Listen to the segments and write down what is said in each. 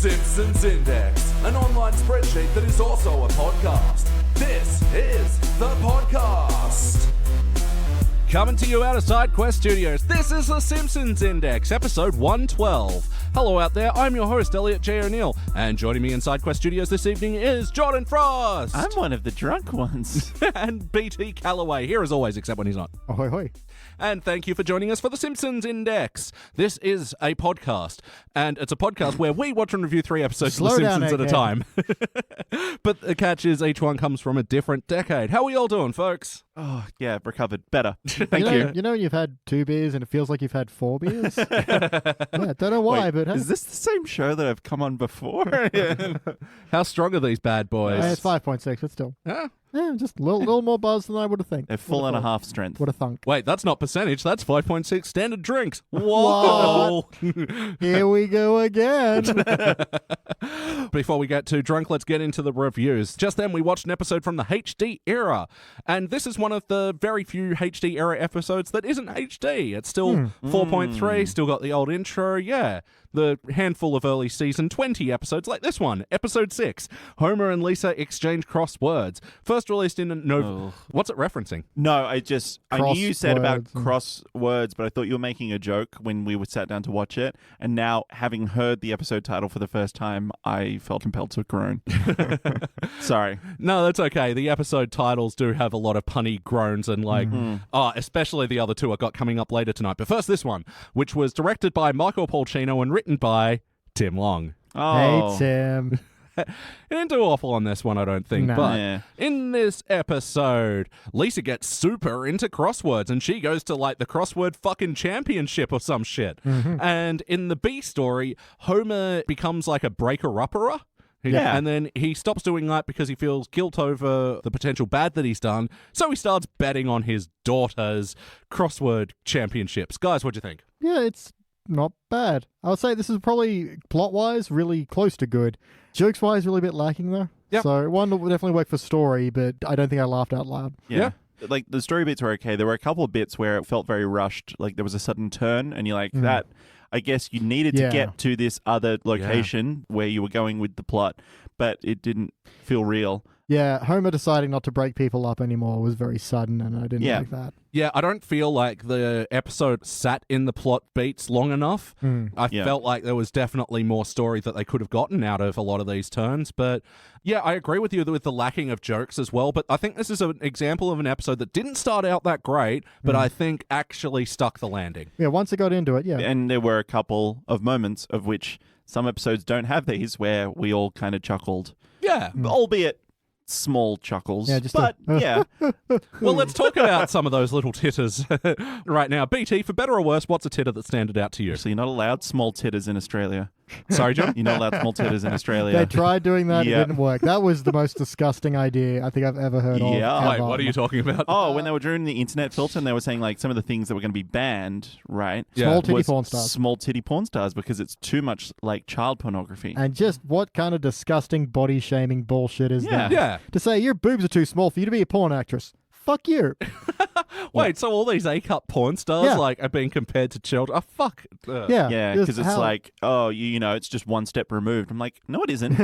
Simpsons Index, an online spreadsheet that is also a podcast. This is the podcast. Coming to you out of SideQuest Studios, this is the Simpsons Index, episode 112. Hello out there, I'm your host, Elliot Jay O'Neill, and joining me in SideQuest Studios this evening is Jordan Frost. I'm one of the drunk ones. And BT Calloway, here as always, except when he's not. Ahoy, hoy. And thank you for joining us for the Simpsons Index. This is a podcast, and it's a podcast where we watch and review 3 episodes of The Simpsons at a time. But the catch is each one comes from a different decade. How are we all doing, folks? Oh, yeah, recovered. Better. Thank you. You know when you've had 2 beers and it feels like you've had 4 beers? Yeah, don't know why, Wait, but... is this the same show that I've come on before? How strong are these bad boys? It's 5.6, but still. Yeah. Yeah, just a little more buzz than I would have think. They're full and a half strength. Would have thunk. Wait, that's not percentage. That's 5.6 standard drinks. Whoa! Here we go again. Before we get too drunk, let's get into the reviews. Just then, we watched an episode from the HD era. And this is one of the very few HD era episodes that isn't HD. It's still 4.3, still got the old intro. Yeah. The handful of early season 20 episodes like this one, episode 6, Homer and Lisa exchange crosswords. First released in November. What's it referencing? No, I knew you said about Crosswords. crosswords, but I thought you were making a joke when we sat down to watch it. And now, having heard the episode title for the first time, I felt compelled to groan. Sorry. No, that's okay. The episode titles do have a lot of punny groans and especially the other 2 I got coming up later tonight. But first this one, which was directed by Michael Polcino and written by Tim Long. Oh. Hey, Tim. It didn't do awful on this one, I don't think. No. But Yeah. in this episode, Lisa gets super into crosswords and she goes to like the crossword fucking championship or some shit. And in the B story, Homer becomes like a breaker-upperer. Yeah. And then he stops doing that because he feels guilt over the potential bad that he's done. So he starts betting on his daughter's crossword championships. Guys, what'd you think? Yeah, it's not bad. I would say this is probably, plot-wise, really close to good. Jokes-wise, really a bit lacking, though. Yep. So one will definitely work for story, but I don't think I laughed out loud. Yeah. Like, the story bits were okay. There were a couple of bits where it felt very rushed. Like, there was a sudden turn, and you're like, that... I guess you needed to get to this other location where you were going with the plot, but it didn't feel real. Yeah, Homer deciding not to break people up anymore was very sudden, and I didn't like that. Yeah, I don't feel like the episode sat in the plot beats long enough. I felt like there was definitely more story that they could have gotten out of a lot of these turns. But yeah, I agree with you with the lacking of jokes as well. But I think this is an example of an episode that didn't start out that great, but I think actually stuck the landing. Yeah, once it got into it, yeah. And there were a couple of moments of which some episodes don't have these where we all kind of chuckled. Yeah. Albeit small chuckles. Yeah, just yeah. Well, let's talk about some of those little titters right now. BT, for better or worse, what's a titter that standed out to you? So you're not allowed small titters in Australia. Sorry, John? You're not allowed small titters in Australia. They tried doing that, it didn't work. That was the most disgusting idea I think I've ever heard of. Yeah. Wait, what are you talking about? Oh, when they were doing the internet filter and they were saying like some of the things that were going to be banned, right? Small titty was porn stars. Small titty porn stars because it's too much like child pornography. And just what kind of disgusting body shaming bullshit is that? Yeah. To say your boobs are too small for you to be a porn actress. Fuck you. Wait, so all these A-cup porn stars are being compared to children? Oh, fuck. Yeah. Yeah, because it's like, oh, you know, it's just one step removed. I'm like, no, it isn't.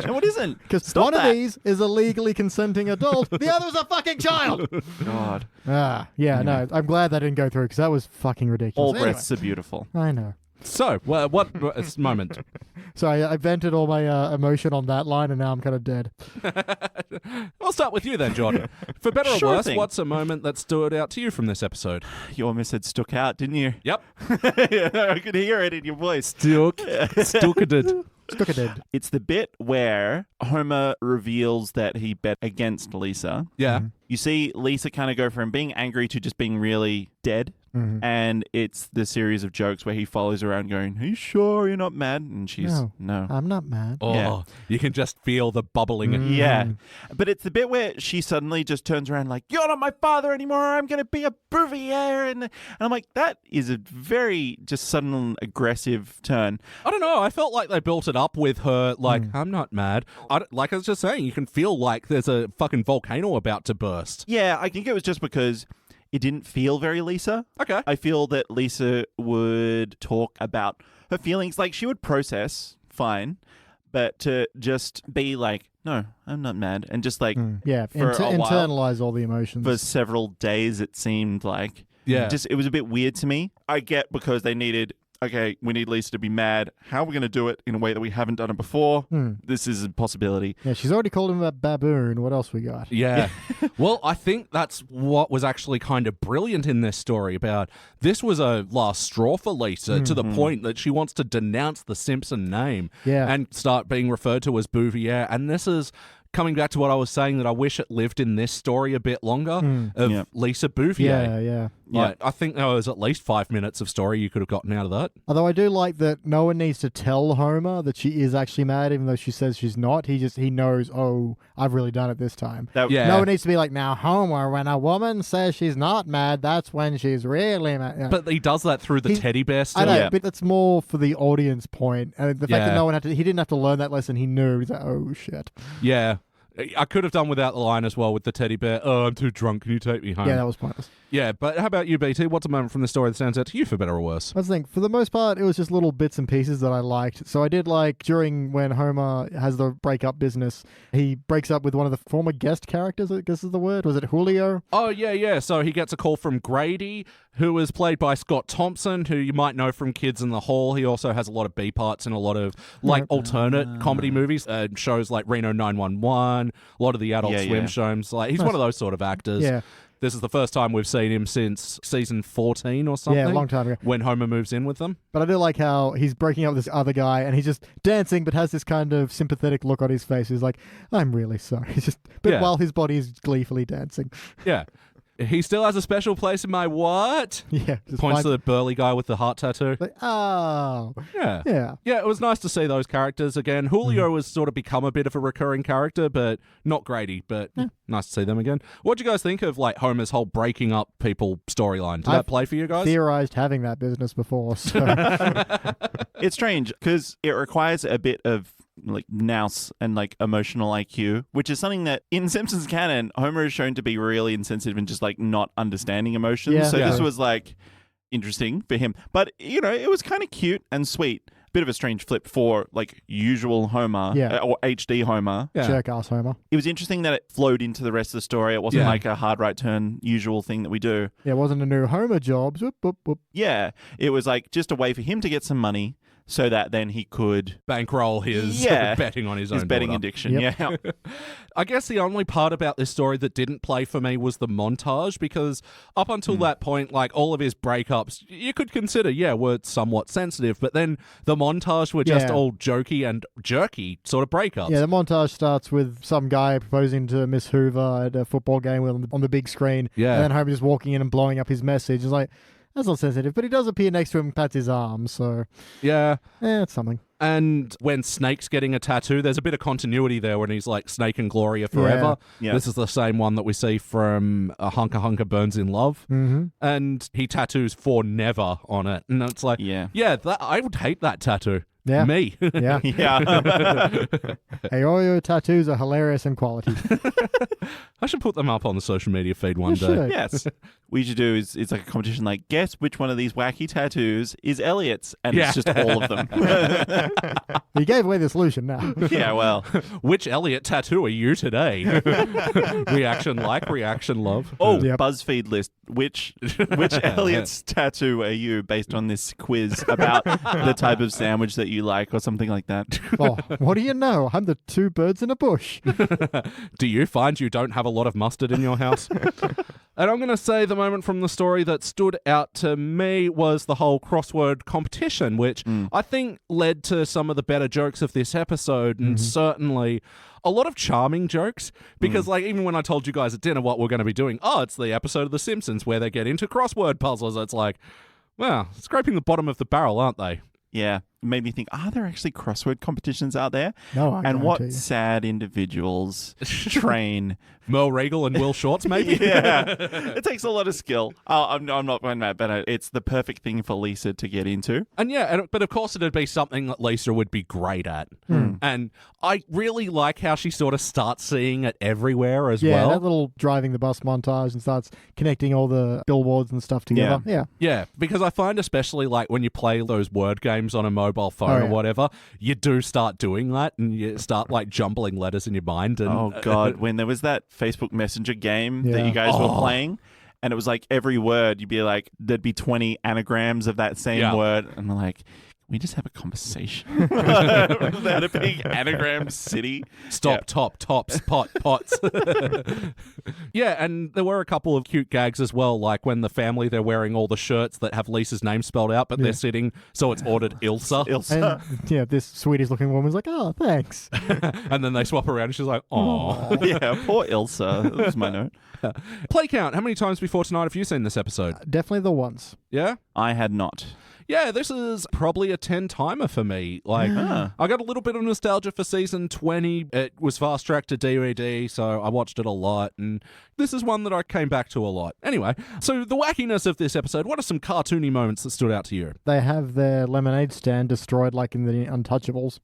No, it isn't. Because Stop one that. of these is a legally consenting adult. The other's a fucking child. God. No, I'm glad that didn't go through because that was fucking ridiculous. All Anyway, breasts are beautiful. I know. So, what moment? So I vented all my emotion on that line and now I'm kind of dead. I'll start with you then, Jordan. For better or Sure worse, thing. what's a moment that stood out to you from this episode? You almost said stuck out, didn't you? Yep. I could hear it in your voice. Stuck-a-did. Stuck it dead. It's the bit where Homer reveals that he bet against Lisa. Yeah. You see Lisa kind of go from being angry to just being really dead. And it's the series of jokes where he follows around going, are you sure you're not mad? And she's, no. I'm not mad. Oh, Yeah. You can just feel the bubbling. Yeah. But it's the bit where she suddenly just turns around like, you're not my father anymore. I'm going to be a bouvier. And I'm like, that is a very just sudden aggressive turn. I don't know. I felt like they built it up with her, like, I'm not mad. Like I was just saying, you can feel like there's a fucking volcano about to burst. Yeah, I think it was just because it didn't feel very Lisa. Okay. I feel that Lisa would talk about her feelings. Like, she would process, fine. but to just be like, no, I'm not mad, and just like Yeah, for a while, internalize all the emotions. for several days, it seemed like it was a bit weird to me. I get because they needed. Okay, we need Lisa to be mad. How are we going to do it in a way that we haven't done it before? This is a possibility. Yeah, she's already called him a baboon. What else we got? Yeah. Well, I think that's what was actually kind of brilliant in this story about this was a last straw for Lisa to the point that she wants to denounce the Simpson name and start being referred to as Bouvier. And this is coming back to what I was saying, that I wish it lived in this story a bit longer of Lisa Bouvier. Yeah. Like, I think there was at least 5 minutes of story you could have gotten out of that. Although I do like that no one needs to tell Homer that she is actually mad, even though she says she's not. He knows, oh, I've really done it this time. No one needs to be like, now, Homer, when a woman says she's not mad, that's when she's really mad. Yeah. But he does that through the teddy bear still. I know, but that's more for the audience point. And the fact that no one he didn't have to learn that lesson, he knew. He's like, oh, shit. Yeah. I could have done without the line as well with the teddy bear. Oh, I'm too drunk. Can you take me home? Yeah, that was pointless. Yeah, but how about you, BT? What's a moment from the story that stands out to you, for better or worse? I think for the most part, it was just little bits and pieces that I liked. So I did like during when Homer has the breakup business, he breaks up with one of the former guest characters, I guess is the word. Was it Julio? Oh, yeah. So he gets a call from Grady, who is played by Scott Thompson, who you might know from Kids in the Hall. He also has a lot of B parts in a lot of alternate comedy movies, shows like Reno 911, a lot of the Adult Swim shows. Like he's one of those sort of actors. Yeah. This is the first time we've seen him since season 14 or something. Yeah, a long time ago. When Homer moves in with them. But I do like how he's breaking up with this other guy and he's just dancing but has this kind of sympathetic look on his face. He's like, I'm really sorry. While his body is gleefully dancing. Yeah. He still has a special place in my what? Yeah. Points to the burly guy with the heart tattoo. Like, oh. Yeah, it was nice to see those characters again. Julio has sort of become a bit of a recurring character, but not Grady, but nice to see them again. What do you guys think of like Homer's whole breaking up people storyline? Did that play for you guys? Theorized having that business before. So. It's strange because it requires a bit of like nous and like emotional IQ, which is something that in Simpsons canon, Homer is shown to be really insensitive and just like not understanding emotions. This was like interesting for him. But, you know, it was kind of cute and sweet. Bit of a strange flip for like usual Homer or HD Homer. Jerk-ass Homer. It was interesting that it flowed into the rest of the story. It wasn't like a hard right turn usual thing that we do. Yeah, it wasn't a new Homer job. Whoop, whoop, whoop. Yeah, it was like just a way for him to get some money so that then he could bankroll his betting on his own betting daughter. addiction. Yeah. I guess the only part about this story that didn't play for me was the montage, because up until that point, like all of his breakups, you could consider, were somewhat sensitive, but then the montage were just all jokey and jerky sort of breakups. Yeah, the montage starts with some guy proposing to Miss Hoover at a football game on the big screen, and then Homer just walking in and blowing up his message. It's like, that's not sensitive, but he does appear next to him and pats his arm, so... it's something. And when Snake's getting a tattoo, there's a bit of continuity there when he's like Snake and Gloria forever. Yeah. This is the same one that we see from Hunka Hunka Burns in Love. Mm-hmm. And he tattoos for never on it. And it's like, I would hate that tattoo. Yeah. Me. Yeah. Hey, all your tattoos are hilarious in quality. I should put them up on the social media feed one day. Yes. What you should do is it's like a competition, like, guess which one of these wacky tattoos is Elliot's, and it's just all of them. You gave away the solution now. Yeah, well. Which Elliot tattoo are you today? Reaction like, reaction love. Oh, BuzzFeed list. Which Elliot's tattoo are you based on this quiz about the type of sandwich that you like or something like that? Oh, what do you know? I'm the two birds in a bush. Do you find you don't have a lot of mustard in your house? And I'm going to say the moment from the story that stood out to me was the whole crossword competition, which I think led to some of the better jokes of this episode, and certainly a lot of charming jokes, because like even when I told you guys at dinner what we're going to be doing, it's the episode of The Simpsons where they get into crossword puzzles. It's like, well, scraping the bottom of the barrel, aren't they? Yeah. It made me think, are there actually crossword competitions out there? No, and what sad individuals train Merle Regal and Will Shorts, maybe? It takes a lot of skill. I'm not going mad, but it's the perfect thing for Lisa to get into. And but of course it'd be something that Lisa would be great at. And I really like how she sort of starts seeing it everywhere as well. Yeah, that little driving the bus montage and starts connecting all the billboards and stuff together. Yeah, because I find especially like when you play those word games on a mobile mobile phone or whatever, you do start doing that, and you start like jumbling letters in your mind. And, oh God, when there was that Facebook Messenger game that you guys were playing, and it was like every word, you'd be like, there'd be 20 anagrams of that same word, and I'm like, we just have a conversation without a big anagram city. Stop, top, tops, pots. Yeah, and there were a couple of cute gags as well, like when the family, they're wearing all the shirts that have Lisa's name spelled out, but they're sitting, so it's ordered Ilsa. And, this Swedish-looking woman's like, oh, thanks. And then they swap around and she's like, oh. Yeah, poor Ilsa. That was my note. Play count. How many times before tonight have you seen this episode? Definitely the once. Yeah? I had not. Yeah, this is probably a 10-timer for me. Like, I got a little bit of nostalgia for season 20. It was fast-tracked to DVD, so I watched it a lot, and this is one that I came back to a lot. Anyway, so the wackiness of this episode, what are some cartoony moments that stood out to you? They have their lemonade stand destroyed like in the Untouchables.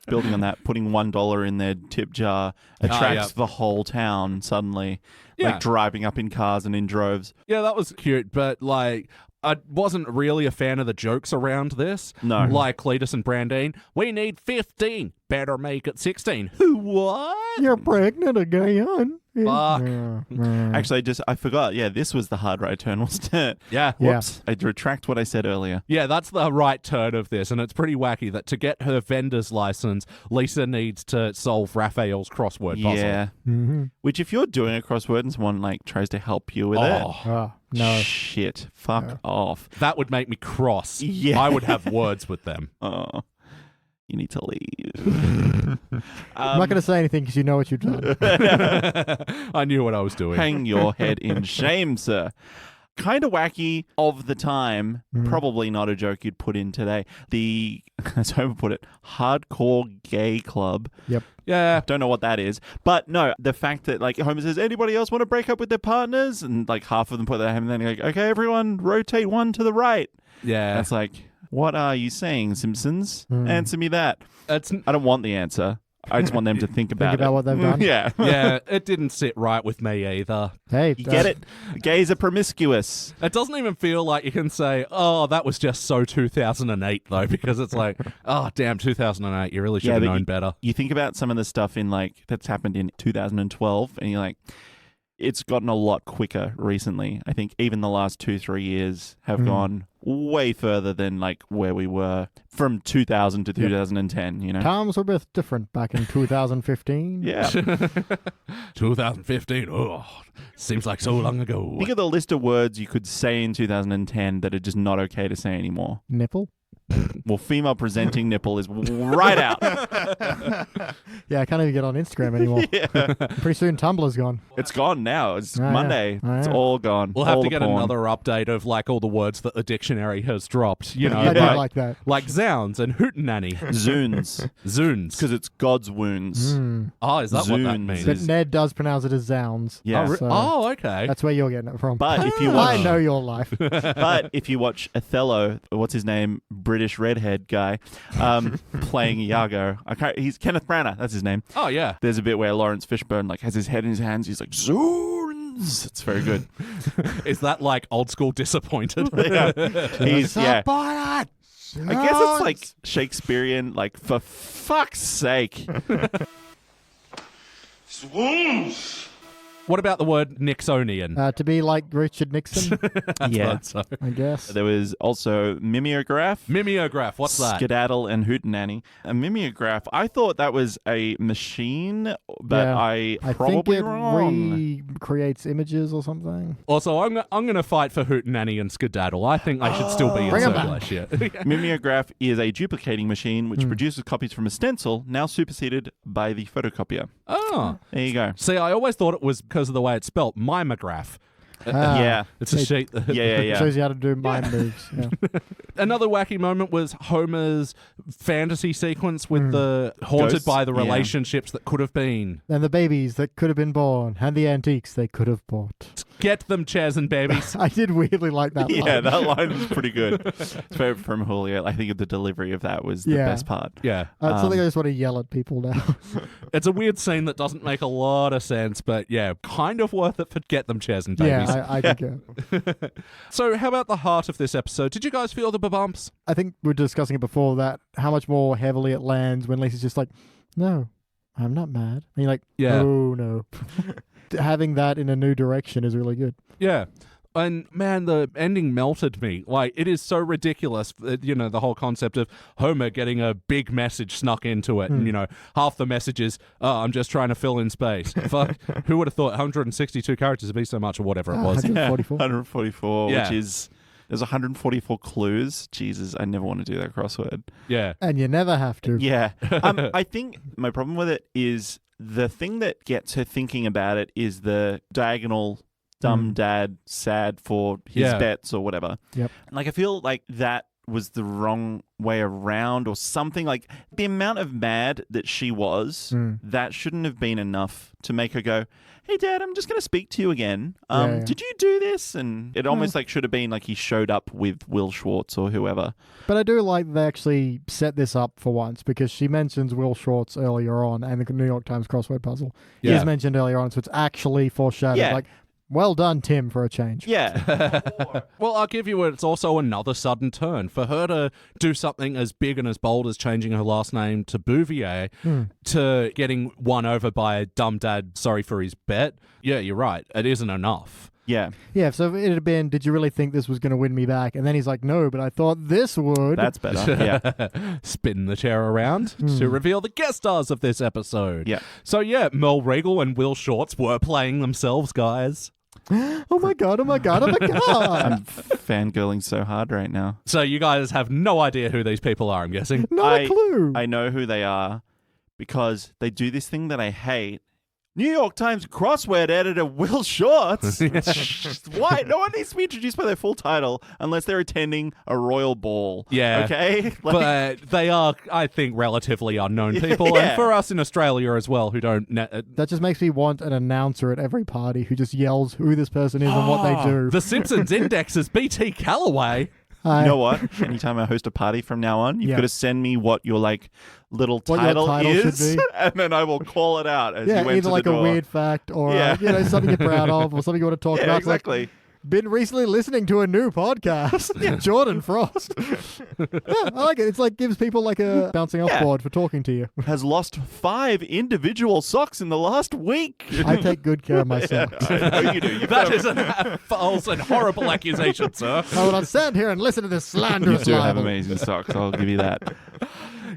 Building on that, putting $1 in their tip jar attracts the whole town suddenly. Like driving up in cars and in droves. Yeah, that was cute, but like, I wasn't really a fan of the jokes around this. No. Like Cletus and Brandine, we need 15. Better make it 16. Who, what? You're pregnant again. Fuck. Actually, I forgot. Yeah, this was the hard right turn, wasn't it? Yeah. Whoops. I retract what I said earlier. Yeah, that's the right turn of this, and it's pretty wacky that to get her vendor's license, Lisa needs to solve Raphael's crossword puzzle. Yeah. Mm-hmm. Which, if you're doing a crossword and someone like tries to help you with it, no. Shit. Fuck off. That would make me cross. Yeah. I would have words with them. Oh. You need to leave. I'm not going to say anything because you know what you've done. I knew what I was doing. Hang your head in shame, sir. Kind of wacky of the time. Probably not a joke you'd put in today. The, as Homer put it, hardcore gay club. Yep. Yeah. Don't know what that is. But no, the fact that like Homer says, anybody else want to break up with their partners? And like half of them put their hand and then like, okay, everyone rotate one to the right. Yeah. That's like, what are you saying, Simpsons? Answer me that. I don't want the answer. I just want them to think about what they've done. Yeah. Yeah, it didn't sit right with me either. Hey, you get it? Gays are promiscuous. It doesn't even feel like you can say, oh, that was just so 2008, though, because it's like, oh, damn, 2008, you really should have known better. You think about some of the stuff in like that's happened in 2012, and you're like, it's gotten a lot quicker recently. I think even the last 2-3 years have gone way further than like where we were from 2000 to 2010, you know? Times were a bit different back in 2015. Yeah. 2015, oh, seems like so long ago. Think of the list of words you could say in 2010 that are just not okay to say anymore. Nipple? Well, female presenting nipple is right out. Yeah, I can't even get on Instagram anymore. Pretty soon Tumblr's gone. It's gone now. It's Monday. Yeah. It's all gone. We'll have all to get porn. another update of like all the words that the dictionary has dropped, you know. I do like that. Like zounds and hootenanny. Zoons. Zoons. Because it's God's wounds. Oh, is that what that Zoons. means? But Ned does pronounce it as zounds. Yeah. So Okay. that's where you're getting it from. But if you watch, I know your life. but if you watch Othello, what's his name? British redhead guy, playing Iago. He's Kenneth Branagh. That's his name. Oh, yeah. There's a bit where Lawrence Fishburne like has his head in his hands. He's like zoons. It's very good. Is that like old school disappointed? He's I guess it's like Shakespearean. Like for fuck's sake. Swoons! What about the word Nixonian? To be like Richard Nixon, Yeah. So. I guess. There was also mimeograph. Mimeograph, what's that? Skedaddle and hootenanny. A mimeograph, I thought that was a machine, but Yeah. I think probably it wrong. recreates images or something. Also, I'm going to fight for hootenanny and skedaddle. I think they should still be in Bring 'em back. circulation. Mimeograph is a duplicating machine which produces copies from a stencil, now superseded by the photocopier. Oh. There you go. See, I always thought it was because of the way it's spelt, mimeograph. Yeah. It's a sheet. Yeah. Shows you how to do mind moves. Yeah. Another wacky moment was Homer's fantasy sequence with the haunted Ghosts? by the Yeah. relationships that could have been. And the babies that could have been born, and the antiques they could have bought. Get them chairs and babies. I did weirdly like that line. Yeah, that line was pretty good. From Julio, I think the delivery of that was the best part. Yeah. Something I just want to yell at people now. It's a weird scene that doesn't make a lot of sense, but yeah, kind of worth it for get them chairs and babies. Yeah, I think So how about the heart of this episode? Did you guys feel the bumps? I think we were discussing it before that how much more heavily it lands when Lisa's just like, no, I'm not mad. And you're like, oh no. Having that in a new direction is really good. Yeah. And man, the ending melted me. Like, it is so ridiculous, the whole concept of Homer getting a big message snuck into it. And, half the message is, oh, I'm just trying to fill in space. Fuck, who would have thought 162 characters would be so much or whatever it was? 144. 144, which is... There's 144 clues. Jesus, I never want to do that crossword. Yeah. And you never have to. Yeah. I think my problem with it is the thing that gets her thinking about it is the diagonal dumb dad sad for his bets or whatever. Yep. Like, I feel like that was the wrong way around or something. Like, the amount of mad that she was, that shouldn't have been enough to make her go, hey, Dad, I'm just going to speak to you again. Did you do this? And it almost should have been like he showed up with Will Schwartz or whoever. But I do like they actually set this up for once because she mentions Will Schwartz earlier on and the New York Times crossword puzzle is mentioned earlier on, so it's actually foreshadowed. Yeah. Like, well done, Tim, for a change. Yeah. Well, I'll give you it's also another sudden turn. For her to do something as big and as bold as changing her last name to Bouvier to getting won over by a dumb dad sorry for his bet, yeah, you're right. It isn't enough. Yeah. Yeah, so it had been, did you really think this was going to win me back? And then he's like, no, but I thought this would. That's better. Yeah. Spin the chair around to reveal the guest stars of this episode. Yeah. So, yeah, Mel Regal and Will Schwartz were playing themselves, guys. Oh my God, oh my God, oh my God. I'm fangirling so hard right now. So you guys have no idea who these people are, I'm guessing? Not a clue. I know who they are because they do this thing that I hate. New York Times crossword editor Will Schwartz. Why? No one needs to be introduced by their full title unless they're attending a royal ball. Yeah. Okay? But they are, I think, relatively unknown people. Yeah. And for us in Australia as well, who don't... That just makes me want an announcer at every party who just yells who this person is and what they do. The Simpsons indexes BT Calloway. You know what? Anytime I host a party from now on, you've got to send me what your little title is, should be. And then I will call it out as you enter either like the door. a weird fact or something you're proud of or something you want to talk about. Exactly. Like, been recently listening to a new podcast, Jordan Frost. I like it. It's like gives people like a bouncing off board for talking to you. Has lost 5 individual socks in the last week. I take good care of my socks. I know you do. That is a false and horrible accusation, sir. I will not stand here and listen to this You slanderous do have libel. amazing socks. I'll give you that.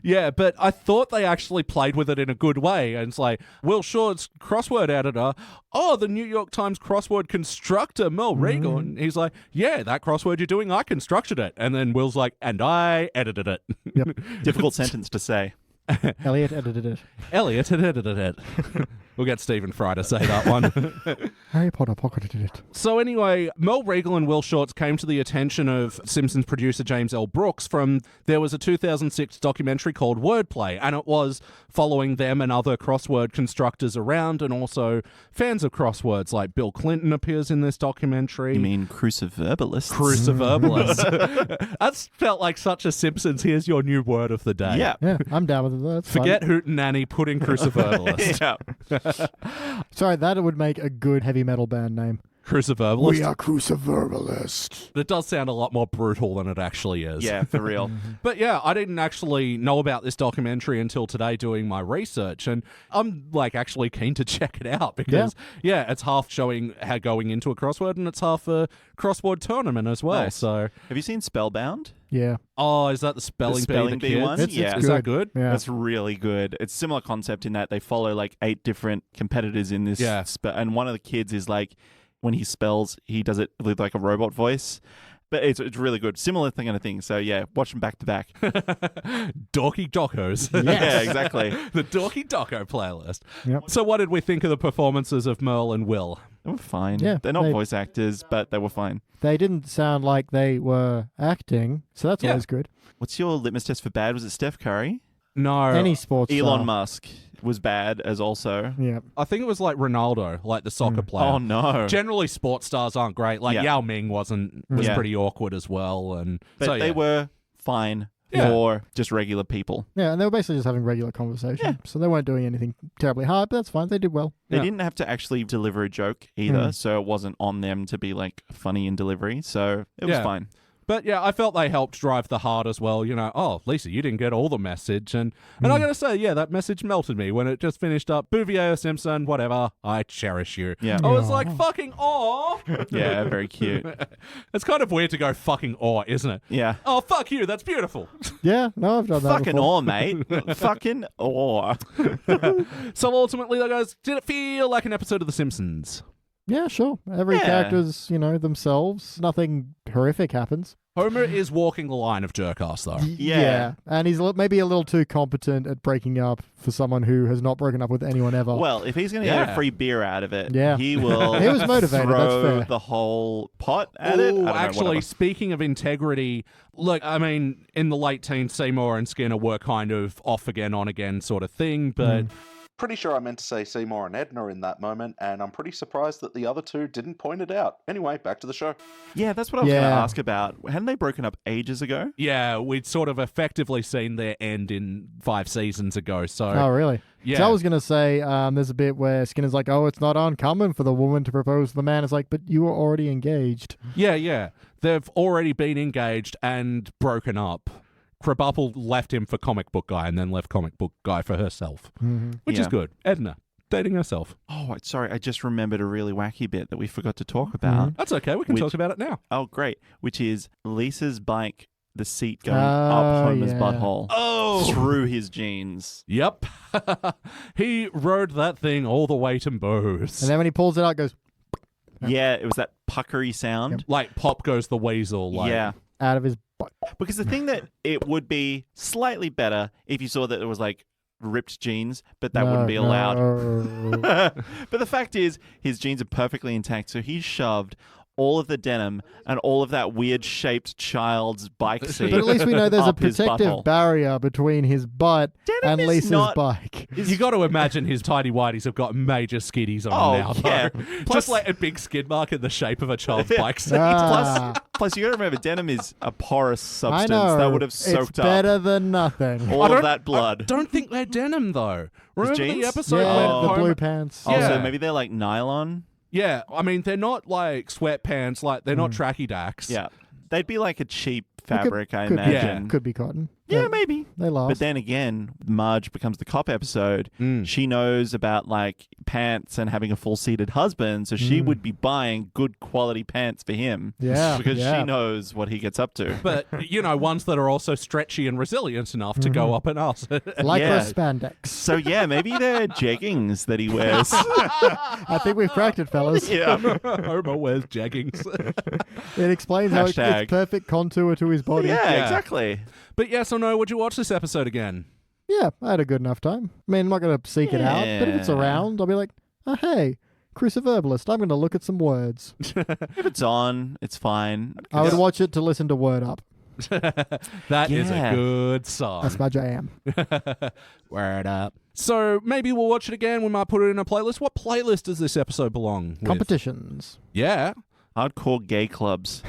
Yeah, but I thought they actually played with it in a good way. And it's like, Will Schwartz, crossword editor, the New York Times crossword constructor, Mel Regal. And he's like, yeah, that crossword you're doing, I constructed it. And then Will's like, and I edited it. Yep. Difficult sentence to say. Elliot edited it. Elliot had edited it. We'll get Stephen Fry to say that one. Harry Potter pocketed it. So anyway, Mel Regal and Will Schwartz came to the attention of Simpsons producer James L. Brooks from, there was a 2006 documentary called Wordplay, and it was following them and other crossword constructors around, and also fans of crosswords, like Bill Clinton appears in this documentary. You mean cruciverbalists? Cruciverbalists. That's felt like such a Simpsons, here's your new word of the day. Yeah, I'm down with it. That's Forget fun. hootenanny, put in cruciverbalist. Yeah. Sorry, that would make a good heavy metal band name. Cruciverbalist. We are cruciverbalists. That does sound a lot more brutal than it actually is. Yeah, for real. But yeah, I didn't actually know about this documentary until today doing my research, and I'm like actually keen to check it out because it's half showing how going into a crossword and it's half a crossword tournament as well. Nice. So Have you seen Spellbound? Yeah. Oh, is that the spelling bee one? It's Yeah. Is that good? Yeah. That's really good. It's a similar concept in that they follow like 8 different competitors in this. Yeah. And one of the kids is like, when he spells, he does it with like a robot voice. But it's really good. Similar kind of thing. So yeah, watch them back to back. Dorky Docos. Yeah, exactly. The Dorky Doco playlist. Yep. So what did we think of the performances of Merle and Will? They were fine. Yeah, They're not they- voice actors, but they were fine. They didn't sound like they were acting, so that's always good. What's your litmus test for bad? Was it Steph Curry? No. Any sports Elon star. Musk. was bad as also. Yeah. I think it was like Ronaldo, like the soccer player. Oh, no. Generally, sports stars aren't great. Like Yao Ming was pretty awkward as well. But they were fine for just regular people. Yeah, and they were basically just having regular conversation. Yeah. So they weren't doing anything terribly hard, but that's fine. They did well. They didn't have to actually deliver a joke either, so it wasn't on them to be like funny in delivery. So it was fine. But yeah, I felt they helped drive the heart as well. You know, oh, Lisa, you didn't get all the message. And I got to say, that message melted me when it just finished up. Bouvier or Simpson, whatever, I cherish you. Yeah. I was like, fucking aw. Yeah, very cute. It's kind of weird to go fucking aw, isn't it? Yeah. Oh, fuck you. That's beautiful. Yeah, no, I've done that Fucking before. aw, mate. Fucking aw. So ultimately, guys, did it feel like an episode of The Simpsons? Yeah, sure. Every character's, themselves. Nothing horrific happens. Homer is walking the line of jerk-ass, though. Yeah. And he's maybe a little too competent at breaking up for someone who has not broken up with anyone ever. Well, if he's going to get a free beer out of it, he will he was motivated, throw that's fair. the whole pot at it. Actually, speaking of integrity, look, I mean, in the late teens, Seymour and Skinner were kind of off again, on again sort of thing, but... Pretty sure I meant to say Seymour and Edna in that moment, and I'm pretty surprised that the other two didn't point it out. Anyway, back to the show. Yeah, that's what I was going to ask about. Hadn't they broken up ages ago? Yeah, we'd sort of effectively seen their end in 5 seasons ago, so... Oh, really? Yeah. So I was going to say, there's a bit where Skinner's like, oh, it's not uncommon for the woman to propose to the man. It's like, but you were already engaged. Yeah. They've already been engaged and broken up. Krabappel left him for comic book guy and then left comic book guy for herself, which is good. Edna, dating herself. Oh, sorry. I just remembered a really wacky bit that we forgot to talk about. That's okay. We can talk about it now. Oh, great. Which is Lisa's bike, the seat going up Homer's butthole through his jeans. Yep. He rode that thing all the way to Moe's. And then when he pulls it out, it goes... Yeah, it was that puckery sound. Yep. Like Pop Goes the Weasel. Like. Yeah. Out of his butt. Because the thing that it would be slightly better if you saw that it was like ripped jeans, but that wouldn't be allowed. But the fact is, his jeans are perfectly intact, so he's shoved all of the denim and all of that weird-shaped child's bike seat. But at least we know there's a up his protective butthole. barrier between his butt Denim and is Lisa's not- bike. You got to imagine his tidy whities have got major skiddies on now. yeah. Though. Plus- Just like a big skid mark in the shape of a child's bike seat. Plus, you got to remember, denim is a porous I substance know. that would have soaked it's better than nothing. all of that blood. I don't think they're denim, though. Remember the jeans? episode Yeah, where the Homer... blue pants. Also, Yeah. maybe they're like nylon. Yeah, I mean, they're not like sweatpants, like they're not tracky dacks. Yeah. They'd be like a cheap fabric, I could be- imagine. Could be cotton. Yeah, maybe. They last. But then again, Marge becomes the cop episode. She knows about like pants and having a full-seated husband, so she would be buying good quality pants for him. Yeah, Because yeah. she knows what he gets up to. But, ones that are also stretchy and resilient enough to go up an ass. Lycra Yeah. spandex. So yeah, maybe they're jeggings that he wears. I think we've cracked it, fellas. Yeah. Homer wears jeggings. It explains how it's Hashtag. perfect contour to his body. Yeah, exactly. But yes or no, would you watch this episode again? Yeah, I had a good enough time. I mean, I'm not going to seek it out, but if it's Yeah. around, I'll be like, oh, hey, cruciverbalist, I'm going to look at some words. If it's on, it's fine. I would watch it to listen to Word Up. That is a Yeah. good song. That's my jam. Word up. So maybe we'll watch it again. We might put it in a playlist. What playlist does this episode belong with? Competitions. Yeah, Hardcore gay clubs.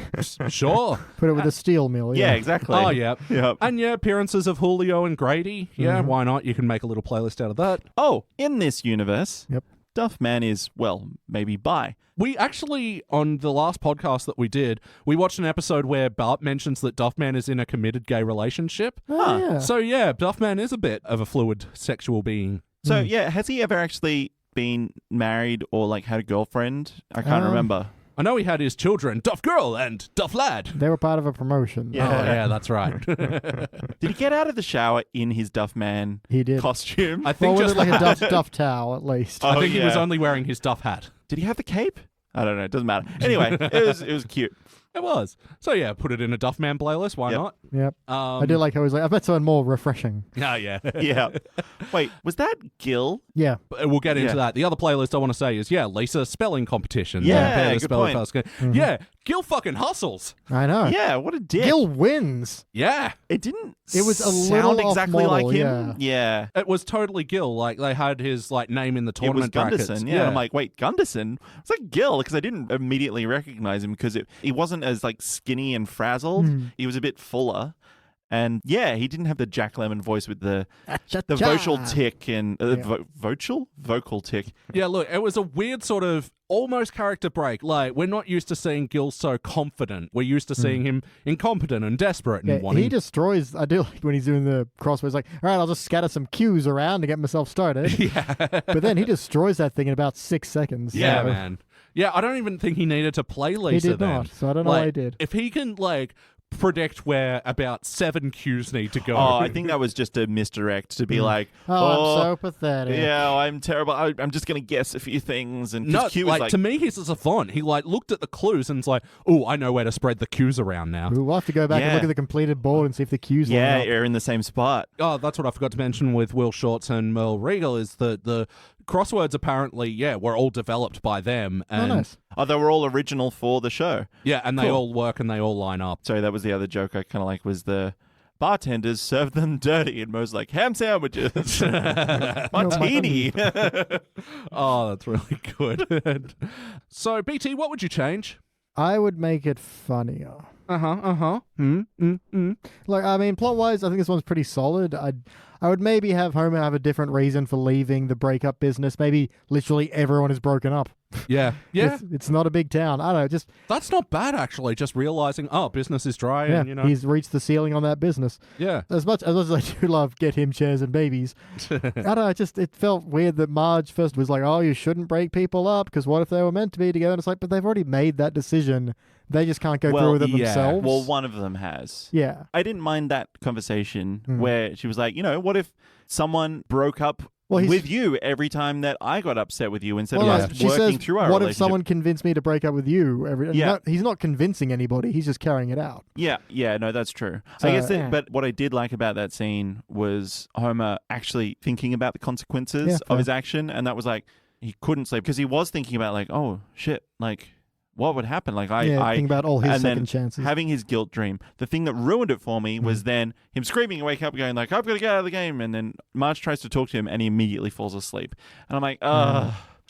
sure. Put it with a steel mill. Yeah, exactly. Oh, yeah. Yep. And yeah, appearances of Julio and Grady. Yeah, why not? You can make a little playlist out of that. Oh, in this universe, Yep. Duffman is, well, maybe bi. We actually, on the last podcast that we did, we watched an episode where Bart mentions that Duffman is in a committed gay relationship. Oh, yeah. So yeah, Duffman is a bit of a fluid sexual being. So, yeah, has he ever actually been married or, like, had a girlfriend? I can't remember. I know he had his children, Duff Girl and Duff Lad. They were part of a promotion. Yeah. Oh, yeah, that's right. Did he get out of the shower in his Duffman He did. costume? I think Well, just with it like a duff towel, at least. I Oh, think he was yeah. only wearing his Duff hat. Did he have the cape? I don't know. It doesn't matter. Anyway, it was cute. It was. So yeah, put it in a Duffman playlist. Why Yep. not? Yep. Um, I do like how he's like, I bet someone more refreshing. Oh, yeah. Yeah. Wait, was that Gil? Yeah. We'll get into Yeah. that. The other playlist I want to say is, Lisa spelling competition. Yeah, Prepare to good spell point. fast. Yeah, Gil fucking hustles. I know. Yeah, what a dick. Gil wins. Yeah. It didn't It was a sound little exactly off-model, like him. Yeah. It was totally Gil. Like, they had his like name in the It was tournament brackets. Gunderson, yeah. And I'm like, wait, Gunderson? It's like Gil, because I didn't immediately recognize him because he wasn't as like skinny and frazzled. He was a bit fuller. And yeah, he didn't have the Jack Lemmon voice with the vocal tick and vocal tick. Yeah, look, it was a weird sort of almost character break. Like, we're not used to seeing Gil so confident. We're used to seeing him incompetent and desperate and wanting. He destroys. I do like when he's doing the crosswords. Like, all right, I'll just scatter some cues around to get myself started. Yeah, but then he destroys that thing in about 6 seconds. Yeah, man. Yeah, I don't even think he needed to play Lisa. He did not. So I don't know why he did. If he can like predict where about 7 cues need to go. Oh, I think that was just a misdirect to be like, I'm so pathetic. Yeah, I'm terrible. I'm just going to guess a few things. And no, Q like, was to me, he's a savant. He like looked at the clues and was like, oh, I know where to spread the cues around now. We'll have to go back and look at the completed board and see if the cues line up. are in the same spot. Oh, that's what I forgot to mention with Will Shortz and Merle Regal is that the crosswords apparently, were all developed by them. And nice. Oh, they were all original for the show. Yeah, and they all work and they all line up. Sorry, that was the other joke I kind of like was the bartenders served them dirty and Mo's like, ham sandwiches, martini. Oh, that's really good. So, BT, what would you change? I would make it funnier. Like, I mean, plot-wise, I think this one's pretty solid. I would maybe have Homer have a different reason for leaving the breakup business. Maybe literally everyone is broken up. Yeah. It's not a big town. I don't know, That's not bad, actually, just realizing, business is dry and, he's reached the ceiling on that business. Yeah. As much as I do love Get Him Chairs and Babies, I don't know, it felt weird that Marge first was like, oh, you shouldn't break people up, because what if they were meant to be together? And it's like, but they've already made that decision. They just can't go through with it themselves. Well, one of them has. Yeah. I didn't mind that conversation where she was like, what if someone broke up with you every time that I got upset with you instead of us working through our relationship? What if someone convinced me to break up with you? He's not convincing anybody. He's just carrying it out. Yeah, no, that's true. So, I guess but what I did like about that scene was Homer actually thinking about the consequences of his action. And that was like, he couldn't sleep because he was thinking about like, oh, shit, like, what would happen? Like think about all his second chances. Having his guilt dream. The thing that ruined it for me was then him screaming and wake up going like, I've got to get out of the game. And then Marge tries to talk to him and he immediately falls asleep. And I'm like,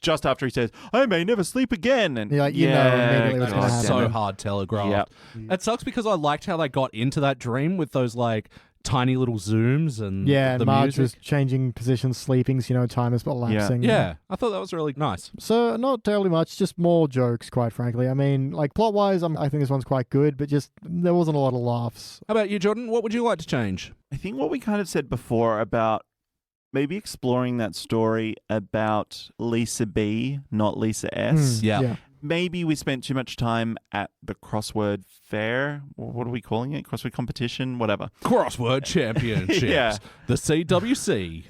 just after he says, I may never sleep again. And you're like, immediately what's going to happen. So hard telegraphed. Yep. It sucks because I liked how they got into that dream with those like tiny little zooms and and Marge music. was changing positions, sleeping, so time is lapsing. Yeah, I thought that was really nice. So not terribly much, just more jokes, quite frankly. I mean, like plot-wise, I think this one's quite good, but just there wasn't a lot of laughs. How about you, Jordan? What would you like to change? I think what we kind of said before about maybe exploring that story about Lisa B, not Lisa S. Yeah. Maybe we spent too much time at the crossword fair. What are we calling it? Crossword competition? Whatever. Crossword championships. The CWC.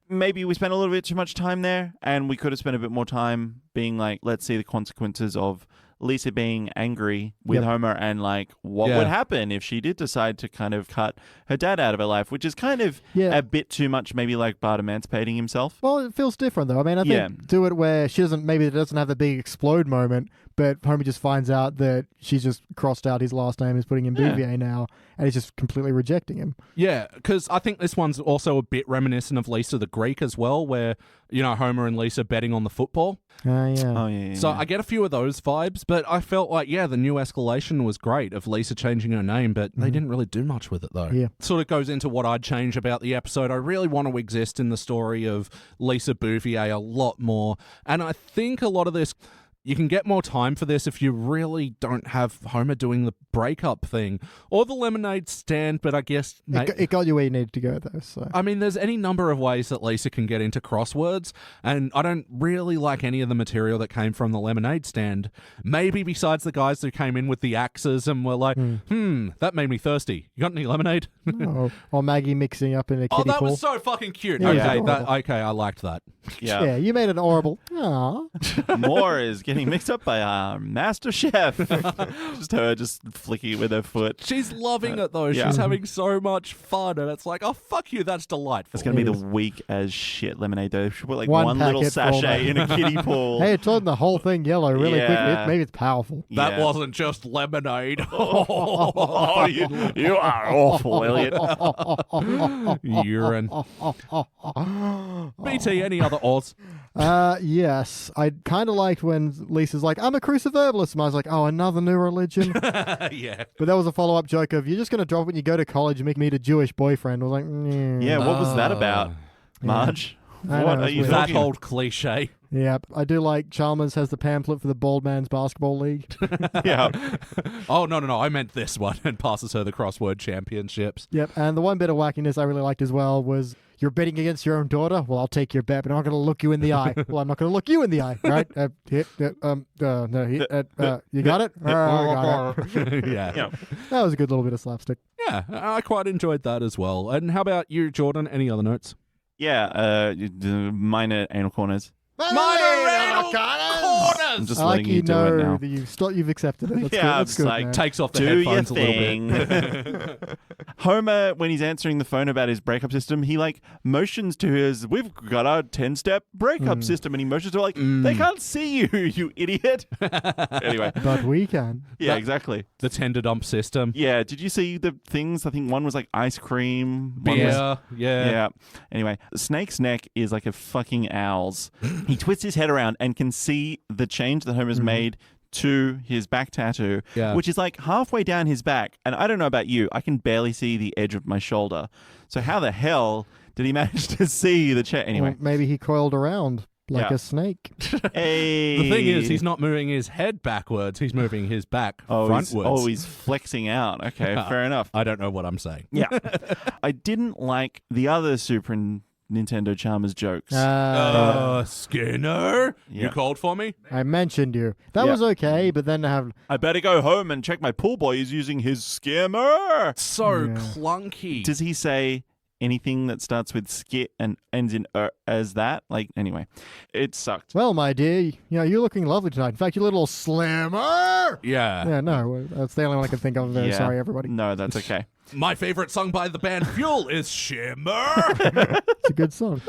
Maybe we spent a little bit too much time there, and we could have spent a bit more time being like, let's see the consequences of Lisa being angry with Homer and like what would happen if she did decide to kind of cut her dad out of her life, which is kind of a bit too much, maybe like Bart emancipating himself. Well, it feels different though. I mean, I think do it where she doesn't have the big explode moment, but Homer just finds out that she's just crossed out his last name and is putting in BVA now, and he's just completely rejecting him. Yeah, because I think this one's also a bit reminiscent of Lisa the Greek as well, where, Homer and Lisa betting on the football. So I get a few of those vibes, but I felt like, the new escalation was great of Lisa changing her name, but they didn't really do much with it, though. Yeah. Sort of goes into what I'd change about the episode. I really want to exist in the story of Lisa Bouvier a lot more, and I think a lot of this... You can get more time for this if you really don't have Homer doing the breakup thing or the lemonade stand, but I guess... It got you where you needed to go, though. So. I mean, there's any number of ways that Lisa can get into crosswords, and I don't really like any of the material that came from the lemonade stand. Maybe besides the guys who came in with the axes and were like, that made me thirsty. You got any lemonade? Or Maggie mixing up in a kiddie pool. Oh, that was so fucking cute. Yeah, okay, I liked that. Yeah, you made an horrible. Aww. More is getting mixed up by our master chef. Just her just flicking it with her foot. She's loving it, though. Yeah. She's having so much fun, and it's like, oh, fuck you, that's delightful. It's going to be the weak as shit lemonade, though. She put like One one little packet full, sachet in a kiddie pool. Hey, it turned the whole thing yellow really Yeah. quickly. Maybe it's powerful. That Yeah. wasn't just lemonade. Oh, you are awful, Elliot. Urine. BT, any other Oz? Yes. I kind of liked when Lisa's like, I'm a cruciverbalist. And I was like, oh, another new religion. Yeah. But that was a follow-up joke of, you're just going to drop it when you go to college and make me a Jewish boyfriend. I was like, Yeah, what was that about, Marge? I What know, are it's you weird. That talking old cliche. Yeah, I do like Chalmers has the pamphlet for the Bald Man's Basketball League. Yeah. Oh, no, I meant this one, and passes her the crossword championships. Yep, and the one bit of wackiness I really liked as well was, you're betting against your own daughter? Well, I'll take your bet, but I'm not going to look you in the eye. Well, I'm not going to look you in the eye, right? You got it? I got it. Yeah. That was a good little bit of slapstick. Yeah, I quite enjoyed that as well. And how about you, Jordan? Any other notes? Yeah, minor anal corners. I'm just I like letting you do it now. that you've accepted it. That's Yeah, good. I'm That's just good, like, man. Takes off the Do your headphones a little thing. bit. Homer, when he's answering the phone about his breakup system, he like motions to his, we've got our 10-step breakup system, and he motions to like, they can't see you, you idiot. Anyway. But we can. Yeah, exactly. The tender dump system. Yeah, did you see the things? I think one was like ice cream. One was- Beer. Yeah. Yeah. Anyway, Snake's neck is like a fucking owl's. He twists his head around and can see the change that Homer's made to his back tattoo, which is like halfway down his back. And I don't know about you, I can barely see the edge of my shoulder. So how the hell did he manage to see the change? Anyway. Well, maybe he coiled around like Yeah. a snake. Hey. The thing is, he's not moving his head backwards. He's moving his back frontwards. He's flexing out. Okay, fair enough. I don't know what I'm saying. Yeah. I didn't like the other Super Nintendo Chalmers jokes. Skinner? Yeah. You called for me? I mentioned you. That Yeah. was okay, but then to have I better go home and check my pool boy is using his skimmer. So Yeah. clunky. Does he say anything that starts with skit and ends in as that? Like, anyway, it sucked. well, my dear, you're looking lovely tonight. In fact, you little slimmer. Yeah. Yeah, no, that's the only one I can think of. I'm very Yeah. sorry, everybody. No, that's okay. My favorite song by the band Fuel is Shimmer. It's a good song.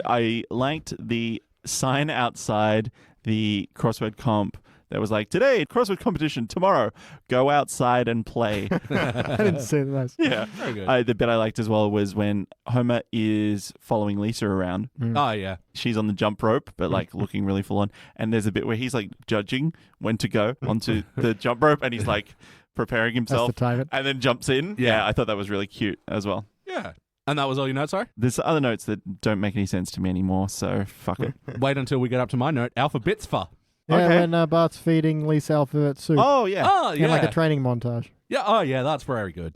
I liked the sign outside the crossword comp that was like, today, crossword competition, tomorrow, go outside and play. I didn't see that. Yeah. Very good. The bit I liked as well was when Homer is following Lisa around. Oh, yeah. She's on the jump rope, but like looking really full on. And there's a bit where he's like judging when to go onto the jump rope, and he's like preparing himself That's the time it. and then jumps in. Yeah, I thought that was really cute as well. Yeah. And that was all your notes, sorry? There's other notes that don't make any sense to me anymore, so fuck it. Wait until we get up to my note. Alphabets for. Yeah, Okay. when Bart's feeding Lisa alphabet soup. Oh, yeah. Oh, yeah. In like a training montage. Yeah, oh yeah, that's very good.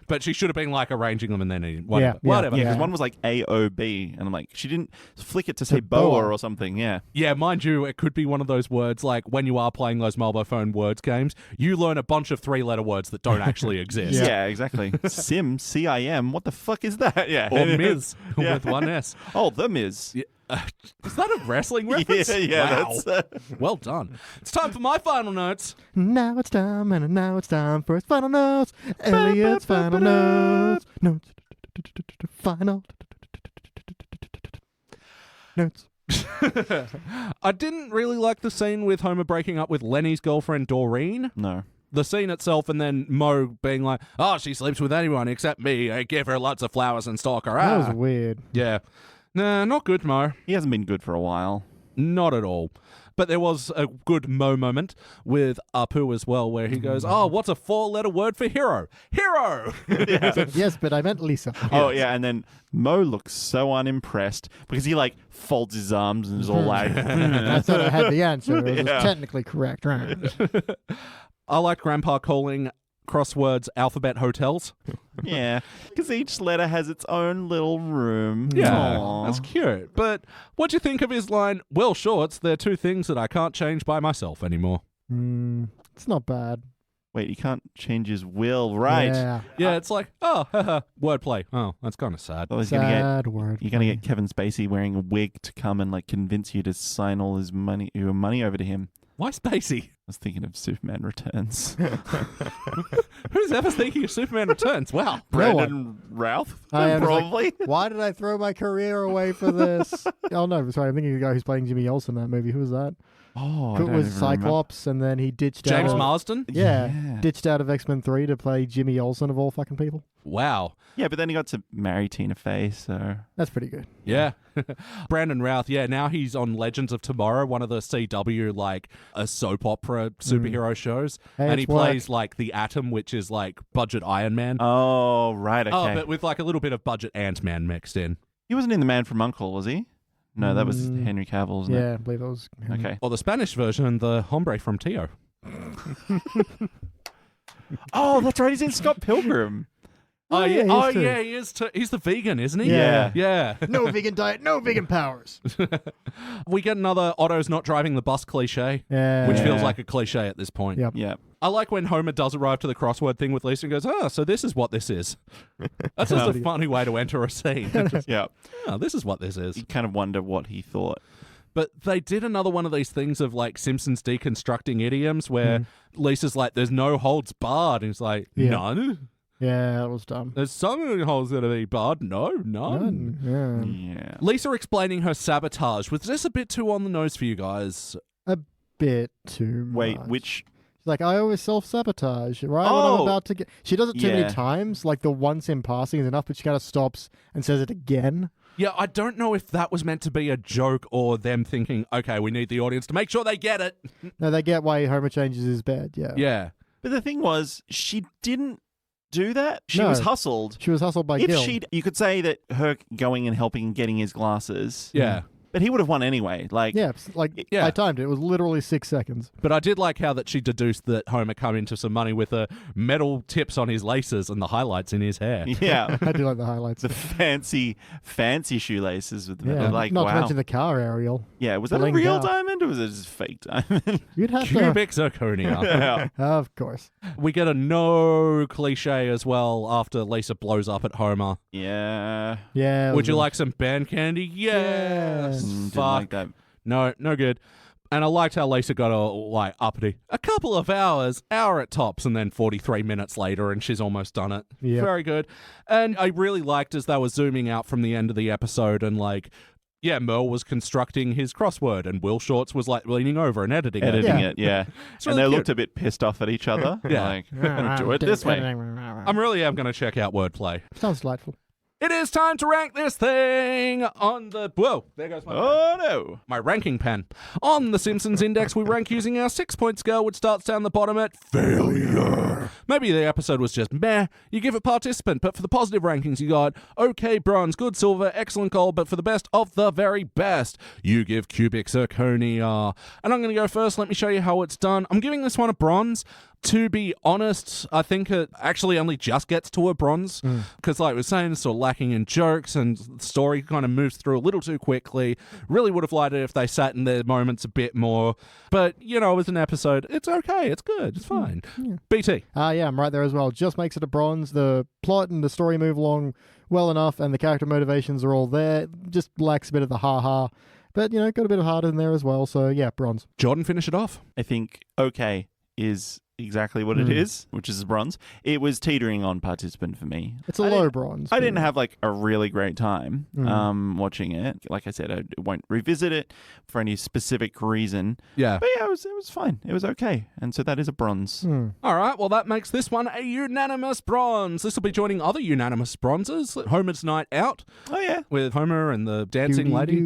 But she should have been like arranging them and then eating. Whatever. Yeah, Whatever. Yeah, yeah. because one was like AOB, and I'm like, she didn't flick it to say boa. boa or something. Yeah. Yeah, mind you, it could be one of those words like when you are playing those mobile phone words games, you learn a bunch of 3-letter words that don't actually exist. Yeah, exactly. Sim, C-I-M, what the fuck is that? Yeah. Or Miz Yeah. with one S. Oh, the Miz. Yeah. Is that a wrestling reference? Yeah, Wow. that's... Well done. It's time for my final notes. Now it's time, and now it's time for his final notes. Elliot's final notes. Notes. Final notes. I didn't really like the scene with Homer breaking up with Lenny's girlfriend, Doreen. No. The scene itself, and then Mo being like, oh, she sleeps with anyone except me. I give her lots of flowers and stalk her. That was weird. Yeah. Nah, not good, Mo. He hasn't been good for a while. Not at all. But there was a good Mo moment with Apu as well, where he goes, oh, what's a 4-letter word for hero? Hero! Yes, but I meant Lisa. Oh, yeah, and then Mo looks so unimpressed because he, like, folds his arms and is all like... I thought I had the answer. It was Yeah. technically correct. Right. I liked Grandpa calling crosswords alphabet hotels. Yeah, because each letter has its own little room. Yeah, Aw. that's cute. But what do you think of his line, well, shorts, they're two things that I can't change by myself anymore? It's not bad. Wait, you can't change his will, right? Yeah, it's like, oh, wordplay. Oh, that's kind of sad. Well, sad word. You're going to get Kevin Spacey wearing a wig to come and like convince you to sign all your money over to him. Why Spacey? I was thinking of Superman Returns. Who's ever thinking of Superman Returns? Wow. Brandon Routh? Probably. Like, why did I throw my career away for this? Oh, no, sorry. I'm thinking of the guy who's playing Jimmy Olsen in that movie. Who was that? Oh, it was Cyclops, and then he ditched out. James Marsden? Yeah, ditched out of X-Men 3 to play Jimmy Olsen of all fucking people. Wow. Yeah, but then he got to marry Tina Fey, so... That's pretty good. Yeah. Brandon Routh, now he's on Legends of Tomorrow, one of the CW, like, a soap opera superhero shows. Hey, and he plays, like, the Atom, which is, like, budget Iron Man. Oh, right, okay. Oh, but with, like, a little bit of budget Ant-Man mixed in. He wasn't in The Man from U.N.C.L.E., was he? No, that was Henry Cavill, wasn't it? Yeah, I believe that was him. Okay. Or the Spanish version, the hombre from Tio. Oh, that's right. He's in Scott Pilgrim. Oh, yeah, he is too. He's the vegan, isn't he? Yeah. No vegan diet, no vegan powers. We get another Otto's not driving the bus cliche, which feels like a cliche at this point. Yep. Yeah. I like when Homer does arrive to the crossword thing with Lisa and goes, so this is what this is. That's just a funny way to enter a scene. Yeah. Oh, this is what this is. You kind of wonder what he thought. But they did another one of these things of like Simpsons deconstructing idioms where Lisa's like, there's no holds barred. And he's like, none? Yeah, that was dumb. There's some holds that are being barred. No, none. Yeah. Lisa explaining her sabotage. Was this a bit too on the nose for you guys? A bit too much. Wait, which... She's like, I always self-sabotage, right? When I'm about to get... She does it too many times. Like, the once in passing is enough, but she kind of stops and says it again. Yeah, I don't know if that was meant to be a joke or them thinking, okay, we need the audience to make sure they get it. No, they get why Homer changes his bed, yeah. Yeah. But the thing was, she didn't do that. She was hustled. She was hustled by Gil. You could say that her going and helping and getting his glasses... Yeah. But he would have won anyway. I timed it. It was literally 6 seconds. But I did like how that she deduced that Homer come into some money with metal tips on his laces and the highlights in his hair. Yeah. I do like the highlights. The fancy shoelaces with the metal. Not to mention the car aerial. Yeah, was that a real diamond or was it just fake diamond? You'd have Cubic zirconia. Yeah. Of course. We get a no cliche as well after Lisa blows up at Homer. Yeah. Yeah. Would you like some band candy? Yes. Didn't Fuck. like that. No good. And I liked how Lisa got uppity. A couple of hours, hour at tops, and then 43 minutes later, and she's almost done it. Yep. Very good. And I really liked as they were zooming out from the end of the episode and Merle was constructing his crossword and Will Shortz was leaning over and editing it. And they really looked a bit pissed off at each other. Yeah. Do it this way. I'm really going to check out wordplay. Sounds delightful. It is time to rank this thing on the... Whoa, there goes my... Oh, no. My ranking pen. On the Simpsons Index, we rank using our 6-point scale, which starts down the bottom at failure. Maybe the episode was just meh. You give it participant, but for the positive rankings, you got okay bronze, good silver, excellent gold, but for the best of the very best, you give cubic zirconia. And I'm going to go first. Let me show you how it's done. I'm giving this one a bronze. To be honest, I think it actually only just gets to a bronze because, like we were saying, it's sort of lacking in jokes and the story kind of moves through a little too quickly. Really would have liked it if they sat in their moments a bit more. But, as an episode, it's okay. It's good. It's fine. Yeah. BT. Yeah, I'm right there as well. Just makes it a bronze. The plot and the story move along well enough and the character motivations are all there. Just lacks a bit of the ha-ha. But, got a bit of heart in there as well. So, yeah, bronze. Jordan, finish it off. I think okay is exactly what it is, which is bronze. It was teetering on participant for me. It's a low bronze. I didn't have a really great time watching it. Like I said, I won't revisit it for any specific reason. Yeah. But yeah, it was fine. It was okay. And so that is a bronze. All right. Well, that makes this one a unanimous bronze. This will be joining other unanimous bronzes. Homer's Night Out. Oh, yeah. With Homer and the dancing lady.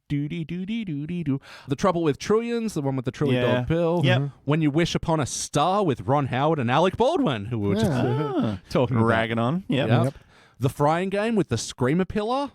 The Trouble with Trillions, the one with the Trilly Dog Bill. Yep. When You Wish Upon a Star with Ron Howard and Alec Baldwin, who we were just talking about. Ragging on. Yep. The Frying Game with the Screamer Pillar.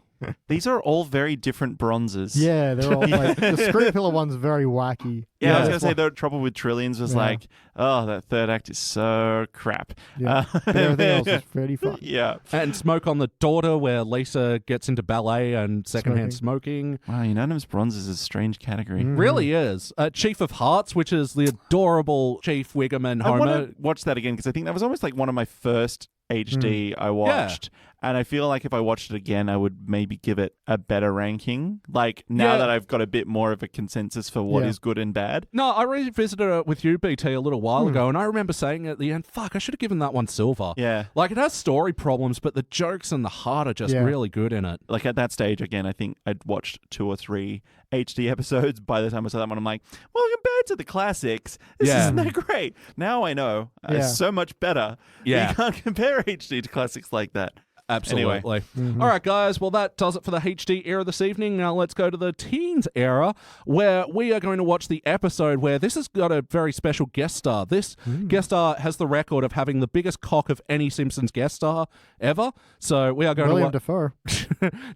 These are all very different bronzes. Yeah, they're all like the screen pillar one's very wacky. Yeah, I was going to say the Trouble with Trillions was like, oh, that third act is so crap. Yeah, but everything else is pretty fun. Yeah. And Smoke on the Daughter, where Lisa gets into ballet and secondhand smoking. Wow, Unanimous Bronzes is a strange category. Really is. Chief of Hearts, which is the adorable Chief Wiggum and Homer. I want to watch that again because I think that was almost like one of my first HD I watched. And I feel like if I watched it again, I would maybe give it a better ranking. Like, now that I've got a bit more of a consensus for what is good and bad. No, I revisited it with you, BT, a little while ago, and I remember saying at the end, fuck, I should have given that one silver. Yeah. Like, it has story problems, but the jokes and the heart are just really good in it. Like, at that stage, again, I think I'd watched 2 or 3 HD episodes. By the time I saw that one, I'm like, well, compared to the classics, this isn't that great. Now I know. It's so much better. Yeah. You can't compare HD to classics like that. Absolutely. Anyway. All right, guys. Well, that does it for the HD era this evening. Now let's go to the teens era, where we are going to watch the episode where this has got a very special guest star. This guest star has the record of having the biggest cock of any Simpsons guest star ever. So we are going William to Dafoe.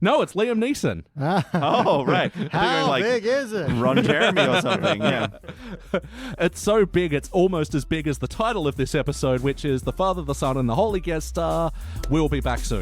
No, it's Liam Neeson. Oh, right. How big is it? Ron Jeremy or something, yeah. It's so big, it's almost as big as the title of this episode, which is The Father, the Son, and the Holy Guest Star. We'll be back soon.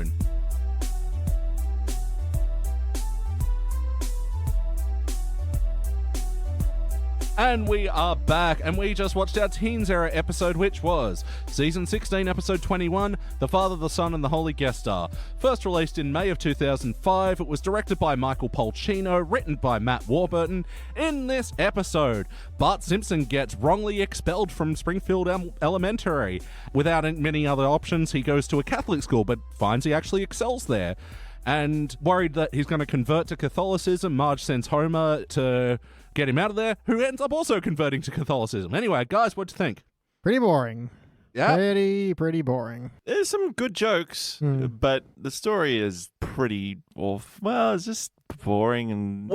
And we are back, and we just watched our Teens Era episode, which was Season 16, Episode 21, The Father, the Son, and the Holy Guest Star. First released in May of 2005, it was directed by Michael Polcino, written by Matt Warburton. In this episode, Bart Simpson gets wrongly expelled from Springfield Elementary. Without many other options, he goes to a Catholic school, but finds he actually excels there. And worried that he's going to convert to Catholicism, Marge sends Homer to get him out of there, who ends up also converting to Catholicism. Anyway, guys, what'd you think? Pretty boring. Yeah. Pretty boring. There's some good jokes, but the story is pretty off. Well, it's just boring and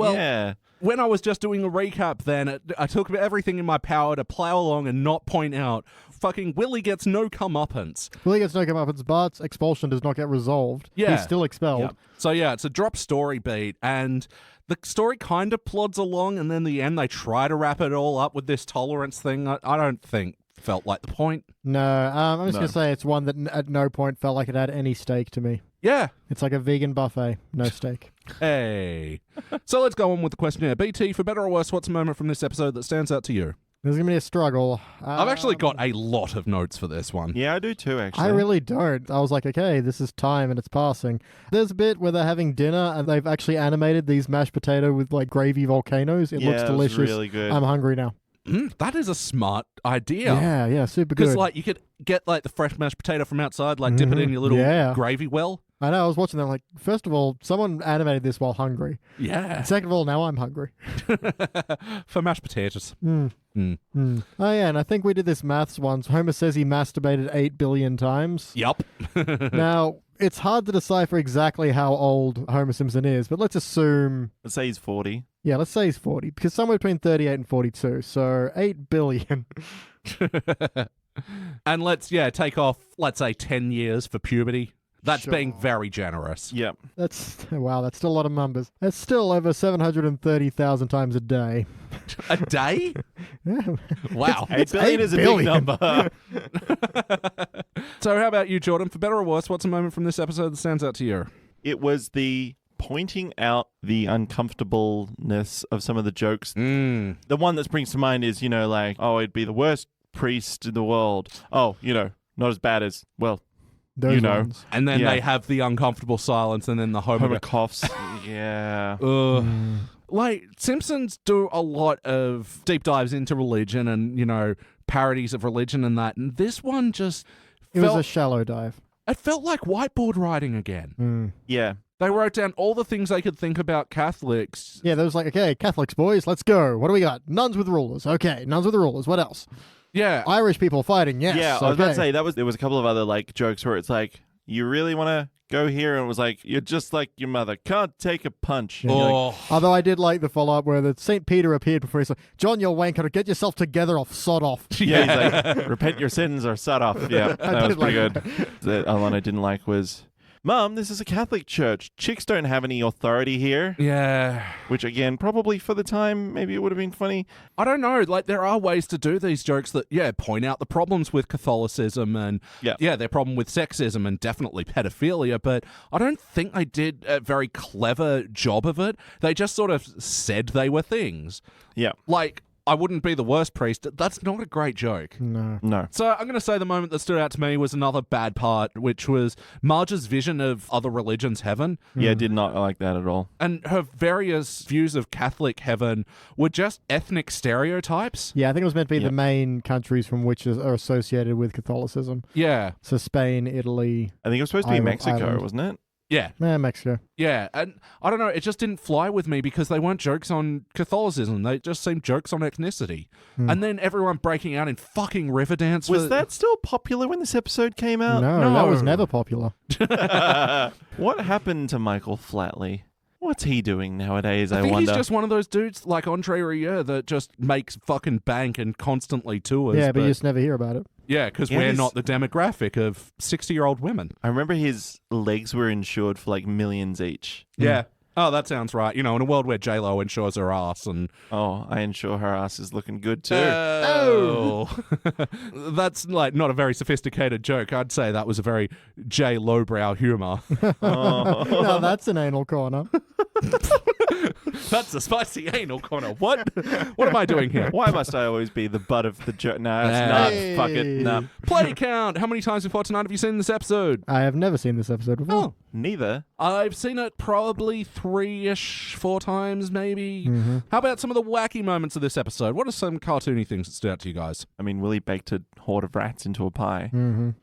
When I was just doing a recap then, I took everything in my power to plow along and not point out fucking Willie gets no comeuppance. Willie gets no comeuppance. Bart's expulsion does not get resolved. Yeah. He's still expelled. Yep. So yeah, it's a drop story beat, and the story kind of plods along, and then in the end they try to wrap it all up with this tolerance thing. I don't think felt like the point. No, I'm just going to say it's one that at no point felt like it had any stake to me. Yeah. It's like a vegan buffet, no steak. Hey. So let's go on with the questionnaire. BT, for better or worse, what's a moment from this episode that stands out to you? There's going to be a struggle. I've actually got a lot of notes for this one. Yeah, I do too, actually. I really don't. I was like, okay, this is time and it's passing. There's a bit where they're having dinner and they've actually animated these mashed potato with like gravy volcanoes. It looks delicious. It was really good. I'm hungry now. That is a smart idea. Yeah, super good. Because like you could get like the fresh mashed potato from outside, like dip it in your little gravy well. I know, I was watching them like, first of all, someone animated this while hungry. Yeah. And second of all, now I'm hungry. For mashed potatoes. Oh yeah, and I think we did this maths once. Homer says he masturbated 8 billion times. Yup. Now, it's hard to decipher exactly how old Homer Simpson is, but let's assume... Let's say he's 40. Yeah, let's say he's 40, because somewhere between 38 and 42, so 8 billion. And let's, take off, let's say 10 years for puberty. That's being very generous. Yep. That's still a lot of numbers. That's still over 730,000 times a day. A day? Yeah. Wow. 8 billion is a big number. So how about you, Jordan? For better or worse, what's a moment from this episode that stands out to you? It was the pointing out the uncomfortableness of some of the jokes. The one that springs to mind is, like, oh, it'd be the worst priest in the world. Oh, not as bad as, well, Those ones. And then they have the uncomfortable silence, and then the Homer coughs. Yeah. Like, Simpsons do a lot of deep dives into religion and, parodies of religion and that. And this one just was a shallow dive. It felt like whiteboard writing again. Yeah. They wrote down all the things they could think about Catholics. Yeah, there was like, okay, Catholics, boys, let's go. What do we got? Nuns with rulers. Okay, nuns with rulers. What else? Yeah. Irish people fighting, yes. Yeah, I was about to say, there was a couple of other like jokes where it's like, you really want to go here? And it was like, you're just like your mother. Can't take a punch. Yeah. Although I did like the follow-up where the St. Peter appeared before he's like, John, you wanker, get yourself together or sod off. Yeah, he's like, repent your sins or sod off. Yeah, that was pretty good. The other one I didn't like was, Mom, this is a Catholic church. Chicks don't have any authority here. Yeah. Which, again, probably for the time, maybe it would have been funny. I don't know. Like, there are ways to do these jokes that, point out the problems with Catholicism and, their problem with sexism and definitely pedophilia, but I don't think they did a very clever job of it. They just sort of said they were things. Yeah. Like, I wouldn't be the worst priest. That's not a great joke. No. So I'm going to say the moment that stood out to me was another bad part, which was Marge's vision of other religions' heaven. Yeah, did not like that at all. And her various views of Catholic heaven were just ethnic stereotypes. Yeah, I think it was meant to be the main countries from which are associated with Catholicism. Yeah. So Spain, Italy. I think it was supposed to be Mexico, wasn't it? Yeah. Mexico. Yeah, and I don't know, it just didn't fly with me because they weren't jokes on Catholicism. They just seemed jokes on ethnicity. And then everyone breaking out in fucking Riverdance. Was that still popular when this episode came out? No, that was never popular. What happened to Michael Flatley? What's he doing nowadays, I think wonder? He's just one of those dudes like Andre Rieu that just makes fucking bank and constantly tours. Yeah, but you just never hear about it. Yeah, because we're not the demographic of 60-year-old women. I remember his legs were insured for like millions each. Yeah. Oh, that sounds right. You know, in a world where J-Lo insures her ass and... Oh, I ensure her ass is looking good too. Oh. That's like not a very sophisticated joke. I'd say that was a very J-Lowbrow humor. No, that's an anal corner. That's a spicy anal corner. What? What am I doing here? Why must I always be the butt of the joke? Nah, it's not. Fuck it. Nah. Play count. How many times before tonight have you seen this episode? I have never seen this episode before. Oh. Neither. I've seen it probably 3-ish, 4 times maybe. How about some of the wacky moments of this episode? What are some cartoony things that stood out to you guys? I mean, Willie baked a horde of rats into a pie.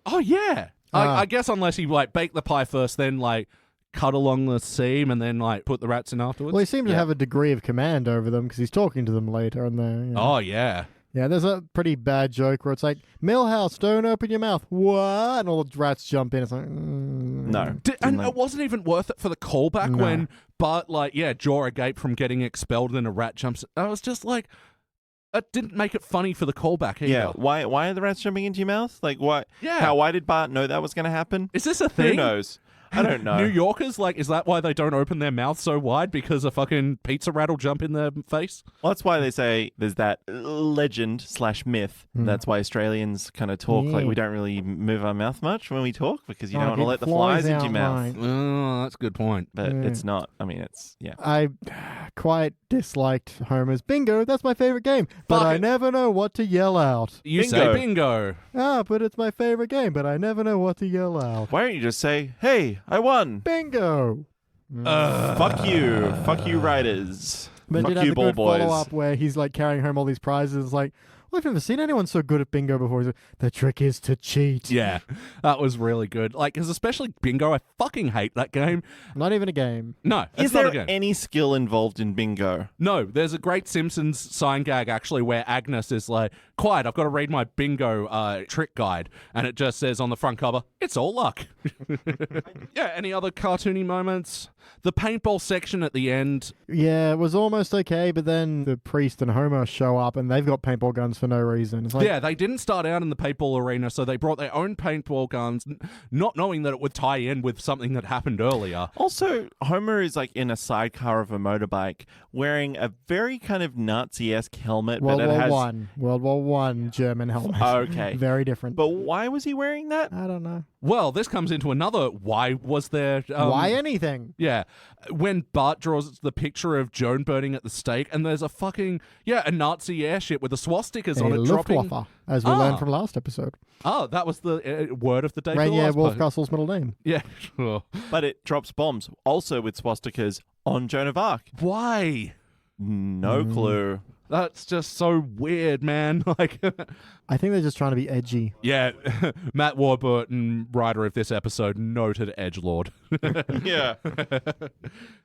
Oh, yeah. I guess unless he like baked the pie first, then like cut along the seam and then like put the rats in afterwards. Well, he seems to have a degree of command over them because he's talking to them later and they're... You know. Oh, yeah. Yeah, there's a pretty bad joke where it's like, Millhouse, don't open your mouth. What? And all the rats jump in. It's like, No. And it wasn't even worth it for the callback when Bart, like, jaw agape from getting expelled and a rat jumps. I was just like, it didn't make it funny for the callback either. Yeah, why are the rats jumping into your mouth? Like, why? Yeah. Why did Bart know that was going to happen? Is this a thing? Who knows? I don't know. New Yorkers, like, is that why they don't open their mouth so wide? Because a fucking pizza rat will jump in their face? Well, that's why they say there's that legend/myth. That's why Australians kind of talk like we don't really move our mouth much when we talk because you don't want to let the flies into your mouth. Oh, that's a good point. But it's not. I mean, it's, I quite disliked Homer's bingo. That's my favorite game. But I never know what to yell out. You say bingo. But it's my favorite game, but I never know what to yell out. Why don't you just say, hey, I won. Bingo. Fuck you, writers. But Fuck did have you, the ball good boys. follow-up where he's like carrying home all these prizes. It's like, well, I've never seen anyone so good at bingo before. He's like, the trick is to cheat. Yeah, that was really good. Like, because especially bingo, I fucking hate that game. Not even a game. No, it's is not there a game. any skill involved in bingo? No, there's a great Simpsons sign gag actually where Agnes is like, quiet, I've got to read my bingo trick guide. And it just says on the front cover, it's all luck. Yeah, any other cartoony moments? The paintball section at the end. Yeah, it was almost okay, but then the priest and Homer show up and they've got paintball guns for no reason. It's like, yeah, they didn't start out in the paintball arena, so they brought their own paintball guns, not knowing that it would tie in with something that happened earlier. Also, Homer is like in a sidecar of a motorbike wearing a very kind of Nazi-esque helmet. World War One German helmet. Okay. Very different. But why was he wearing that? I don't know. Well, this comes into another why was there... why anything? Yeah. When Bart draws the picture of Joan burning at the stake, and there's a fucking, a Nazi airship with the swastikas on it dropping... Luftwaffe, as we learned from last episode. Oh, that was the word of the day. Rainier Wolfcastle's middle name. Yeah, sure. But it drops bombs, also with swastikas, on Joan of Arc. Why? No clue. That's just so weird, man. Like, I think they're just trying to be edgy. Yeah, Matt Warburton, writer of this episode, noted edgelord. Yeah.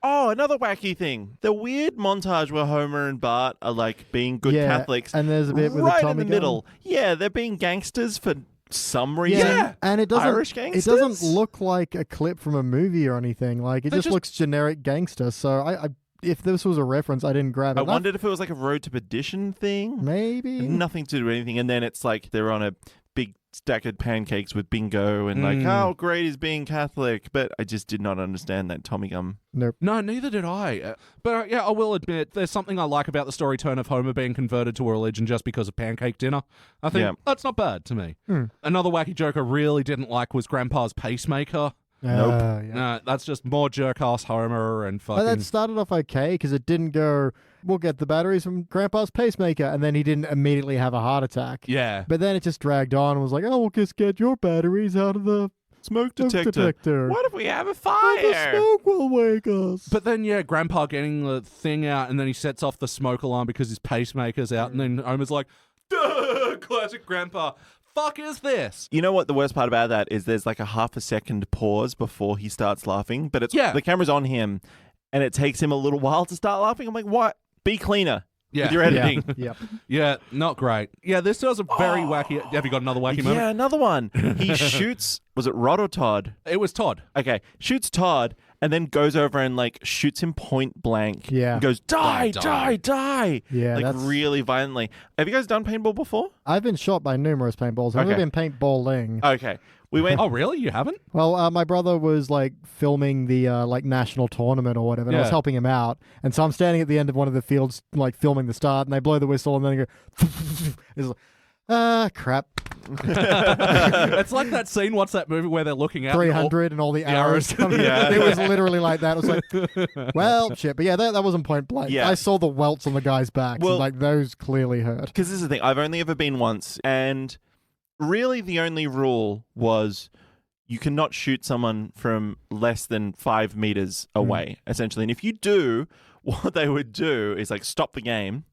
Oh, another wacky thing. The weird montage where Homer and Bart are like being good Catholics. And there's a bit with right the Tommy in the gun. middle. Yeah, they're being gangsters for some reason. Yeah. And it doesn't Irish gangsters? It doesn't look like a clip from a movie or anything. Like it just looks generic gangster. So I if this was a reference, I didn't grab it. I wondered if it was like a Road to Perdition thing. Maybe. Nothing to do with anything. And then it's like they're on a big stack of pancakes with bingo and like how great is being Catholic, but I just did not understand that Tommy Gum. Nope. No, neither did I. But yeah, I will admit there's something I like about the story turn of Homer being converted to a religion just because of pancake dinner. I think that's not bad to me. Another wacky joke I really didn't like was Grandpa's pacemaker. Nope. Yeah. No, that's just more jerk-ass Homer and fucking... But that started off okay because it didn't go, we'll get the batteries from Grandpa's pacemaker, and then he didn't immediately have a heart attack. Yeah. But then it just dragged on and was like, oh, we'll just get your batteries out of the smoke detector. What if we have a fire? The smoke will wake us. But then, yeah, Grandpa getting the thing out, and then he sets off the smoke alarm because his pacemaker's out, and then Homer's like, duh, classic Grandpa. Fuck is this? You know what the worst part about that is? There's like a half a second pause before he starts laughing, but the camera's on him, and it takes him a little while to start laughing. I'm like, what? Be cleaner with your editing. Yeah, not great. Yeah, this was a very wacky... Have you got another wacky moment? Yeah, another one. He shoots... Was it Rod or Todd? It was Todd. Okay. Shoots Todd and then goes over and like shoots him point blank. Yeah. And goes, die. Yeah, like really violently. Have you guys done paintball before? I've been shot by numerous paintballs. I've never been paintballing. Okay. We went... Oh, really? You haven't? Well, my brother was like filming the like national tournament or whatever, and I was helping him out. And so I'm standing at the end of one of the fields, like filming the start, and they blow the whistle, and then they go, it's like, crap. It's like that scene, what's that movie where they're looking at 300 and all the arrows coming. It was literally like that. It was like, well, shit. But yeah, that wasn't point blank. Yeah. I saw the welts on the guy's backs, and like those clearly hurt. Because this is the thing, I've only ever been once, and really the only rule was you cannot shoot someone from less than 5 meters away, essentially. And if you do, what they would do is like stop the game,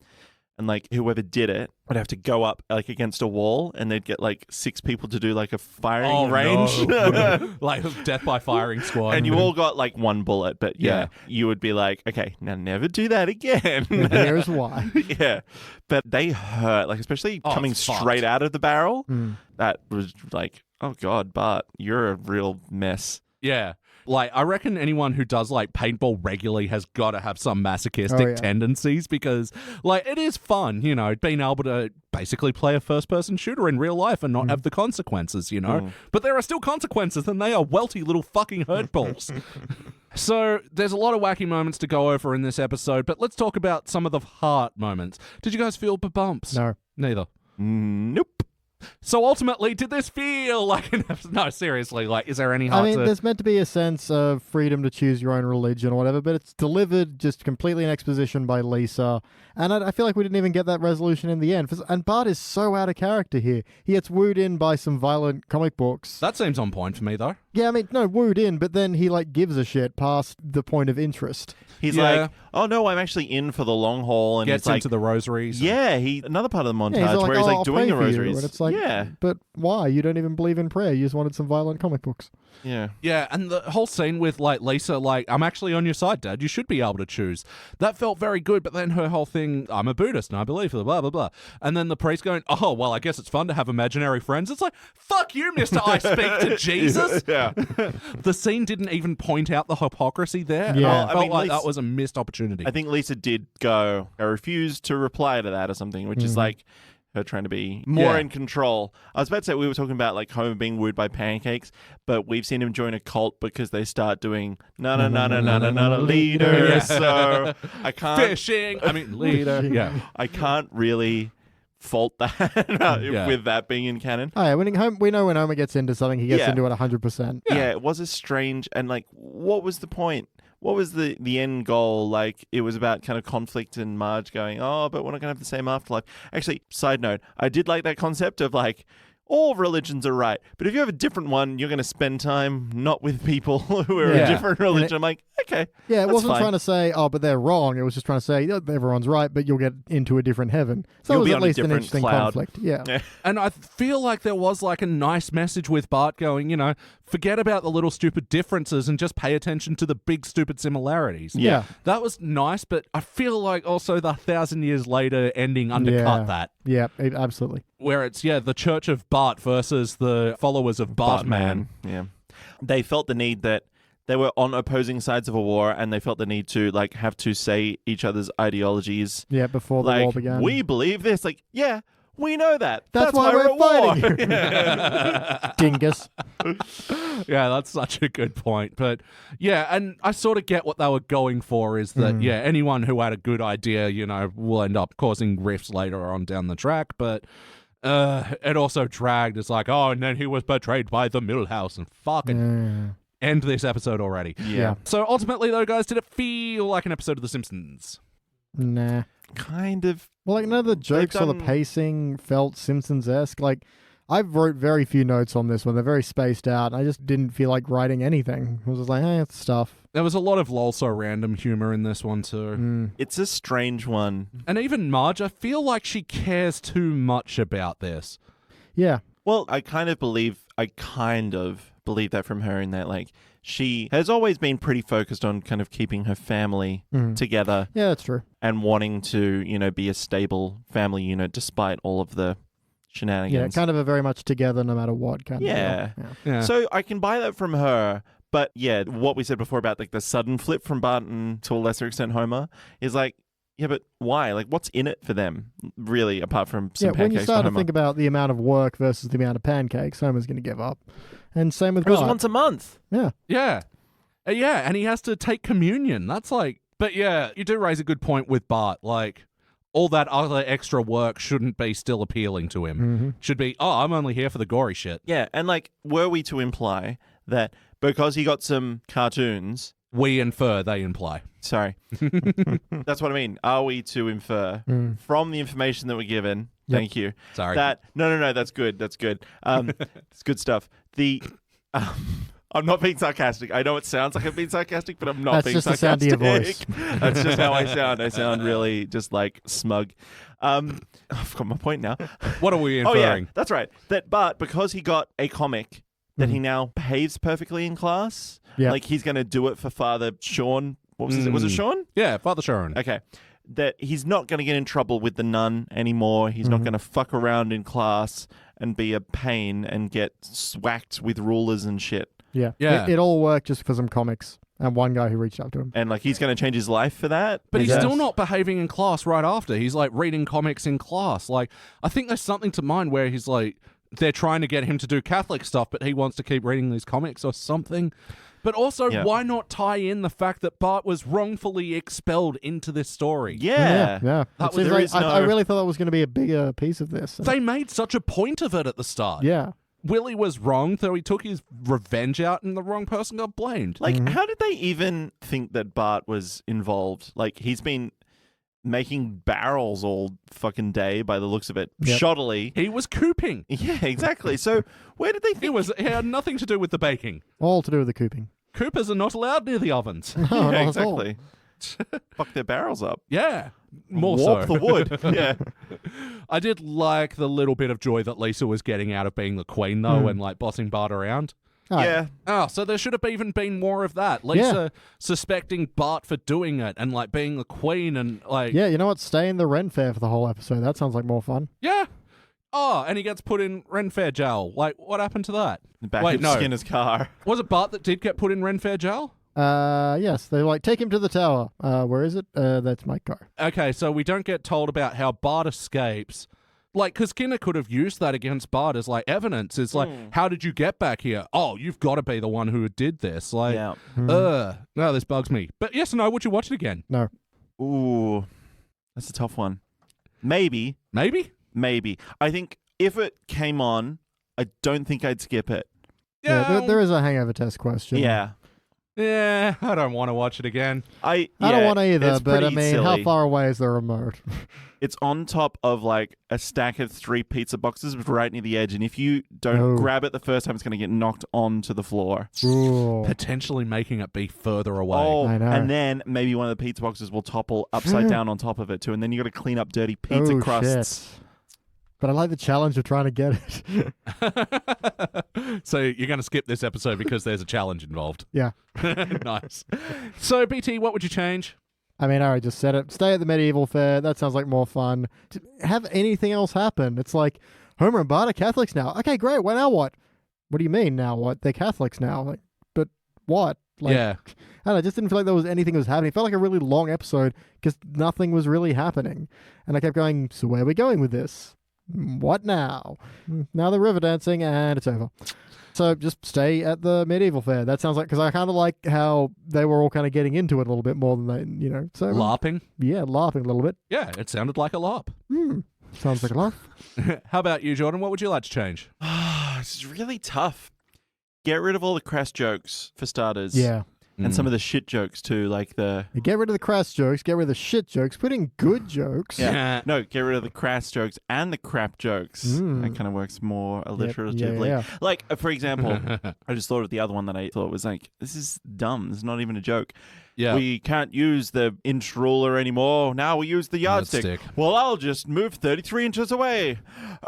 and like whoever did it would have to go up like against a wall, and they'd get like 6 people to do like a firing range. No. Like death by firing squad. And you all got like 1 bullet, but you would be like, okay, now never do that again. Here's why. Yeah. But they hurt, like especially coming straight out of the barrel. That was like, oh God, Bart, you're a real mess. Yeah. Like, I reckon anyone who does, like, paintball regularly has got to have some masochistic tendencies because, like, it is fun, you know, being able to basically play a first-person shooter in real life and not have the consequences, you know? But there are still consequences, and they are welty little fucking hurt balls. So, there's a lot of wacky moments to go over in this episode, but let's talk about some of the heart moments. Did you guys feel bumps? No. Neither. Nope. So ultimately, did this feel like an episode? No, seriously, like, is there any heart to... there's meant to be a sense of freedom to choose your own religion or whatever, but it's delivered just completely in exposition by Lisa, and I feel like we didn't even get that resolution in the end. And Bart is so out of character here. He gets wooed in by some violent comic books. That seems on point for me, though. Yeah, I mean, no, wooed in, but then he, like, gives a shit past the point of interest. He's like, oh, no, I'm actually in for the long haul. And gets it's into the rosaries. Yeah, another part of the montage where he's like doing the rosaries. And it's like, but why? You don't even believe in prayer. You just wanted some violent comic books. Yeah. Yeah, and the whole scene with, like, Lisa, like, I'm actually on your side, Dad. You should be able to choose. That felt very good, but then her whole thing, I'm a Buddhist and I believe blah, blah, blah. And then the priest going, oh, well, I guess it's fun to have imaginary friends. It's like, fuck you, mister, I speak to Jesus. Yeah. The scene didn't even point out the hypocrisy there. Yeah. I felt like that was a missed opportunity. I think Lisa did go, I refuse to reply to that or something, which is like her trying to be more in control. I was about to say, we were talking about like Homer being wooed by pancakes, but we've seen him join a cult because they start doing no leader. Yeah. So I can't fishing. I mean, leader. Yeah. I can't really fault that with that being in canon. Oh yeah, we know when Homer gets into something, he gets into it 100%. Yeah, it was a strange, and like, what was the point? What was the end goal? Like, it was about kind of conflict and Marge going, oh, but we're not going to have the same afterlife. Actually, side note, I did like that concept of like, all religions are right, but if you have a different one, you're going to spend time not with people who are a different religion. I'm like, okay. Yeah, it wasn't fine. trying to say, oh, but they're wrong. It was just trying to say, everyone's right, but you'll get into a different heaven. So you'll it was be at on a least an different interesting cloud. conflict. Yeah. And I feel like there was like a nice message with Bart going, you know, forget about the little stupid differences and just pay attention to the big stupid similarities. Yeah. That was nice, but I feel like also the 1,000 years later ending undercut that. Yeah, absolutely. Where it's, the Church of Bart versus the followers of Bartman. Yeah. They felt the need that they were on opposing sides of a war, and they felt the need to like have to say each other's ideologies. Yeah, before the like, war began. We believe this. Like, yeah, We know that. That's why we're fighting you. Dingus. Yeah, that's such a good point. But yeah, and I sort of get what they were going for is that, anyone who had a good idea, will end up causing rifts later on down the track. But it also dragged. It's like, oh, and then he was betrayed by the Millhouse and fucking end this episode already. Yeah. So ultimately, though, guys, did it feel like an episode of The Simpsons? Nah. Kind of. Well, none of the jokes or the pacing felt Simpsons-esque. I wrote very few notes on this one. They're very spaced out. I just didn't feel like writing anything. I was just like, it's stuff. There was a lot of also random humor in this one, too. It's a strange one. And even Marge, I feel like she cares too much about this. Yeah. Well, I kind of believe that from her in that, she has always been pretty focused on kind of keeping her family together. Yeah, that's true. And wanting to, be a stable family unit despite all of the shenanigans. Yeah, kind of a very much together no matter what kind of deal. Yeah. So I can buy that from her. But yeah, what we said before about the sudden flip from Bart and to a lesser extent Homer is yeah, but why? What's in it for them, really, apart from some pancakes? When you start to to think about the amount of work versus the amount of pancakes, Homer's going to give up. And same with Bart. It was once a month. Yeah. Yeah. Yeah, and he has to take communion. That's but yeah, you do raise a good point with Bart. All that other extra work shouldn't be still appealing to him. Mm-hmm. Should be, I'm only here for the gory shit. Yeah, and were we to imply that because he got some cartoons... We infer, they imply. Sorry. That's what I mean. Are we to infer from the information that we're given? Yep. Thank you. Sorry. No, that's good. That's good. It's good stuff. I'm not being sarcastic. I know it sounds like I'm being sarcastic, but I'm not being sarcastic. That's just the sound of your voice. That's just how I sound. I sound really just smug. I've got my point now. What are we inferring? Oh, yeah, that's right. That Bart, because he got a comic, that he now behaves perfectly in class. Yeah. He's going to do it for Father Sean. What was it? Was it Sean? Yeah, Father Sean. Okay. That he's not going to get in trouble with the nun anymore. He's not going to fuck around in class and be a pain and get swacked with rulers and shit. Yeah. Yeah. It all worked just for some comics and one guy who reached out to him. And he's going to change his life for that. But he's still not behaving in class right after. He's reading comics in class. I think there's something to mind where he's they're trying to get him to do Catholic stuff, but he wants to keep reading these comics or something. But also, why not tie in the fact that Bart was wrongfully expelled into this story? Yeah. I really thought that was going to be a bigger piece of this. They made such a point of it at the start. Yeah. Willie was wrong, so he took his revenge out and the wrong person got blamed. How did they even think that Bart was involved? He's been making barrels all fucking day by the looks of it. Yep. Shoddily. He was cooping. Yeah, exactly. So where did they think? It had nothing to do with the baking. All to do with the cooping. Coopers are not allowed near the ovens. No, yeah, not exactly. Fuck their barrels up. Yeah. More Warp so. the wood. Yeah. I did like the little bit of joy that Lisa was getting out of being the queen, though, and bossing Bart around. Yeah. Oh, so there should have even been more of that. Lisa suspecting Bart for doing it and being the queen and Yeah, you know what? Stay in the Ren Fair for the whole episode. That sounds like more fun. Yeah. Oh, and he gets put in Ren Fair jail. What happened to that? Back of Skinner's car. Was it Bart that did get put in Ren Fair jail? Yes. They take him to the tower. Where is it? That's my car. Okay, so we don't get told about how Bart escapes. Because Skinner could have used that against Bart as evidence. It's how did you get back here? Oh, you've got to be the one who did this. No, this bugs me. But yes or no, would you watch it again? No. Ooh, that's a tough one. Maybe. Maybe? I think if it came on, I don't think I'd skip it. Yeah, there is a hangover test question. Yeah, I don't want to watch it again. I don't want to either, but I mean, silly. How far away is the remote? It's on top of a stack of 3 pizza boxes right near the edge, and if you don't grab it the first time, it's going to get knocked onto the floor. Ooh. Potentially making it be further away. Oh, I know. And then maybe one of the pizza boxes will topple upside down on top of it too, and then you got to clean up dirty pizza crusts. Shit. But I like the challenge of trying to get it. So you're going to skip this episode because there's a challenge involved. Yeah. Nice. So, BT, what would you change? I mean, I already just said it. Stay at the medieval fair. That sounds like more fun. To have anything else happen. It's like, Homer and Bart are Catholics now. Okay, great. Well, now what? What do you mean now what? They're Catholics now. But what? Yeah. I don't know, I just didn't feel like there was anything that was happening. It felt like a really long episode because nothing was really happening. And I kept going, so where are we going with this? what now? Now they're river dancing and it's over. So just stay at the medieval fair. That sounds like, because I kind of like how they were all kind of getting into it a little bit more than they, So LARPing? Yeah, LARPing a little bit. Yeah, it sounded like a LARP. Sounds like a LARP. How about you, Jordan? What would you like to change? This is really tough. Get rid of all the crass jokes, for starters. Yeah. And some of the shit jokes, too, like the... Get rid of the crass jokes, get rid of the shit jokes, put in good jokes. Yeah. No, get rid of the crass jokes and the crap jokes. That kind of works more alliteratively. Yeah. Like, for example, I just thought of the other one that I thought was like, this is dumb. This is not even a joke. Yeah. We can't use the inch ruler anymore. Now we use the yardstick. Well, I'll just move 33 inches away.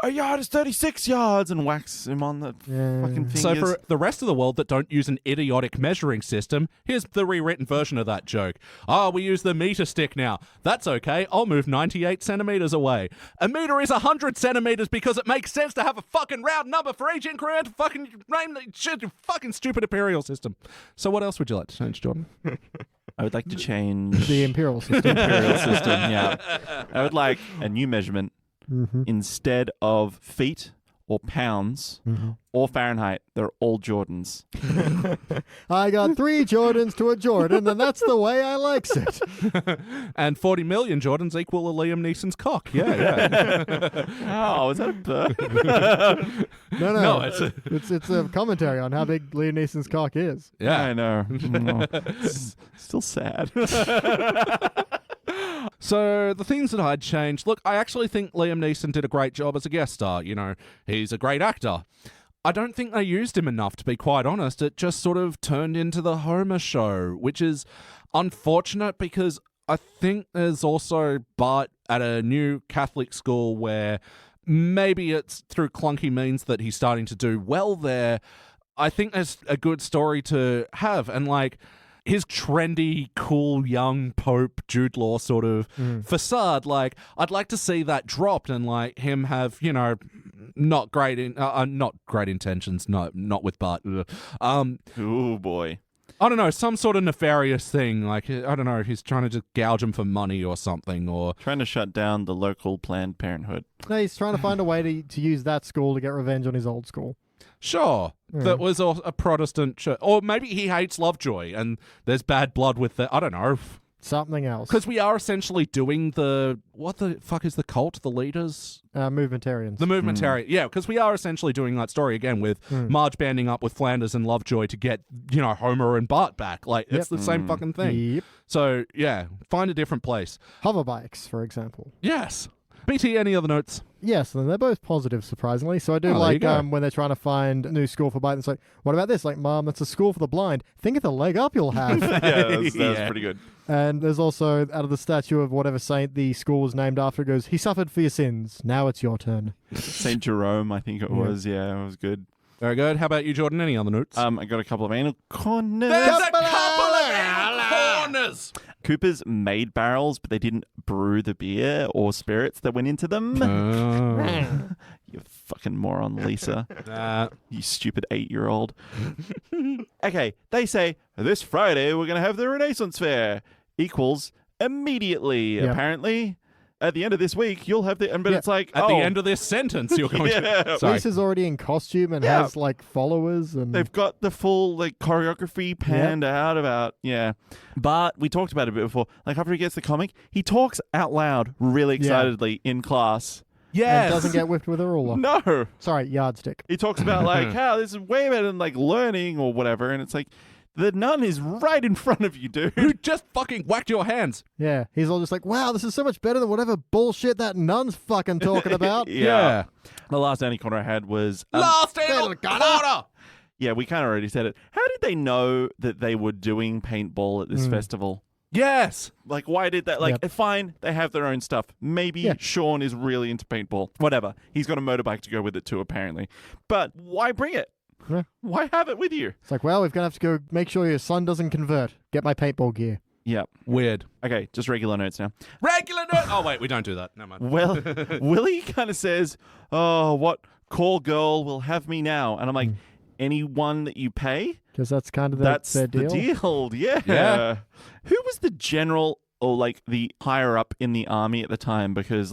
A yard is 36 yards, and wax him on the fucking fingers. So for the rest of the world that don't use an idiotic measuring system, here's the rewritten version of that joke. We use the meter stick now. That's okay. I'll move 98 centimeters away. A meter is 100 centimeters because it makes sense to have a fucking round number for each increment. Fucking name the shit, you fucking stupid imperial system. So what else would you like to change, Jordan? I would like to change the imperial system. Yeah. I would like a new measurement instead of feet or pounds or Fahrenheit. They're all Jordans. I got 3 Jordans to a Jordan, and that's the way I likes it. And 40 million Jordans equal a Liam Neeson's cock. Yeah. Oh, is that a burp? No, it's a commentary on how big Liam Neeson's cock is. Yeah, I know. It's still sad. So the things that I'd change, look, I actually think Liam Neeson did a great job as a guest star. He's a great actor. I don't think they used him enough, to be quite honest. It just sort of turned into the Homer show, which is unfortunate because I think there's also Bart at a new Catholic school where maybe it's through clunky means that he's starting to do well there. I think there's a good story to have, and his trendy, cool, young Pope Jude Law sort of facade, I'd like to see that dropped and him have, not great intentions, not with Bart. Oh boy. I don't know, some sort of nefarious thing, I don't know, he's trying to just gouge him for money or something, or... Trying to shut down the local Planned Parenthood. No, he's trying to find a way to use that school to get revenge on his old school. Sure, that was a Protestant church. Or maybe he hates Lovejoy and there's bad blood with the... I don't know. Something else. Because we are essentially doing what the fuck is the cult? The leaders? Movementarians. The Movementarians. Yeah, because we are essentially doing that story again with Marge banding up with Flanders and Lovejoy to get, Homer and Bart back. It's the same fucking thing. Yep. So, yeah, find a different place. Hover bikes, for example. Yes. BT, any other notes? Yes, and they're both positive, surprisingly. So I do like when they're trying to find a new school for Bart. It's like, what about this? Mom, it's a school for the blind. Think of the leg up you'll have. That was pretty good. And there's also, out of the statue of whatever saint the school was named after, it goes, he suffered for your sins. Now it's your turn. St. Jerome, I think it was. Yeah, it was good. Very good. How about you, Jordan? Any other notes? I got a couple of anal corners. There's a couple of anal corners! Coopers made barrels, but they didn't brew the beer or spirits that went into them. You fucking moron, Lisa. You stupid 8-year-old. Okay, they say, this Friday we're going to have the Renaissance Fair. Equals immediately, apparently. At the end of this week, you'll have the... But it's like, At the end of this sentence, you're going to... Sorry. Lisa's already in costume and has, followers. And they've got the full, choreography panned out about... Yeah. But we talked about it a bit before. After he gets the comic, he talks out loud really excitedly in class. Yes. And doesn't get whipped with a ruler. No. Sorry, yardstick. He talks about, how this is way better than, learning or whatever. And it's like... The nun is right in front of you, dude. Who just fucking whacked your hands. Yeah. He's all just like, wow, this is so much better than whatever bullshit that nun's fucking talking about. Yeah. The last anal corner I had was... last anal corner! Yeah, we kind of already said it. How did they know that they were doing paintball at this festival? Yes. Why did that? Fine, they have their own stuff. Maybe Sean is really into paintball. Whatever. He's got a motorbike to go with it too, apparently. But why bring it? Yeah. Why have it with you? It's like, well, we're going to have to go make sure your son doesn't convert. Get my paintball gear. Yep. Weird. Okay, just regular notes now. Regular notes? Oh, wait, we don't do that. Never mind. Well, Willie kind of says, what call girl will have me now? And I'm like, anyone that you pay? Because that's kind of their deal. The deal, yeah. Who was the general or the higher up in the army at the time? Because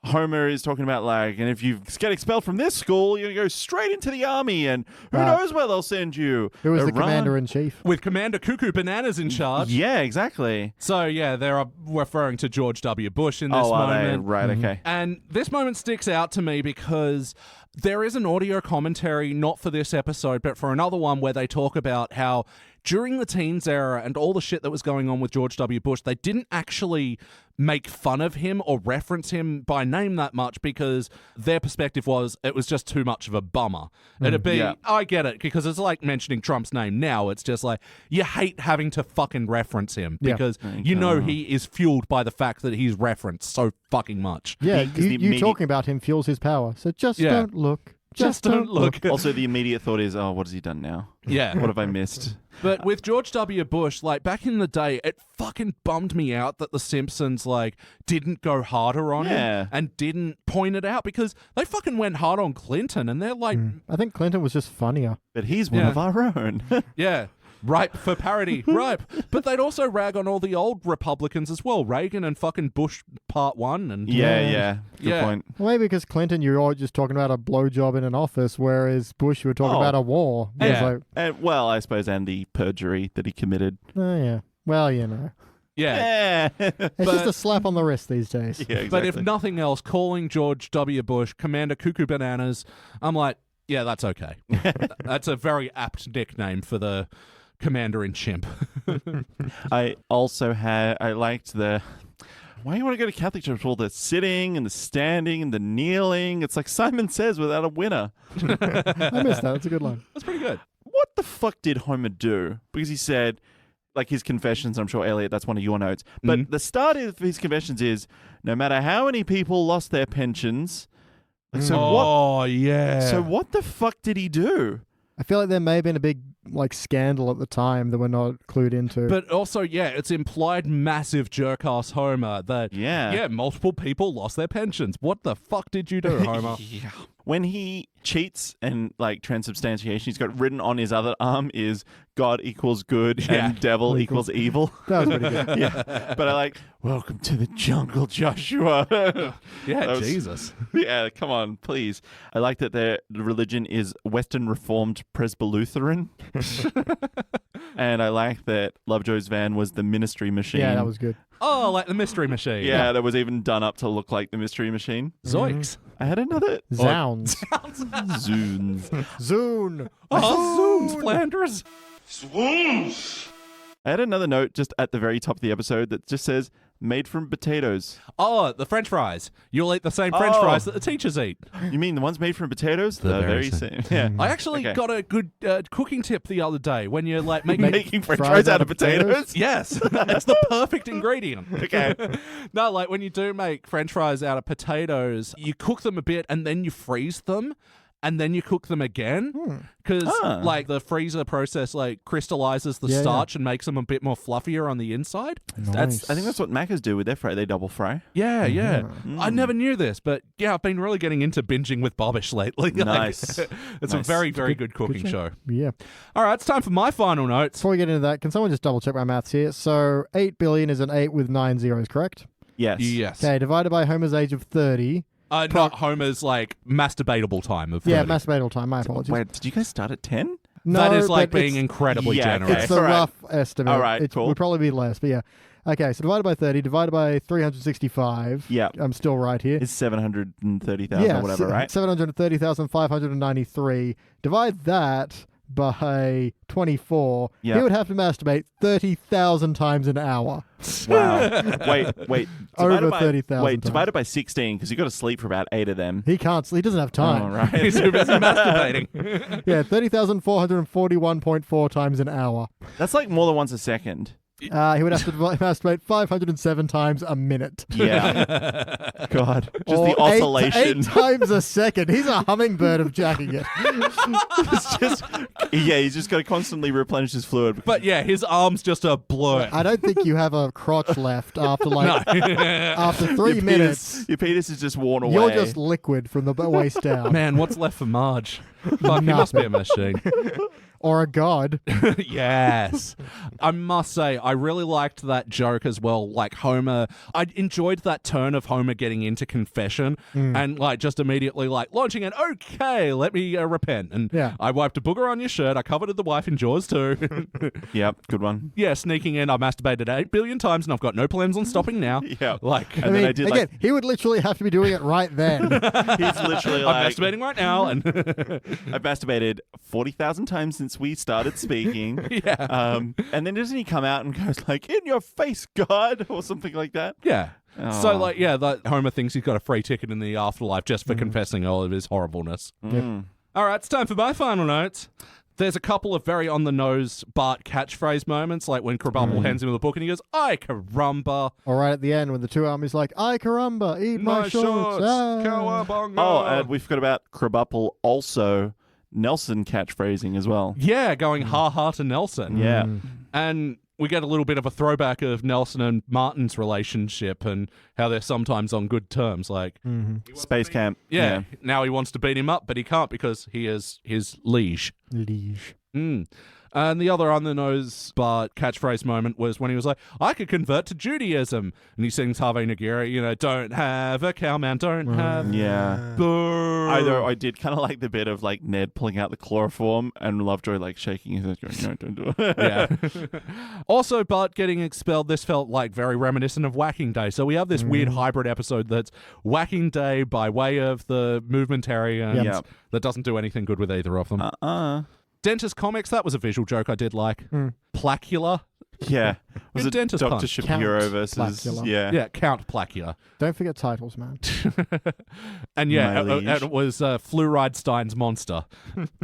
Homer is talking about like, and if you get expelled from this school, you're going to go straight into the army, and who knows where they'll send you. Who was the commander-in-chief? With Commander Cuckoo Bananas in charge. Yeah, exactly. So, yeah, they're referring to George W. Bush in this moment. Right, okay. And this moment sticks out to me because there is an audio commentary, not for this episode, but for another one where they talk about how during the teens era and all the shit that was going on with George W. Bush, they didn't actually make fun of him or reference him by name that much because their perspective was it was just too much of a bummer. It'd be, I get it, because it's like mentioning Trump's name now. It's just like, you hate having to fucking reference him because you know he is fueled by the fact that he's referenced so fucking much. Yeah, you talking about him fuels his power. So just don't look. Just don't look. Also, the immediate thought is, oh, what has he done now? Yeah. What have I missed? But with George W. Bush, like, back in the day, it fucking bummed me out that the Simpsons, like, didn't go harder on him and didn't point it out because they fucking went hard on Clinton and they're like... I think Clinton was just funnier. But he's one of our own. Yeah. Ripe for parody. Ripe. But they'd also rag on all the old Republicans as well. Reagan and fucking Bush Part 1. And Good point. Well, maybe because Clinton, you're all just talking about a blowjob in an office, whereas Bush, you were talking about a war. Yeah. I suppose, and the perjury that he committed. Oh, yeah. Well, you know. Yeah. It's just a slap on the wrist these days. Yeah, exactly. But if nothing else, calling George W. Bush Commander Cuckoo Bananas, I'm like, yeah, that's okay. That's a very apt nickname for the Commander-in-Chimp. I liked the... Why do you want to go to Catholic church? All the sitting and the standing and the kneeling. It's like Simon Says without a winner. I missed that. That's a good line. That's pretty good. What the fuck did Homer do? Because he said, like his confessions, I'm sure, Elliot, that's one of your notes. But the start of his confessions is, no matter how many people lost their pensions... So what the fuck did he do? I feel like there may have been a big scandal at the time that we're not clued into. But also, it's implied massive jerk-ass Homer that, multiple people lost their pensions. What the fuck did you do, Homer? When he cheats and transubstantiation, he's got written on his other arm is God equals good and devil equals evil. That was pretty good. But I welcome to the jungle, Joshua. Jesus. Yeah, come on, please. I like that their religion is Western Reformed Presbylutheran. And I like that Lovejoy's van was the Mystery Machine. Yeah, that was good. Oh, like the Mystery Machine. Yeah, that was even done up to look like the Mystery Machine. Zoinks. I had another... Zounds. Zoons. Zoon. Oh, Zoons, Flanders. Swoons. I had another note just at the very top of the episode that just says, made from potatoes. Oh, the French fries. You'll eat the same French fries that the teachers eat. You mean the ones made from potatoes? The very same. Yeah. I actually got a good cooking tip the other day when you're making French fries out of potatoes? Yes. It's the perfect ingredient. Okay. No, when you do make French fries out of potatoes, you cook them a bit and then you freeze them. And then you cook them again because the freezer process crystallizes the starch and makes them a bit more fluffier on the inside. Nice. I think that's what Maccas do with their fry. They double fry. Yeah. I never knew this, but I've been really getting into binging with Bobbish lately. Nice. It's a very, very good cooking show. Yeah. All right, it's time for my final notes. Before we get into that, can someone just double check my maths here? So 8 billion is an 8 with 9 zeros, correct? Yes. Okay, divided by Homer's age of 30. Not Homer's masturbatable time of 30. Yeah, masturbatable time. My apologies. Wait, did you guys start at 10? No, that is but being incredibly generous. It's a rough estimate. All right, cool. It would probably be less, but yeah. Okay, so divided by 30, divided by 365. Yeah. I'm still right here. It's 730,000 or whatever, right? 730,593. Divide that by 24. Yeah. He would have to masturbate 30,000 times an hour. Wow. Wait. Over 30,000 Wait, divided by 16, because you've got to sleep for about 8 of them. He can't sleep. He doesn't have time. Oh, right. He's too busy masturbating. Yeah, 30,441.4 times an hour. That's more than once a second. He would have to masturbate 507 times a minute. Yeah. God. Just the oscillation. 8 times a second. He's a hummingbird of jacking it. He's just got to constantly replenish his fluid. But his arm's just a blur. I don't think you have a crotch left after after 3 minutes. Your penis is just worn away. You're just liquid from the waist down. Man, what's left for Marge? Fuck, he must be a machine. Or a god. Yes. I must say, I really liked that joke as well. Like Homer, I enjoyed that turn of Homer getting into confession and like just immediately like launching an, okay, let me repent. And I wiped a booger on your shirt. I coveted the wife in Jaws too. Yep, good one. Yeah, sneaking in. I masturbated 8 billion times and I've got no plans on stopping now. Yeah. Like, and then I did again, he would literally have to be doing it right then. He's literally like, I'm masturbating right now. And I've masturbated 40,000 times since we started speaking. And then doesn't he come out and goes like, in your face, God, or something like that? Yeah. Oh. So, like, that Homer thinks he's got a free ticket in the afterlife just for confessing all of his horribleness. All right, it's time for my final notes. There's a couple of very on-the-nose Bart catchphrase moments, like when Krabappel hands him the book and he goes, "Ay, caramba." Or right at the end when the two armies like, "Ay, caramba, eat my shorts. Cowabunga." Oh, and we forgot about Krabappel also Nelson catchphrasing as well. Yeah, going ha-ha to Nelson. Yeah. And we get a little bit of a throwback of Nelson and Martin's relationship and how they're sometimes on good terms. Like Space Camp. Yeah. Now he wants to beat him up, but he can't because he is his liege. And the other on-the-nose Bart catchphrase moment was when he was like, "I could convert to Judaism." And he sings Harvey Nagiri, don't have a cowman, don't have... Yeah. Boo. Either I did kind of like the bit of like Ned pulling out the chloroform and Lovejoy like shaking his head going, "No, don't do it." Yeah. Also, Bart getting expelled, this felt like very reminiscent of Whacking Day. So we have this weird hybrid episode that's Whacking Day by way of the movementarians that doesn't do anything good with either of them. Dentist Comics, that was a visual joke I did like. Placula. Yeah. Was Good it dentist Dr. punch. Shapiro Count versus... Placula. Yeah, Count Placula. Don't forget titles, man. And and it was Fluoride Stein's Monster.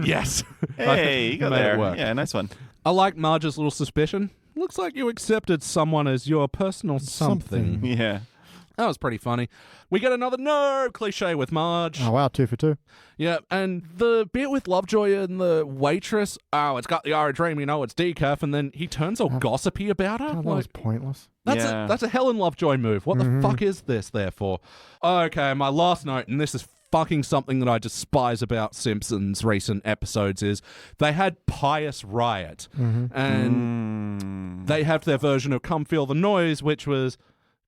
Yes. Hey, you got Made it there. work. Yeah, nice one. I like Marge's little suspicion. Looks like you accepted someone as your personal something. Yeah. That was pretty funny. We get another no cliche with Marge. Oh, wow, 2 for 2. Yeah, and the bit with Lovejoy and the waitress, it's got the Ira Dream, it's decaf, and then he turns all gossipy about her. Oh, that was pointless. That's a Helen Lovejoy move. What the fuck is this there for? Okay, my last note, and this is fucking something that I despise about Simpsons recent episodes, is they had Pious Riot, and they have their version of Come Feel the Noise, which was...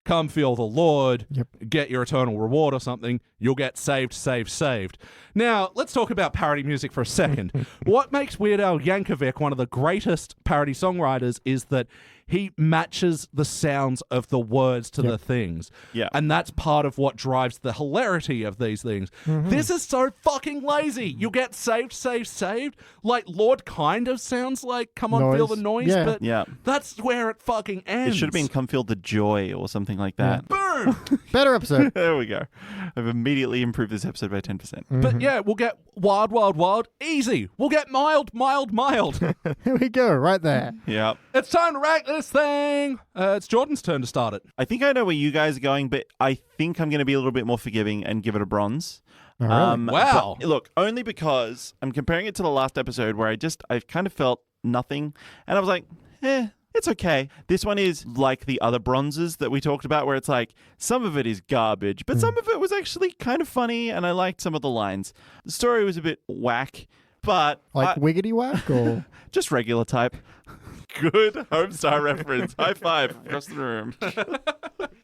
Come feel the Lord, get your eternal reward or something, you'll get saved, saved, saved. Now, let's talk about parody music for a second. What makes Weird Al Yankovic one of the greatest parody songwriters is that he matches the sounds of the words to the things. Yeah. And that's part of what drives the hilarity of these things. This is so fucking lazy. You get saved, saved, saved. Like, Lord kind of sounds like Come On Feel the Noise, but that's where it fucking ends. It should have been Come Feel the Joy or something like that. Boom! Better episode. There we go. I've immediately improved this episode by 10%. But yeah, we'll get wild, wild, wild. Easy. We'll get mild, mild, mild. Here we go, right there. Yeah. It's time to rank this thing. It's Jordan's turn to start it. I think I know where you guys are going, but I think I'm going to be a little bit more forgiving and give it a bronze. Wow. Look, only because I'm comparing it to the last episode where I kind of felt nothing. And I was like, it's okay. This one is like the other bronzes that we talked about, where it's like some of it is garbage, but some of it was actually kind of funny, and I liked some of the lines. The story was a bit whack, but... Like wiggity whack or... Just regular type. Good Homestar reference. High five across the room.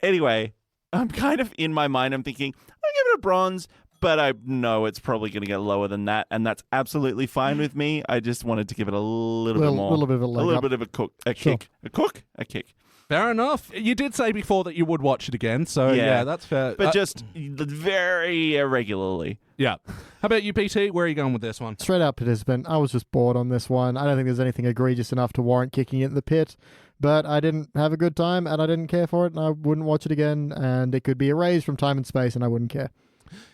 Anyway, I'm kind of in my mind, I'm thinking, I'll give it a bronze, but I know it's probably going to get lower than that, and that's absolutely fine with me. I just wanted to give it a little bit more. A little bit of a leg little up. bit of a kick. A kick. Fair enough. You did say before that you would watch it again, so yeah that's fair. But just very irregularly. Yeah. How about you, PT? Where are you going with this one? Straight out participant. I was just bored on this one. I don't think there's anything egregious enough to warrant kicking it in the pit. But I didn't have a good time, and I didn't care for it, and I wouldn't watch it again, and it could be erased from time and space, and I wouldn't care.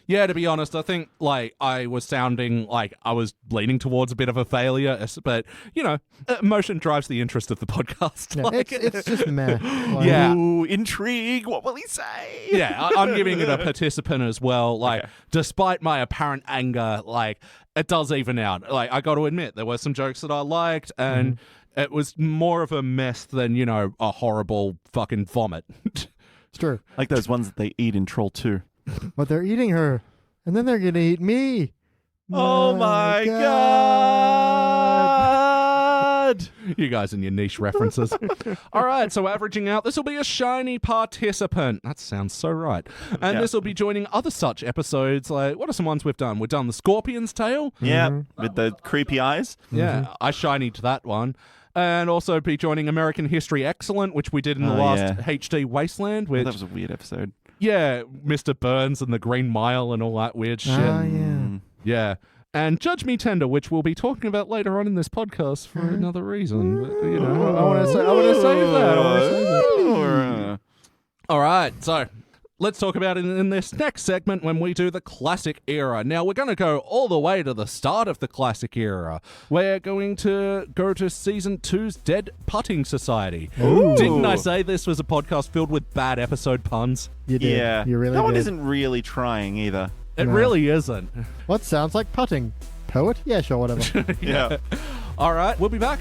Yeah, to be honest, I think I was sounding like I was leaning towards a bit of a failure, but emotion drives the interest of the podcast. Yeah, it's just meh. Ooh, intrigue. What will he say? Yeah, I'm giving it a participant as well. Despite my apparent anger, it does even out. I got to admit, there were some jokes that I liked, and it was more of a mess than a horrible fucking vomit. It's true. Like those ones that they eat in Troll 2. But they're eating her, and then they're going to eat me. Oh my God. God. You guys and your niche references. All right, so averaging out, this will be a shiny participant. That sounds so right. And this will be joining other such episodes. Like, what are some ones we've done? We've done The Scorpion's Tail. Yeah, with the creepy eyes. Yeah, I shinied that one. And also be joining American History Excellent, which we did in the last HD Wasteland. Which, that was a weird episode. Yeah, Mr. Burns and the Green Mile and all that weird shit. Yeah. And Judge Me Tender, which we'll be talking about later on in this podcast for another reason. But, you know, I want to save that. All right, so let's talk about it in this next segment when we do the classic era. Now, we're going to go all the way to the start of the classic era. We're going to go to Season 2's Dead Putting Society. Ooh. Didn't I say this was a podcast filled with bad episode puns? You did. Yeah. You really That one did. isn't really trying either. It really isn't. What sounds like putting? Poet? Yeah, sure, whatever. Yeah. All right, we'll be back.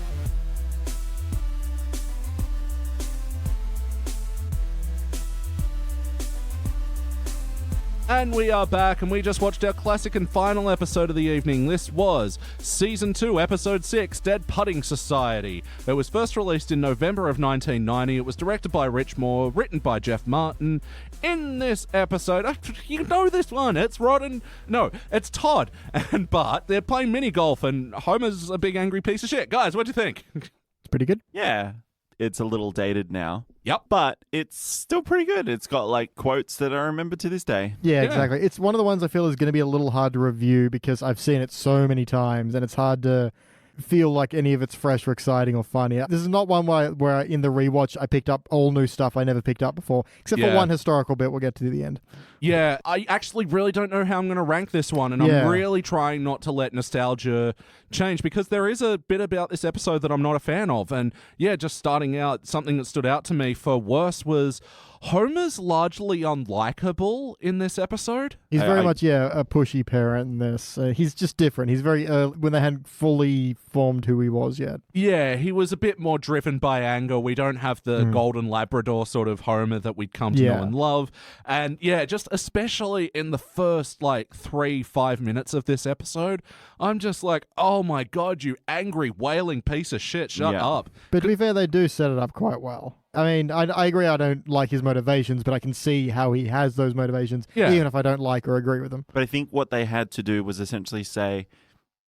And we are back, and we just watched our classic and final episode of the evening. This was Season 2, Episode 6, Dead Putting Society. It was first released in November of 1990. It was directed by Rich Moore, written by Jeff Martin. In this episode, you know this one, it's it's Todd and Bart. They're playing mini golf, and Homer's a big angry piece of shit. Guys, what do you think? It's pretty good. Yeah. It's a little dated now. Yep. But it's still pretty good. It's got like quotes that I remember to this day. Yeah, exactly. It's one of the ones I feel is going to be a little hard to review because I've seen it so many times and it's hard to feel like any of it's fresh or exciting or funny. This is not one where in the rewatch I picked up all new stuff I never picked up before, except for one historical bit we'll get to the end. Yeah, I actually really don't know how I'm going to rank this one, and I'm really trying not to let nostalgia change because there is a bit about this episode that I'm not a fan of. And yeah, just starting out, something that stood out to me for worse was Homer's largely unlikable in this episode. He's very much, a pushy parent in this. He's just different. He's very, when they hadn't fully formed who he was yet. Yeah, he was a bit more driven by anger. We don't have the golden Labrador sort of Homer that we'd come to know and love. And yeah, just especially in the first 3-5 minutes of this episode, I'm just like, oh my God, you angry, wailing piece of shit, shut up. But to be fair, they do set it up quite well. I mean, I agree I don't like his motivations, but I can see how he has those motivations, even if I don't like or agree with them. But I think what they had to do was essentially say,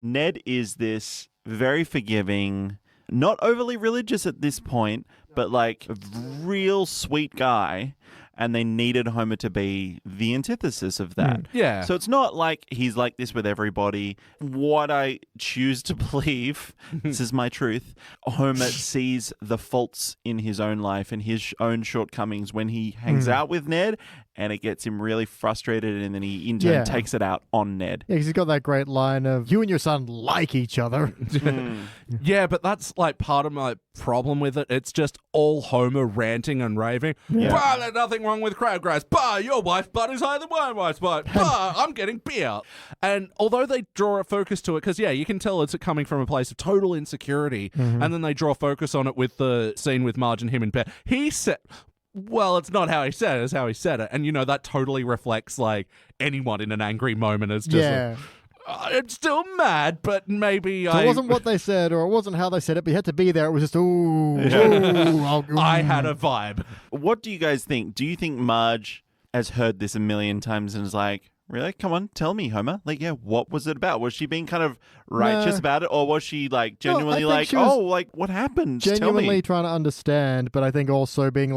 Ned is this very forgiving, not overly religious at this point, but a real sweet guy. And they needed Homer to be the antithesis of that. Yeah. So it's not like he's like this with everybody. What I choose to believe, this is my truth, Homer sees the faults in his own life and his own shortcomings when he hangs out with Ned, and it gets him really frustrated, and then he in turn takes it out on Ned. Yeah, because he's got that great line of, you and your son like each other. Yeah, but that's part of my problem with it. It's just all Homer ranting and raving. Yeah. Bah, there's nothing wrong with crabgrass. Bah, your wife's butt is higher than my wife's butt. Bah, I'm getting beer. And although they draw a focus to it, because you can tell it's coming from a place of total insecurity, and then they draw focus on it with the scene with Marge and him in bed. He said... Well, it's not how he said it, it's how he said it. And, that totally reflects, anyone in an angry moment is just I'm still mad, but maybe so it wasn't what they said, or it wasn't how they said it, but you had to be there. It was just, I had a vibe. What do you guys think? Do you think Marge has heard this a million times and is like, really? Come on, tell me, Homer. What was it about? Was she being kind of righteous about it, or was she genuinely what happened? Genuinely trying to understand, but I think also being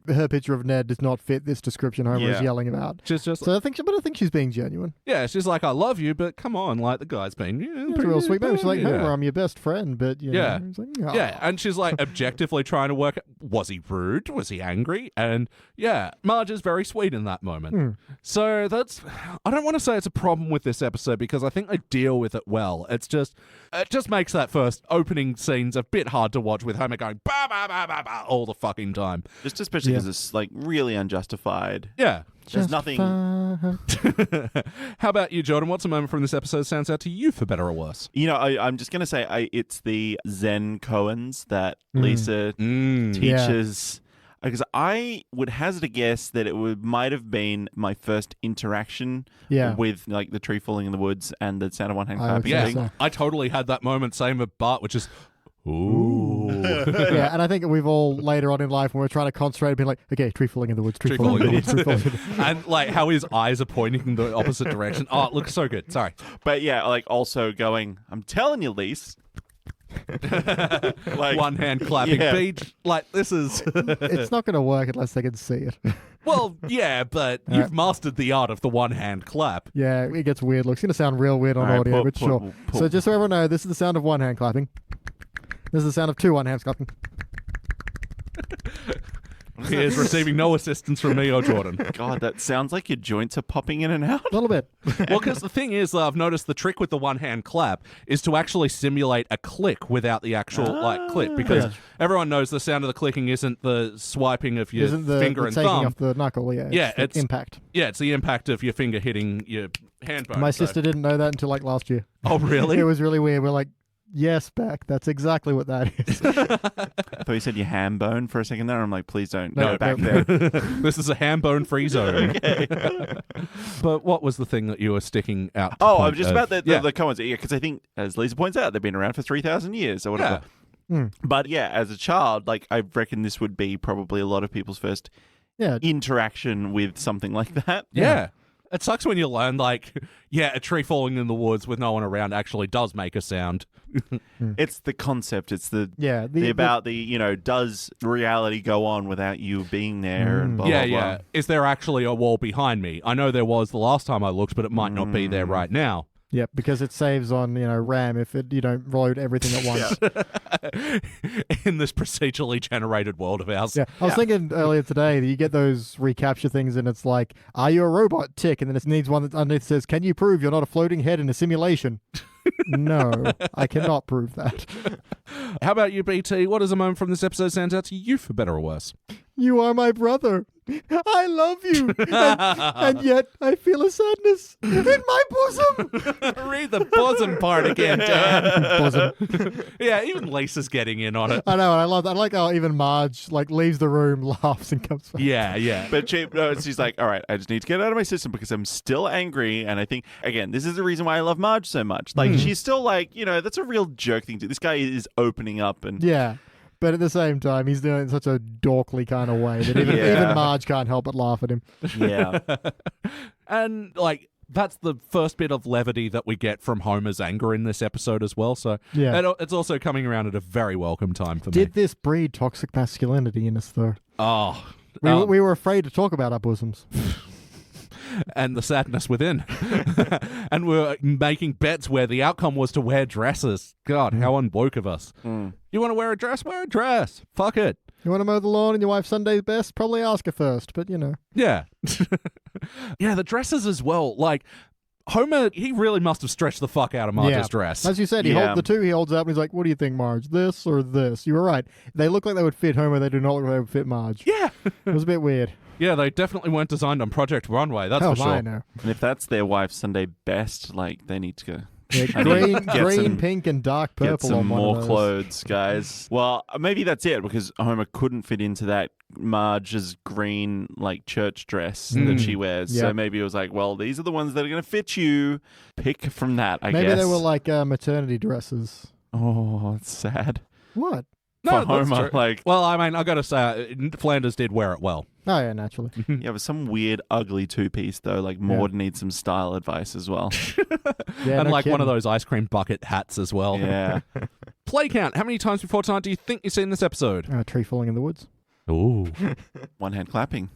her picture of Ned does not fit this description Homer is yelling about. So I think she's being genuine. Yeah, she's like, I love you, but come on, the guy's been pretty real sweet. She's like, Homer, I'm your best friend, but know. He's like, oh. Yeah, and she's objectively trying to work. Was he rude? Was he angry? And Marge is very sweet in that moment. So I don't want to say it's a problem with this episode because I think they deal with it well. It just makes that first opening scenes a bit hard to watch with Homer going bah, bah, bah, bah, bah, all the fucking time. Just especially because it's really unjustified. Yeah. There's nothing. How about you, Jordan? What's a moment from this episode stands out to you for better or worse? I'm just going to say it's the Zen koans that Lisa teaches. Because I would hazard a guess that it might have been my first interaction with the tree falling in the woods and the sound of one hand clapping. Yeah, I totally had that moment. Same with Bart, which is, Ooh. Yeah, and I think we've all later on in life when we're trying to concentrate, been like, okay, tree falling in the woods, tree falling in the woods, tree falling in the woods. And like how his eyes are pointing in the opposite direction. Oh, it looks so good. Sorry. But yeah, like also going, I'm telling you, Lise. Like, one hand clapping beach. Like, this is... It's not going to work unless they can see it. Well, yeah, but you've mastered the art of the one hand clap. Yeah, it gets weird. It's going to sound real weird on audio, but sure. So just so everyone knows, this is the sound of one hand clapping. This is the sound of two one hands clapping. He is receiving no assistance from me or Jordan. God, that sounds like your joints are popping in and out. A little bit. Well, because the thing is, I've noticed the trick with the one-hand clap is to actually simulate a click without the actual click, because everyone knows the sound of the clicking isn't the swiping of your finger and taking thumb. off the knuckle, it's impact. Yeah, it's the impact of your finger hitting your hand bone. My sister didn't know that until like last year. Oh, really? It was really weird. We're like, yes, Beck, that's exactly what that is. I thought you said your ham bone for a second there. I'm like, please don't. No, back there. This is a ham bone free zone. Okay. But what was the thing that you were sticking out? I was just about the comments. Yeah, because I think, as Lisa points out, they've been around for 3,000 years or whatever. Yeah. But yeah, as a child, like I reckon this would be probably a lot of people's first interaction with something like that. Yeah. It sucks when you learn, like, a tree falling in the woods with no one around actually does make a sound. It's the concept. It's the does reality go on without you being there? And blah, blah, blah. Is there actually a wall behind me? I know there was the last time I looked, but it might not be there right now. Yeah, because it saves on RAM if you don't load everything at once. In this procedurally generated world of ours. Yeah, I was thinking earlier today that you get those recapture things and it's like, are you a robot? Tick, and then it needs one that underneath says, can you prove you're not a floating head in a simulation? No, I cannot prove that. How about you, BT? What is a moment from this episode stands out to you for better or worse? You are my brother. I love you. And yet I feel a sadness in my bosom. Read the bosom part again, Dan. Bosom. Yeah, even Lisa's getting in on it. I know, and I love that. I like how even Marge leaves the room, laughs, and comes back. Yeah. But she's like, all right, I just need to get it out of my system because I'm still angry. And I think, again, this is the reason why I love Marge so much. Like, she's still like, that's a real jerk thing to do. This guy is opening up. And yeah. But at the same time, he's doing it in such a dorkly kind of way that even Marge can't help but laugh at him. Yeah. And, that's the first bit of levity that we get from Homer's anger in this episode as well. So it's also coming around at a very welcome time for me. Did this breed toxic masculinity in us, though? Oh. We were afraid to talk about our bosoms. And the sadness within. And we're making bets where the outcome was to wear dresses. God, how unwoke of us. You want to wear a dress? Wear a dress. Fuck it. You want to mow the lawn and your wife's Sunday's best? Probably ask her first, but Yeah. Yeah, the dresses as well. Like, Homer, he really must have stretched the fuck out of Marge's dress. As you said, the two he holds up and he's like, what do you think, Marge? This or this? You were right. They look like they would fit Homer. They do not look like they would fit Marge. Yeah. It was a bit weird. Yeah, they definitely weren't designed on Project Runway, that's for sure. I know. And if that's their wife's Sunday best, they need to go. Yeah, green, pink, and dark purple. Get some more clothes, guys. Well, maybe that's it, because Homer couldn't fit into that Marge's green, church dress that she wears. Yep. So maybe it was like, well, these are the ones that are going to fit you. Pick from that, I guess. Maybe they were maternity dresses. Oh, it's sad. What? No, for Homer, well, I mean, I got to say, Flanders did wear it well. Oh, yeah, naturally. Yeah, with some weird, ugly two-piece, though. Maud needs some style advice as well. And one of those ice cream bucket hats as well. Yeah. Play count. How many times before tonight do you think you've seen this episode? A tree falling in the woods. Ooh. One hand clapping.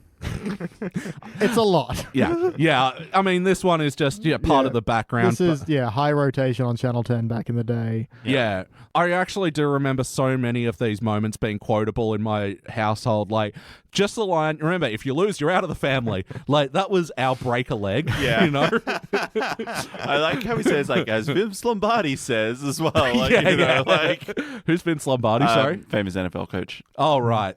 It's a lot. Yeah. I mean, this one is just part of the background. This is high rotation on Channel 10 back in the day. Yeah. I actually do remember so many of these moments being quotable in my household. Just the line, remember, if you lose, you're out of the family. That was our break a leg. Yeah. I like how he says, as Vince Lombardi says as well. Who's Vince Lombardi, sorry? Famous NFL coach. Oh, right.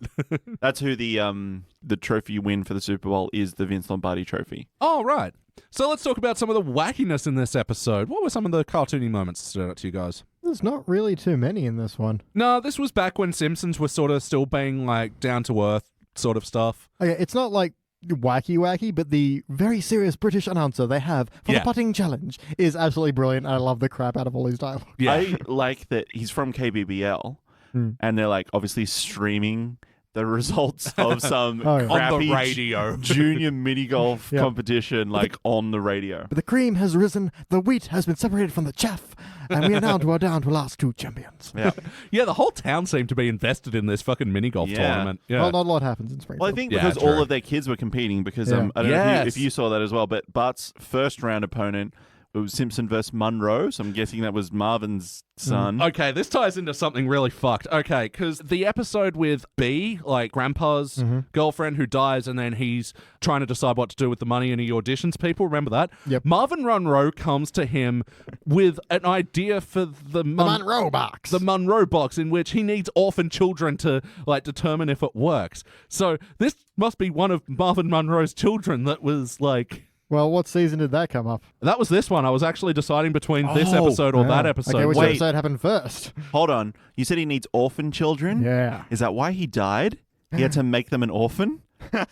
That's who the trophy you win for the Super Bowl is, the Vince Lombardi trophy. Oh, right. So let's talk about some of the wackiness in this episode. What were some of the cartoony moments that stood out to you guys? There's not really too many in this one. No, this was back when Simpsons were sort of still being down to earth sort of stuff. Okay, it's not like wacky, but the very serious British announcer they have for the putting challenge is absolutely brilliant. I love the crap out of all his dialogue. Yeah. I like that he's from KBBL, and they're like obviously streaming the results of some crappy on the radio junior mini golf competition, like on the radio. But the cream has risen, the wheat has been separated from the chaff, and we are down to our last 2 champions. Yeah, yeah. The whole town seemed to be invested in this fucking mini golf tournament. Yeah. Well, not a lot happens in Springfield. Well, I think because all of their kids were competing. Because I don't know if you saw that as well, but Bart's first round opponent. It was Simpson versus Munro, so I'm guessing that was Marvin's son. Okay, this ties into something really fucked. Okay, because the episode with B, like Grandpa's girlfriend who dies, and then he's trying to decide what to do with the money and he auditions people, remember that? Yep. Marvin Munro comes to him with an idea for the Munro box. The Munro box, in which he needs orphan children to like determine if it works. So this must be one of Marvin Munro's children that was like... Well, what season did that come up? That was this one. I was actually deciding between this episode or that episode. Okay, which episode happened first? Hold on. You said he needs orphan children? Yeah. Is that why he died? He had to make them an orphan? As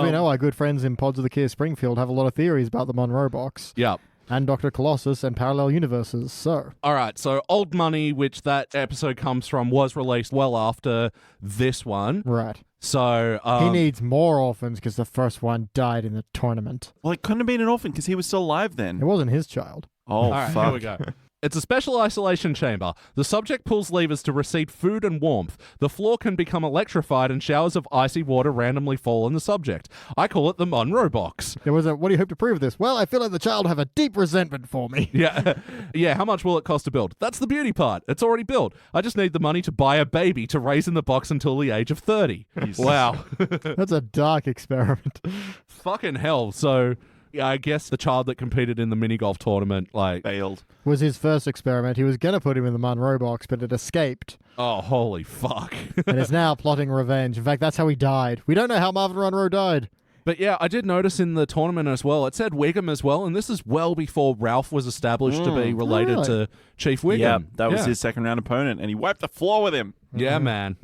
we know, our good friends in Pods of the Care Springfield have a lot of theories about the Munro box. Yeah. And Dr. Colossus and parallel universes, so... All right, so Old Money, which that episode comes from, was released well after this one. Right. So... he needs more orphans because the first one died in the tournament. Well, it couldn't have been an orphan because he was still alive then. It wasn't his child. Oh, all right, fuck. Here we go. It's a special isolation chamber. The subject pulls levers to receive food and warmth. The floor can become electrified and showers of icy water randomly fall on the subject. I call it the Munro box. There was what do you hope to prove this? Well, I feel like the child have a deep resentment for me. Yeah. Yeah, how much will it cost to build? That's the beauty part. It's already built. I just need the money to buy a baby to raise in the box until the age of 30. Wow. That's a dark experiment. Fucking hell. So... Yeah, I guess the child that competed in the mini golf tournament, like... failed. Was his first experiment. He was going to put him in the Munro box, but it escaped. Oh, holy fuck. And is now plotting revenge. In fact, that's how he died. We don't know how Marvin Munro died. But yeah, I did notice in the tournament as well, it said Wiggum as well, and this is well before Ralph was established to be related to Chief Wiggum. Yeah, that was his second round opponent, and he wiped the floor with him. Yeah, man.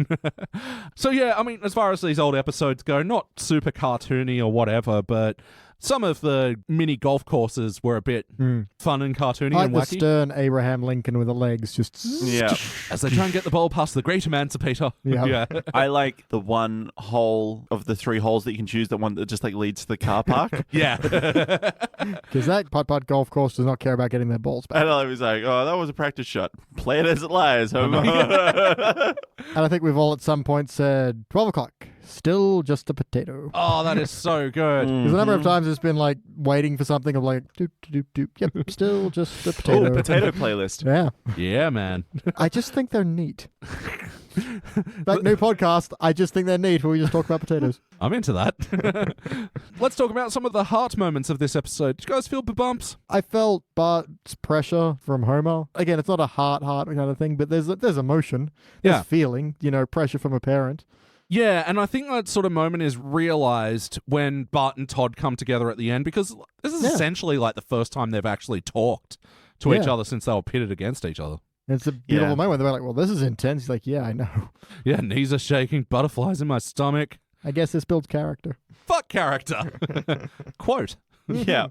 So yeah, I mean, as far as these old episodes go, not super cartoony or whatever, but... Some of the mini golf courses were a bit fun and cartoony like and wacky. The stern Abraham Lincoln with the legs just... Yeah. As they try and get the ball past the great emancipator. Yeah. I like the one hole of the 3 holes that you can choose, the one that just like leads to the car park. Yeah. Because that putt-putt golf course does not care about getting their balls back. And I was like, oh, that was a practice shot. Play it as it lies, Homer. And I think we've all at some point said, 12 o'clock, still just a potato. Oh, that is so good. Because a number of times it's been like waiting for something of like, doop, doop, doop. Yep, still just a potato. Oh, potato playlist. Yeah. Yeah, man. I just think they're neat. That new podcast, I just think they're neat where we just talk about potatoes. I'm into that. Let's talk about some of the heart moments of this episode. Did you guys feel the bumps? I felt Bart's pressure from Homer. Again, it's not a heart kind of thing, but there's emotion. There's feeling, pressure from a parent. Yeah, and I think that sort of moment is realized when Bart and Todd come together at the end, because this is essentially like the first time they've actually talked to each other since they were pitted against each other. It's a beautiful moment. They're like, well, this is intense. He's like, yeah, I know. Yeah, knees are shaking, butterflies in my stomach. I guess this builds character. Fuck character. Quote. Yeah.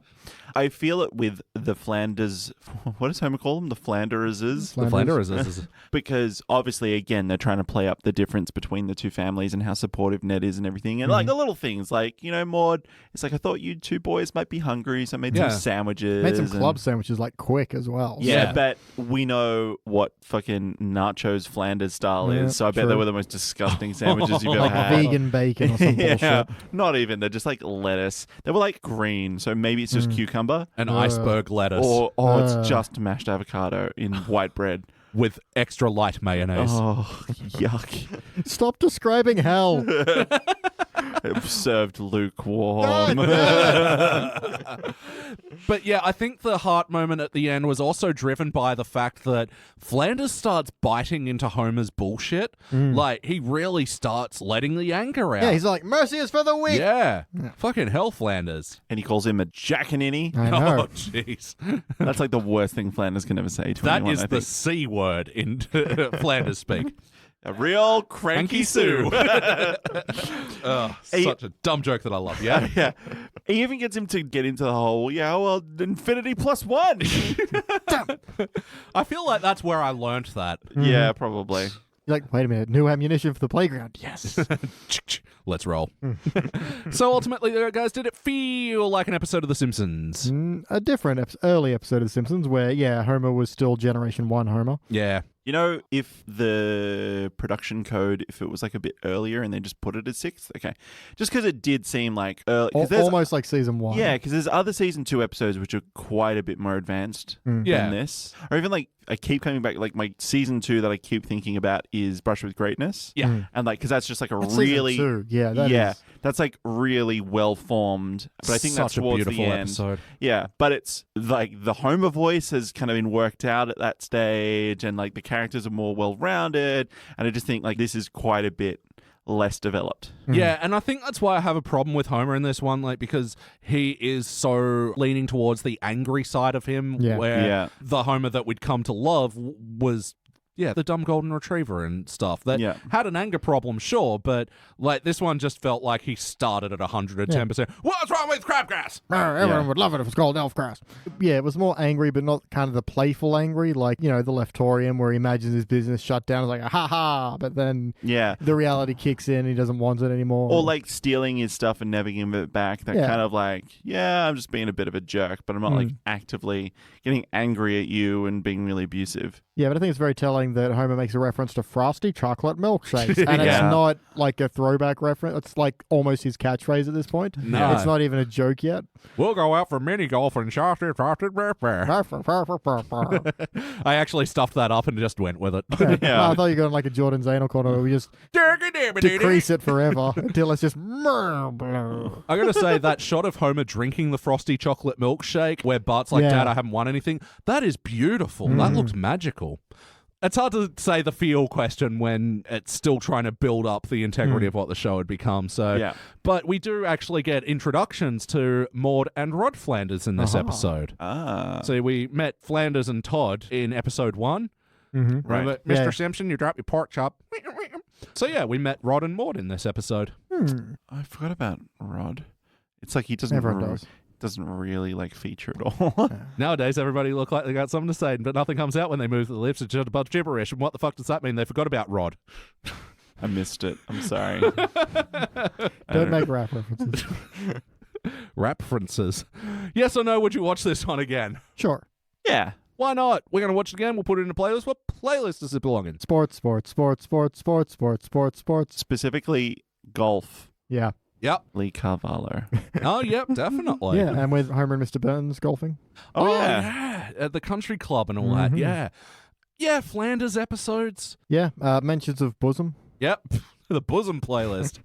I feel it with the Flanders. What does Homer call them? The Flanderses? The Flanderses. Because obviously, again, they're trying to play up the difference between the two families and how supportive Ned is and everything. And like the little things, like, Maud, it's like, I thought you 2 boys might be hungry, so I made some sandwiches. Made some club sandwiches, like, quick as well. Yeah, but we know what fucking nachos Flanders style is, so I bet they were the most disgusting sandwiches you've ever like had. Vegan bacon or some bullshit. Not even. They're just like lettuce. They were like green, so maybe it's just cucumber. An iceberg lettuce. Or it's just mashed avocado in white bread. With extra light mayonnaise. Oh, yuck. Stop describing hell. Served lukewarm. But yeah, I think the heart moment at the end was also driven by the fact that Flanders starts biting into Homer's bullshit. Like, he really starts letting the anger out. Yeah, he's like, mercy is for the weak. Yeah. Fucking hell, Flanders. And he calls him a jackaninny. I know. Oh, jeez. That's like the worst thing Flanders can ever say to That anyone, is the C word in Flanders speak. A real cranky Sue. Such a dumb joke that I love, yeah? Yeah. He even gets him to get into the whole, infinity plus one. I feel like that's where I learned that. Yeah, probably. You're like, wait a minute, new ammunition for the playground. Yes. Let's roll. So ultimately, guys, did it feel like an episode of The Simpsons? A different early episode of The Simpsons where, Homer was still Generation 1 Homer. Yeah. You know, if the production code, if it was like a bit earlier and they just put it at 6, okay. Just because it did seem like early. Almost like season 1. Yeah, because there's other season 2 episodes which are quite a bit more advanced than this. Or even like, I keep coming back, like my season 2 that I keep thinking about is Brush with Greatness. Yeah. And like, because that's just like That's really. season 2. Yeah, that's like really well formed. But I think that's such a towards beautiful the end. episode. Yeah, but it's like the Homer voice has kind of been worked out at that stage, and like the characters are more well rounded, and I just think like this is quite a bit less developed. Yeah, and I think that's why I have a problem with Homer in this one, like because he is so leaning towards the angry side of him, where the Homer that we'd come to love was the dumb golden retriever and stuff that had an anger problem, sure, but like this one just felt like he started at 110%. What's wrong with crabgrass? Everyone would love it if it's called elf grass. Yeah, it was more angry, but not kind of the playful angry, like, the Leftorium where he imagines his business shut down. It's like, ha, but then the reality kicks in and he doesn't want it anymore. Or like stealing his stuff and never giving it back. That kind of like, I'm just being a bit of a jerk, but I'm not like actively getting angry at you and being really abusive. Yeah, but I think it's very telling that Homer makes a reference to frosty chocolate milkshakes. And it's not like a throwback reference. It's like almost his catchphrase at this point. No. It's not even a joke yet. We'll go out for mini golf and frosted. I actually stuffed that up and just went with it. I thought you were going like a Jordan Zane corner where we just decrease it forever until it's just... I got to say, that shot of Homer drinking the frosty chocolate milkshake where Bart's like, Dad, I haven't won anything, that is beautiful. That looks magical. It's hard to say the feel question when it's still trying to build up the integrity of what the show had become. So, but we do actually get introductions to Maude and Rod Flanders in this episode. So we met Flanders and Todd in episode 1. Remember, Mr. Simpson, you dropped your pork chop. So we met Rod and Maude in this episode. I forgot about Rod. It's like he doesn't really like feature at all. Nowadays, everybody look like they got something to say, but nothing comes out when they move the lips. It's just a bunch of gibberish. And what the fuck does that mean? They forgot about Rod. I missed it. I'm sorry. Don't make rap references. Rap references. Yes or no, would you watch this one again? Sure. Yeah. Why not? We're going to watch it again. We'll put it in a playlist. What playlist does it belong in? Sports. Specifically, golf. Yeah. Yep. Lee Carvalho. Oh, yep, definitely. Yeah, and with Homer and Mr. Burns golfing. Oh yeah. At the country club and all that. Yeah. Yeah, Flanders episodes. Yeah, mentions of bosom. Yep. The bosom playlist.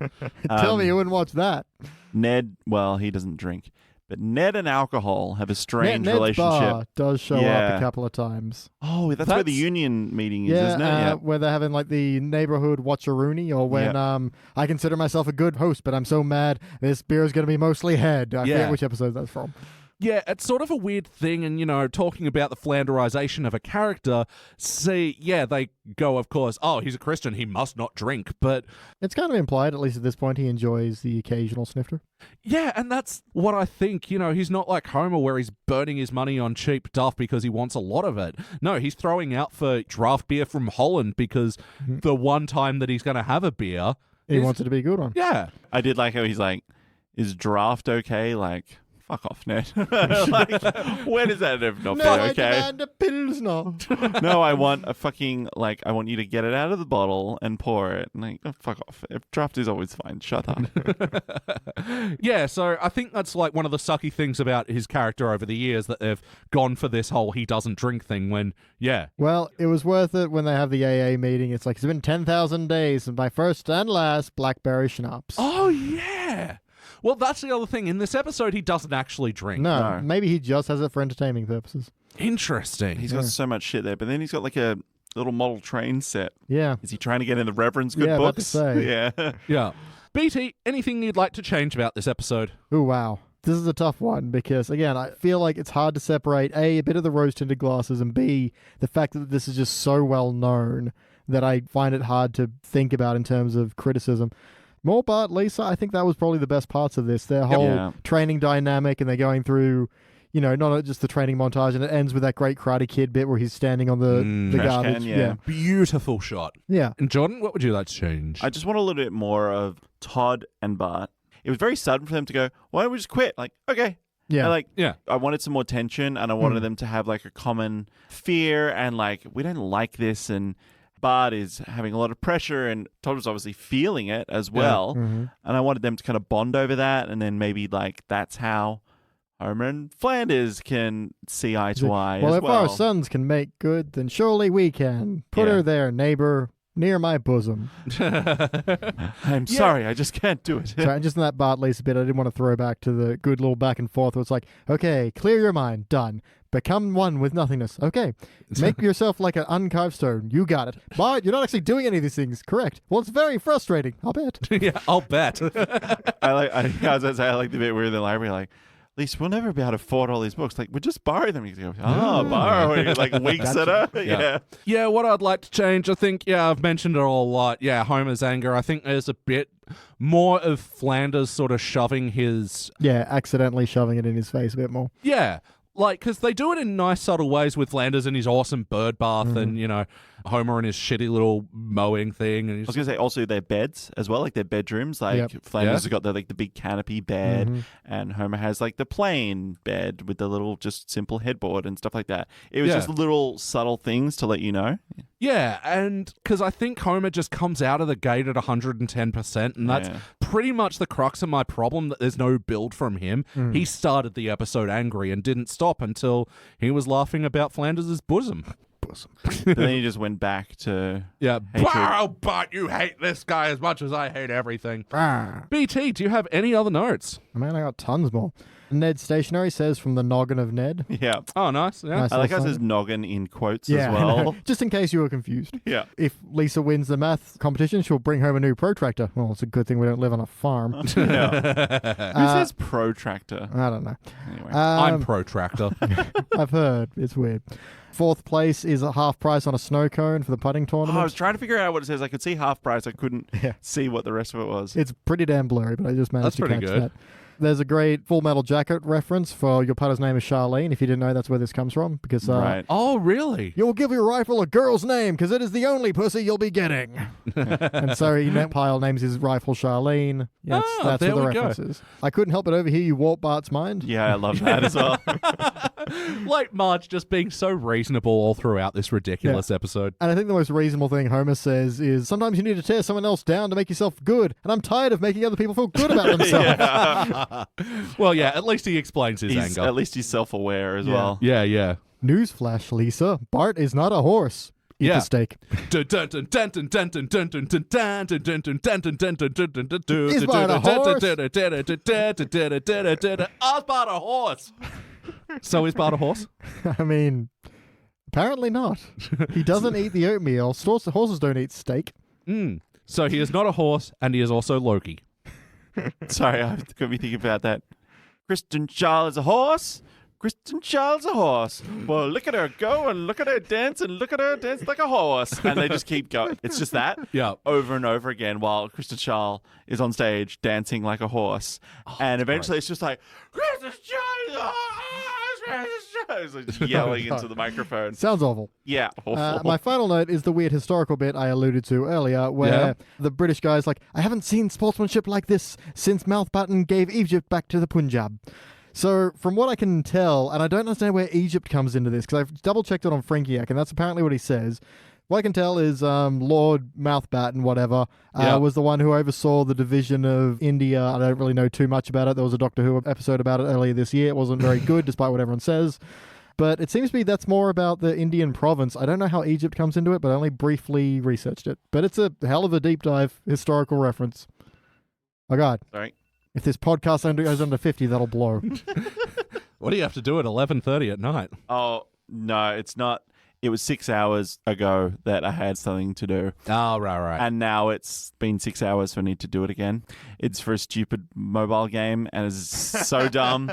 Tell me you wouldn't watch that. Ned, well, he doesn't drink. But Ned and alcohol have a strange Ned's relationship. Bar does show up a couple of times. Oh, that's where the union meeting is, isn't it? Yeah, where they're having like the neighborhood watch-a-rooney, or when I consider myself a good host, but I'm so mad this beer is going to be mostly head. I forget which episode that's from. Yeah, it's sort of a weird thing, and, talking about the Flanderization of a character, they go, of course, oh, he's a Christian, he must not drink, but... It's kind of implied, at least at this point, he enjoys the occasional snifter. Yeah, and that's what I think, he's not like Homer where he's burning his money on cheap duff because he wants a lot of it. No, he's throwing out for draft beer from Holland because the one time that he's going to have a beer... He wants it to be a good one. Yeah. I did like how he's like, is draft okay? Like... Fuck off, Ned. Like, when is that not no, okay? I demand a Pilsner. No, I want a fucking, I want you to get it out of the bottle and pour it. Like, fuck off. If draft is always fine. Shut up. Yeah, so I think that's like one of the sucky things about his character over the years, that they've gone for this whole he doesn't drink thing when, Well, it was worth it when they have the AA meeting. It's like, it's been 10,000 days and my first and last blackberry schnapps. Oh, yeah. Well, that's the other thing. In this episode, he doesn't actually drink. No. Maybe he just has it for entertaining purposes. Interesting. He's got so much shit there, but then he's got like a little model train set. Yeah. Is he trying to get in the Reverend's good books? About to say. Yeah. BT, anything you'd like to change about this episode? Oh, wow. This is a tough one because, again, I feel like it's hard to separate, A, a bit of the rose-tinted glasses, and B, the fact that this is just so well known that I find it hard to think about in terms of criticism. More Bart, Lisa, I think that was probably the best parts of this. Their whole training dynamic, and they're going through, not just the training montage, and it ends with that great Karate Kid bit where he's standing on the garbage. Can, Beautiful shot. Yeah. And Jordan, what would you like to change? I just want a little bit more of Todd and Bart. It was very sudden for them to go, why don't we just quit? Like, okay. Yeah. I wanted some more tension, and I wanted them to have like a common fear, and like, we don't like this, and Bart is having a lot of pressure, and Todd was obviously feeling it as well. And I wanted them to kind of bond over that, and then maybe like that's how Homer and Flanders can see eye to eye. Well, as if our sons can make good, then surely we can. Put her there, neighbor, near my bosom. I'm sorry, I just can't do it. Sorry, just in that Bart Lisa bit, I didn't want to throw back to the good little back and forth where it's like, okay, clear your mind, done. Become one with nothingness. Okay. Make yourself like an uncarved stone. You got it. Bart, you're not actually doing any of these things. Correct. Well, it's very frustrating. I'll bet. Yeah, I'll bet. I like the bit where in the library, like, at least we'll never be able to afford all these books. Like, we'll just borrow them. You go, borrow. Like, winks at her. Yeah, what I'd like to change, I think, I've mentioned it all a lot. Yeah, Homer's anger. I think there's a bit more of Flanders sort of shoving his... Yeah, accidentally shoving it in his face a bit more. Yeah. Like, because they do it in nice, subtle ways with Flanders and his awesome bird bath and, Homer and his shitty little mowing thing. And I was going to say also their beds as well, like their bedrooms. Like Flanders has got the big canopy bed, and Homer has like the plain bed with the little just simple headboard and stuff like that. It was just little subtle things to let you know. Yeah, and because I think Homer just comes out of the gate at 110%, and that's pretty much the crux of my problem, that there's no build from him. He started the episode angry and didn't stop until he was laughing about Flanders' bosom. But then he just went back to Bart, you hate this guy as much as I hate everything. BT, do you have any other notes? Man, I got tons more. Ned Stationery says from the noggin of Ned. Yeah. Oh, nice. Yeah. I like how it says noggin in quotes as well. Just in case you were confused. Yeah. If Lisa wins the math competition, she'll bring home a new protractor. Well, it's a good thing we don't live on a farm. Who says protractor? I don't know. Anyway. I'm protractor. I've heard. It's weird. Fourth place is a half price on a snow cone for the putting tournament. I was trying to figure out what it says. I could see half price. I couldn't see what the rest of it was. It's pretty damn blurry, but I just managed to catch good. that. There's a great Full Metal Jacket reference for your putter's name is Charlene. If you didn't know, that's where this comes from. Because right. Oh, really? You'll give your rifle a girl's name because it is the only pussy you'll be getting. And so Pyle names his rifle Charlene. That's what the reference is. I couldn't help but overhear you warp Bart's mind. Yeah, I love that as well. Like Marge just being so reasonable all throughout this ridiculous episode. And I think the most reasonable thing Homer says is, sometimes you need to tear someone else down to make yourself good. And I'm tired of making other people feel good about themselves. Well, yeah, at least he explains his anger. At least he's self-aware as well. Yeah. Newsflash, Lisa. Bart is not a horse. Eat the steak. Is Bart a horse? Is Bart a horse? So is Bart a horse? I mean, apparently not. He doesn't eat the oatmeal. Horses don't eat steak. So he is not a horse, and he is also Loki. Sorry, I got me thinking about that. Kristen Schaal is a horse. Kristen Schaal's a horse. Well, look at her go and look at her dance and look at her dance like a horse. And they just keep going. It's just that over and over again while Kristen Schaal is on stage dancing like a horse. And eventually it's just like, Kristen Schaal is a horse, Kristen Schaal. It's like yelling into the microphone. Sounds awful. Yeah, awful. My final note is the weird historical bit I alluded to earlier where the British guy's like, I haven't seen sportsmanship like this since Mouthbutton gave Egypt back to the Punjab. So, from what I can tell, and I don't understand where Egypt comes into this, because I've double-checked it on Frankiac, and that's apparently what he says. What I can tell is Lord Mouthbatten, whatever, was the one who oversaw the division of India. I don't really know too much about it. There was a Doctor Who episode about it earlier this year. It wasn't very good, despite what everyone says. But it seems to me that's more about the Indian province. I don't know how Egypt comes into it, but I only briefly researched it. But it's a hell of a deep dive historical reference. Oh, God. Sorry. If this podcast goes under 50, that'll blow. What do you have to do at 11:30 at night? Oh, no, it's not. It was 6 hours ago that I had something to do. Oh, right. And now it's been 6 hours, so I need to do it again. It's for a stupid mobile game, and it's so dumb.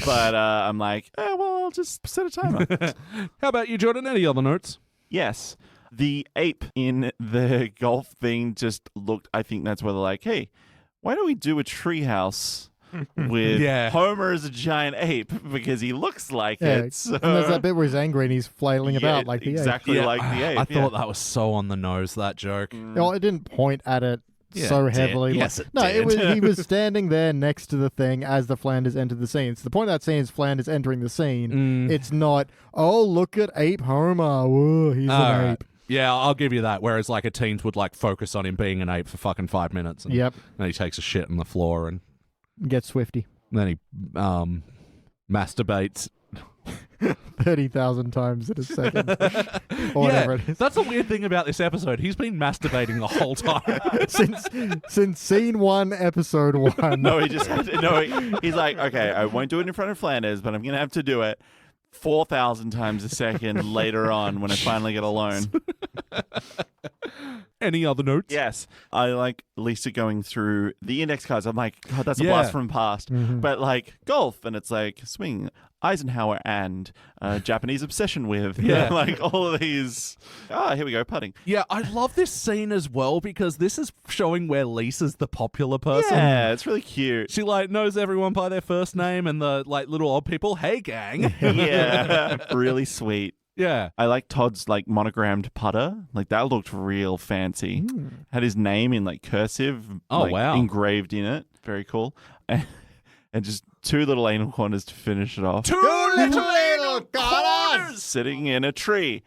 But I'm like, well, I'll just set a timer. How about you, Jordan? Any other notes? Yes. The ape in the golf thing just looked, I think that's where they're like, hey, why don't we do a treehouse with Homer as a giant ape because he looks like it. So. And there's that bit where he's angry and he's flailing about like the ape. Exactly like the ape. I thought that was so on the nose, that joke. No, it didn't point at it so heavily. Yes, it did. He was standing there next to the thing as the Flanders entered the scene. So the point of that scene is Flanders entering the scene. It's not, oh, look at Ape Homer. Whoa, he's an ape. Yeah, I'll give you that. Whereas like a teen would like focus on him being an ape for fucking 5 minutes. And then he takes a shit on the floor and gets swifty. Then he masturbates 30,000 times in a second. Or whatever it is. That's the weird thing about this episode. He's been masturbating the whole time. since scene 1, episode 1. No, he just had to, he's like, okay, I won't do it in front of Flanders, but I'm going to have to do it 4,000 times a second later on when I finally get alone. Any other notes? Yes. I like Lisa going through the index cards. I'm like, God, that's a blast from the past. But like golf, and it's like swing, Eisenhower, and Japanese obsession with. Like all of these. Here we go, putting. Yeah, I love this scene as well because this is showing where Lisa's the popular person. Yeah, it's really cute. She like knows everyone by their first name and the like little old people. Hey, gang. Yeah, really sweet. Yeah. I like Todd's like monogrammed putter. Like that looked real fancy. Had his name in like cursive. Engraved in it. Very cool. And just 2 little anal corners to finish it off. 2 little anal corners sitting in a tree.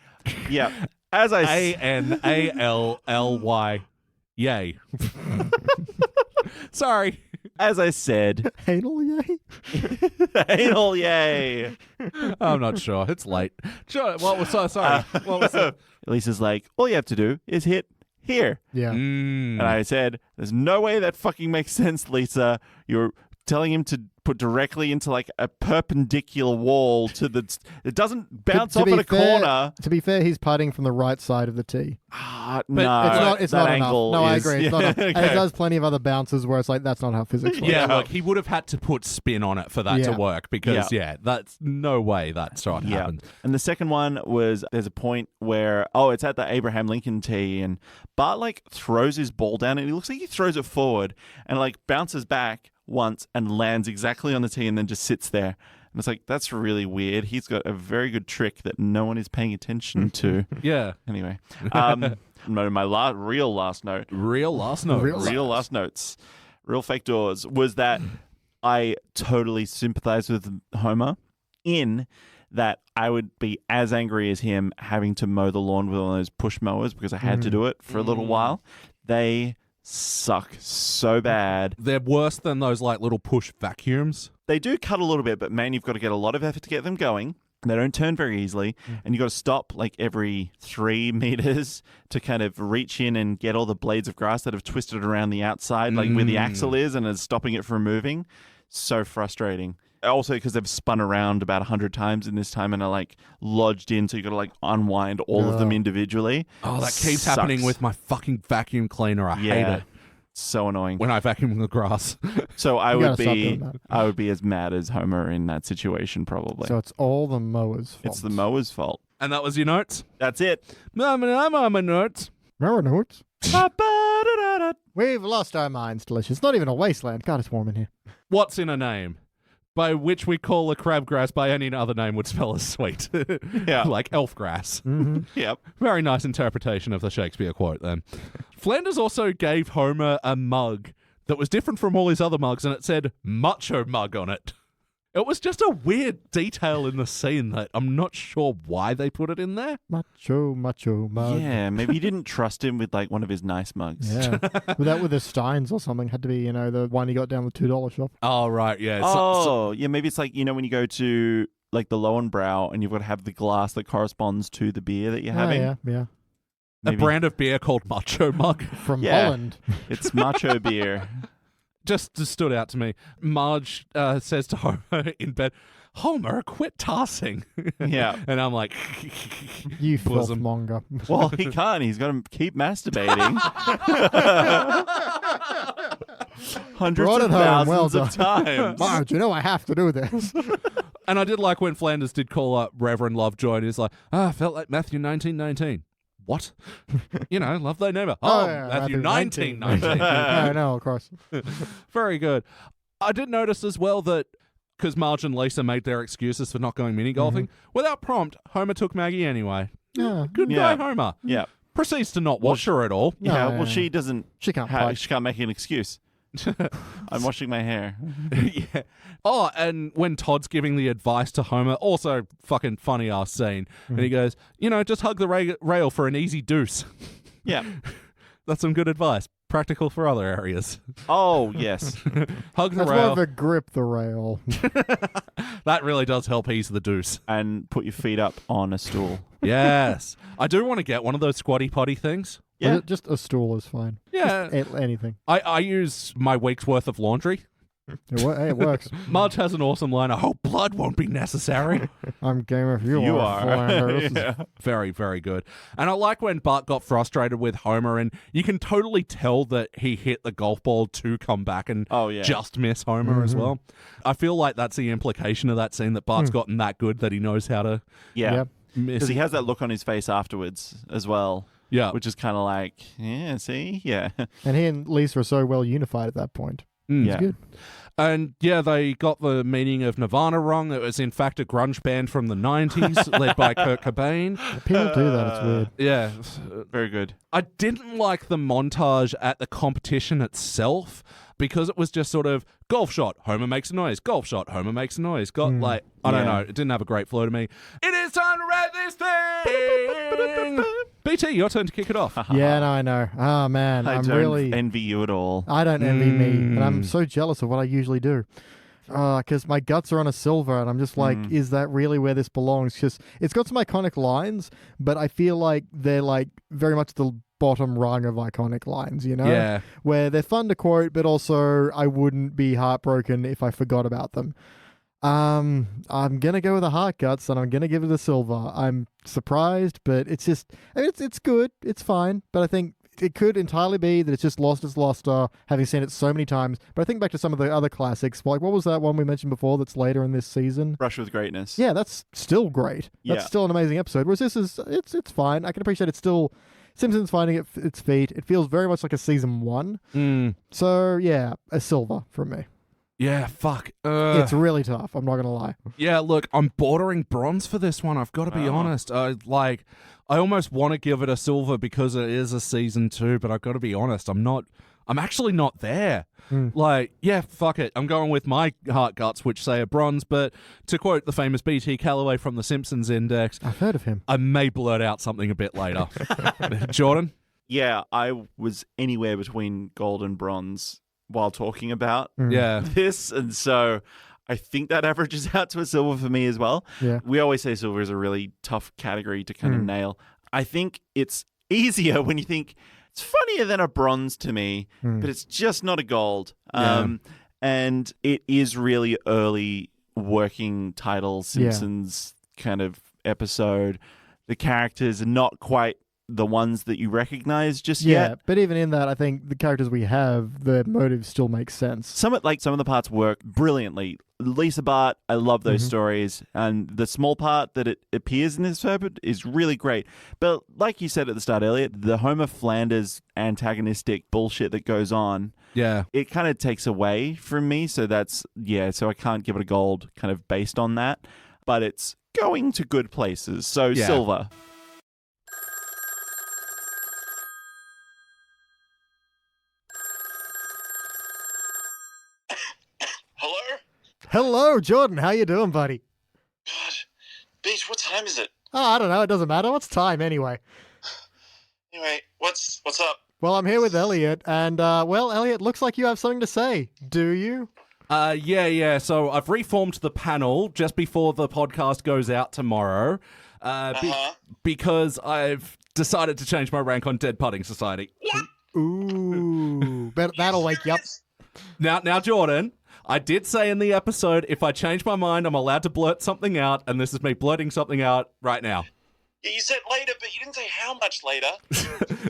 Yeah. As I ANALLY. Yay. Sorry. As I said, anal yay? Anal yay. I'm not sure. It's late. Sure. What was sorry? What was it? Lisa's like, all you have to do is hit here. Yeah. And I said, there's no way that fucking makes sense, Lisa. You're telling him to put directly into like a perpendicular wall to the. It doesn't bounce off at a corner. To be fair, he's putting from the right side of the tee. No, it's not enough. No, I agree. It's not enough. Okay. And it does plenty of other bounces where it's like that's not how physics works. Yeah, look, he would have had to put spin on it for that to work because that's no way that's what happened. And the second one was there's a point where it's at the Abraham Lincoln tee and Bart like throws his ball down and it looks like he throws it forward and like bounces back once and lands exactly on the tee and then just sits there. And it's like, that's really weird. He's got a very good trick that no one is paying attention to. Yeah. Anyway. My real last note. Real last notes. Real fake doors was that I totally sympathize with Homer in that I would be as angry as him having to mow the lawn with one of those push mowers because I had to do it for a little while. They suck so bad. They're worse than those like little push vacuums. They do cut a little bit, but man, you've got to get a lot of effort to get them going. They don't turn very easily, and you've got to stop like every 3 meters to kind of reach in and get all the blades of grass that have twisted around the outside, like where the axle is, and is stopping it from moving. So frustrating. Also, because they've spun around about 100 times in this time and are like lodged in, so you got to like unwind all of them individually. Oh, that keeps happening with my fucking vacuum cleaner. I hate it. So annoying when I vacuum the grass. So I would be as mad as Homer in that situation probably. So it's all the mower's fault. It's the mower's fault. And that was your notes? That's it. I'm notes. Remember notes? We've lost our minds, Delicious. It's not even a wasteland. God, it's warm in here. What's in a name? By which we call a crabgrass by any other name would spell as sweet. Like elfgrass. Yep. Very nice interpretation of the Shakespeare quote then. Flanders also gave Homer a mug that was different from all his other mugs and it said Macho Mug on it. It was just a weird detail in the scene that I'm not sure why they put it in there. Macho mug. Yeah, maybe he didn't trust him with like one of his nice mugs. Yeah. With the Steins or something. Had to be, the one he got down the $2 shop. Oh, right, yeah. Yeah, maybe it's like, when you go to like the Lowenbrau and you've got to have the glass that corresponds to the beer that you're having. Yeah. Maybe. A brand of beer called Macho Mug. From Holland. It's macho beer. Just stood out to me. Marge says to Homer in bed, Homer, quit tossing. Yeah. And I'm like, you filthmonger. Well, he can't. He's got to keep masturbating. Hundreds of thousands of times. Marge, I have to do this. And I did like when Flanders did call up Reverend Lovejoy and he's like, I felt like Matthew 19:19. What? Love thy neighbor. Oh, yeah, Matthew Matthew 19. No, of course. Very good. I did notice as well that because Marge and Lisa made their excuses for not going mini golfing, without prompt, Homer took Maggie anyway. Yeah. Good guy, Homer. Yeah. Proceeds to not wash her at all. She doesn't. She can't. She can't make an excuse. I'm washing my hair. Yeah. Oh, and when Todd's giving the advice to Homer, also fucking funny ass scene, and he goes, just hug the rail for an easy deuce. Yeah. That's some good advice. Practical for other areas. Oh, yes. Hug the That's rail. more of a grip the rail. That really does help ease the deuce. And put your feet up on a stool. Yes. I do want to get one of those squatty potty things. Yeah. Just a stool is fine. Yeah. Just anything. I use my week's worth of laundry. It works. Marge has an awesome line. I hope blood won't be necessary. I'm game if you are. Flanders. Yeah. Very, very good. And I like when Bart got frustrated with Homer, and you can totally tell that he hit the golf ball to come back and just miss Homer as well. I feel like that's the implication of that scene, that Bart's gotten that good that he knows how to miss. Because he has that look on his face afterwards as well. Yeah. Which is kind of like, see? Yeah. And he and Lisa are so well unified at that point. Yeah. It's good. And they got the meaning of Nirvana wrong. It was in fact a grunge band from the 90s led by Kurt Cobain. People do that, it's weird. Yeah. Very good. I didn't like the montage at the competition itself because it was just sort of golf shot, Homer makes a noise, golf shot, Homer makes a noise. I don't know. It didn't have a great flow to me. It is time to wrap this thing! BT, your turn to kick it off. Yeah, no, I know. Oh, man. I don't really envy you at all. I don't envy me. And I'm so jealous of what I usually do. Because my guts are on a silver, and I'm just like, is that really where this belongs? Because it's got some iconic lines, but I feel like they're like very much the bottom rung of iconic lines, Yeah. Where they're fun to quote, but also I wouldn't be heartbroken if I forgot about them. I'm gonna go with a heart, guts, and I'm gonna give it a silver. I'm surprised, but it's just, it's good, it's fine, but I think it could entirely be that it's just lost its luster, having seen it so many times. But I think back to some of the other classics, like what was that one we mentioned before that's later in this season? Brush with Greatness. Yeah, that's still great. That's still an amazing episode. Whereas this is, it's fine. I can appreciate it's still Simpsons finding its feet. It feels very much like a season 1. So yeah, a silver from me. Yeah, fuck. It's really tough. I'm not going to lie. Yeah, look, I'm bordering bronze for this one. I've got to be honest. I almost want to give it a silver because it is a season 2, but I've got to be honest. I'm actually not there. Yeah, fuck it. I'm going with my heart guts, which say a bronze, but to quote the famous BT Calloway from the Simpsons Index, I've heard of him. I may blurt out something a bit later. Jordan? Yeah, I was anywhere between gold and bronze while talking about this, and so I think that averages out to a silver for me as well. Yeah. We always say silver is a really tough category to kind of nail. I think it's easier when you think it's funnier than a bronze to me, but it's just not a gold. And it is really early working title Simpsons kind of episode. The characters are not quite the ones that you recognize just yet. But even in that, I think the characters we have, the motives still make sense. Some of the parts work brilliantly. Lisa Bart, I love those stories, and the small part that it appears in this episode is really great. But like you said at the start, Elliot, the Homer Flanders antagonistic bullshit that goes on, it kind of takes away from me. So so I can't give it a gold kind of based on that. But it's going to good places. So silver. Hello, Jordan. How you doing, buddy? God, Beach, what time is it? Oh, I don't know. It doesn't matter. What's time anyway? Anyway, what's up? Well, I'm here with Elliot, and Elliot, looks like you have something to say. Do you? Yeah. So I've reformed the panel just before the podcast goes out tomorrow, because I've decided to change my rank on Dead Putting Society. Ooh, but that'll wake you up. Now, Jordan. I did say in the episode, if I change my mind, I'm allowed to blurt something out, and this is me blurting something out right now. Yeah, you said later, but you didn't say how much later.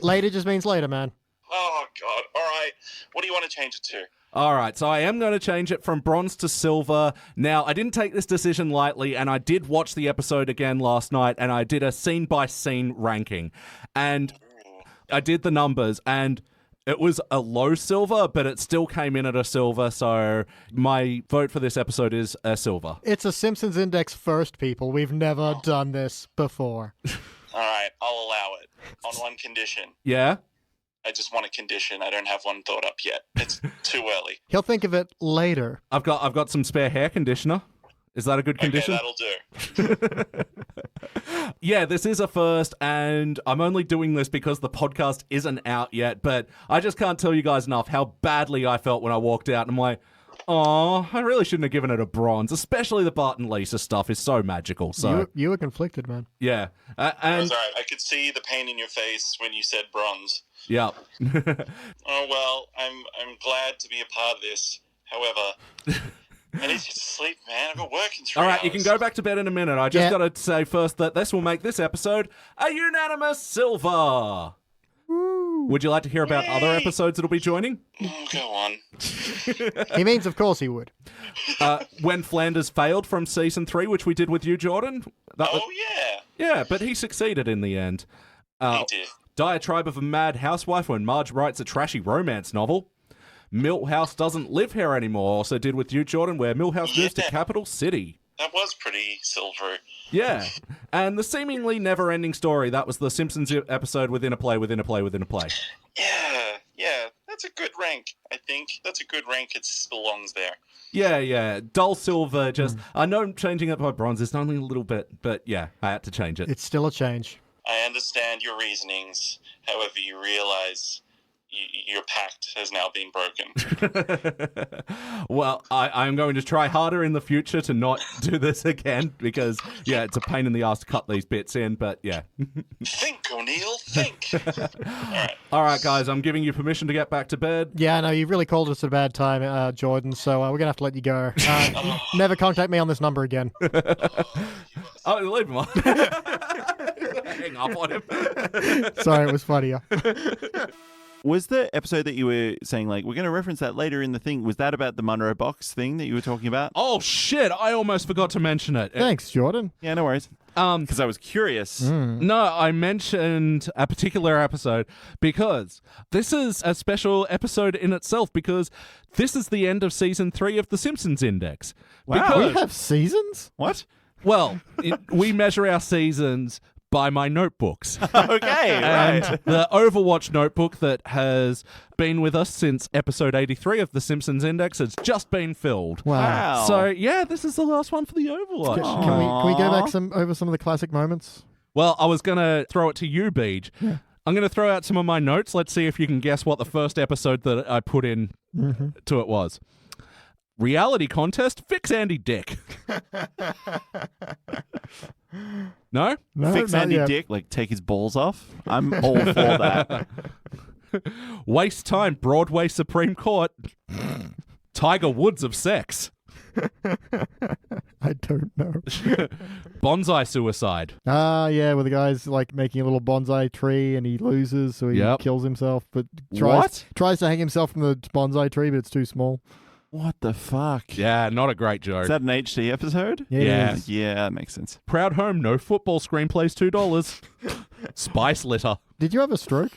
Later just means later, man. Oh, God. All right. What do you want to change it to? All right, so I am going to change it from bronze to silver. Now, I didn't take this decision lightly, and I did watch the episode again last night, and I did a scene-by-scene ranking. And I did the numbers, and it was a low silver, but it still came in at a silver, so my vote for this episode is a silver. It's a Simpsons Index first, people. We've never done this before. All right, I'll allow it on one condition. Yeah? I just want a condition. I don't have one thought up yet. It's too early. He'll think of it later. I've got some spare hair conditioner. Is that a good condition? Okay, that'll do. Yeah, this is a first, and I'm only doing this because the podcast isn't out yet, but I just can't tell you guys enough how badly I felt when I walked out, and I'm like, oh, I really shouldn't have given it a bronze, especially the Bart and Lisa stuff is so magical. So You were conflicted, man. yeah. That's all right. I could see the pain in your face when you said bronze. Yeah. Oh, well, I'm glad to be a part of this. However, I need to sleep, man. I've got work in 3 All hours. right, you can go back to bed in a minute. I just got to say first that this will make this episode a unanimous silver. Woo. Would you like to hear about other episodes that'll be joining? Oh, go on. He means, of course, he would. When Flanders failed from season 3, which we did with you, Jordan. Yeah. Yeah, but he succeeded in the end. He did. Diatribe of a Mad Housewife when Marge writes a trashy romance novel. Milhouse doesn't live here anymore. Also did with you, Jordan, where Milhouse moves to Capital City. That was pretty silver. Yeah. And the seemingly never-ending story. That was the Simpsons episode within a play, within a play, within a play. Yeah. That's a good rank, I think. That's a good rank. It belongs there. Yeah. Dull silver, just... I know I'm changing it by bronze. It's only a little bit, but yeah, I had to change it. It's still a change. I understand your reasonings. However, you realize your pact has now been broken. Well, I'm going to try harder in the future to not do this again because, yeah, it's a pain in the ass to cut these bits in, but yeah. Think, O'Neill, think. All right, guys, I'm giving you permission to get back to bed. Yeah, no, you really called us at a bad time, Jordan, so we're going to have to let you go. Never contact me on this number again. Oh, leave him on. Hang up on him. Sorry, it was funnier. Was the episode that you were saying, like, we're going to reference that later in the thing, was that about the Munro box thing that you were talking about? Oh, shit. I almost forgot to mention it. Thanks, Jordan. Yeah, no worries. Because I was curious. No, I mentioned a particular episode because this is a special episode in itself because this is the end of season 3 of the Simpsons Index. Wow. We have seasons? What? Well, we measure our seasons by my notebooks. Okay, And right. the Overwatch notebook that has been with us since episode 83 of the Simpsons Index has just been filled. Wow. So, yeah, this is the last one for the Overwatch. Can we go back over some of the classic moments? Well, I was going to throw it to you, Beej. Yeah. I'm going to throw out some of my notes. Let's see if you can guess what the first episode that I put in to it was. Reality contest, fix Andy Dick. No? Fix Andy Dick, like take his balls off. I'm all for that. Waste time, Broadway Supreme Court. Tiger Woods of sex. I don't know. Bonsai suicide. Yeah, where the guy's like making a little bonsai tree and he loses, so he kills himself, but tries to hang himself from the bonsai tree, but it's too small. What the fuck? Yeah, not a great joke. Is that an HD episode? Yeah. Yeah, that makes sense. Proud home, no football screenplays, $2. Spice litter. Did you have a stroke?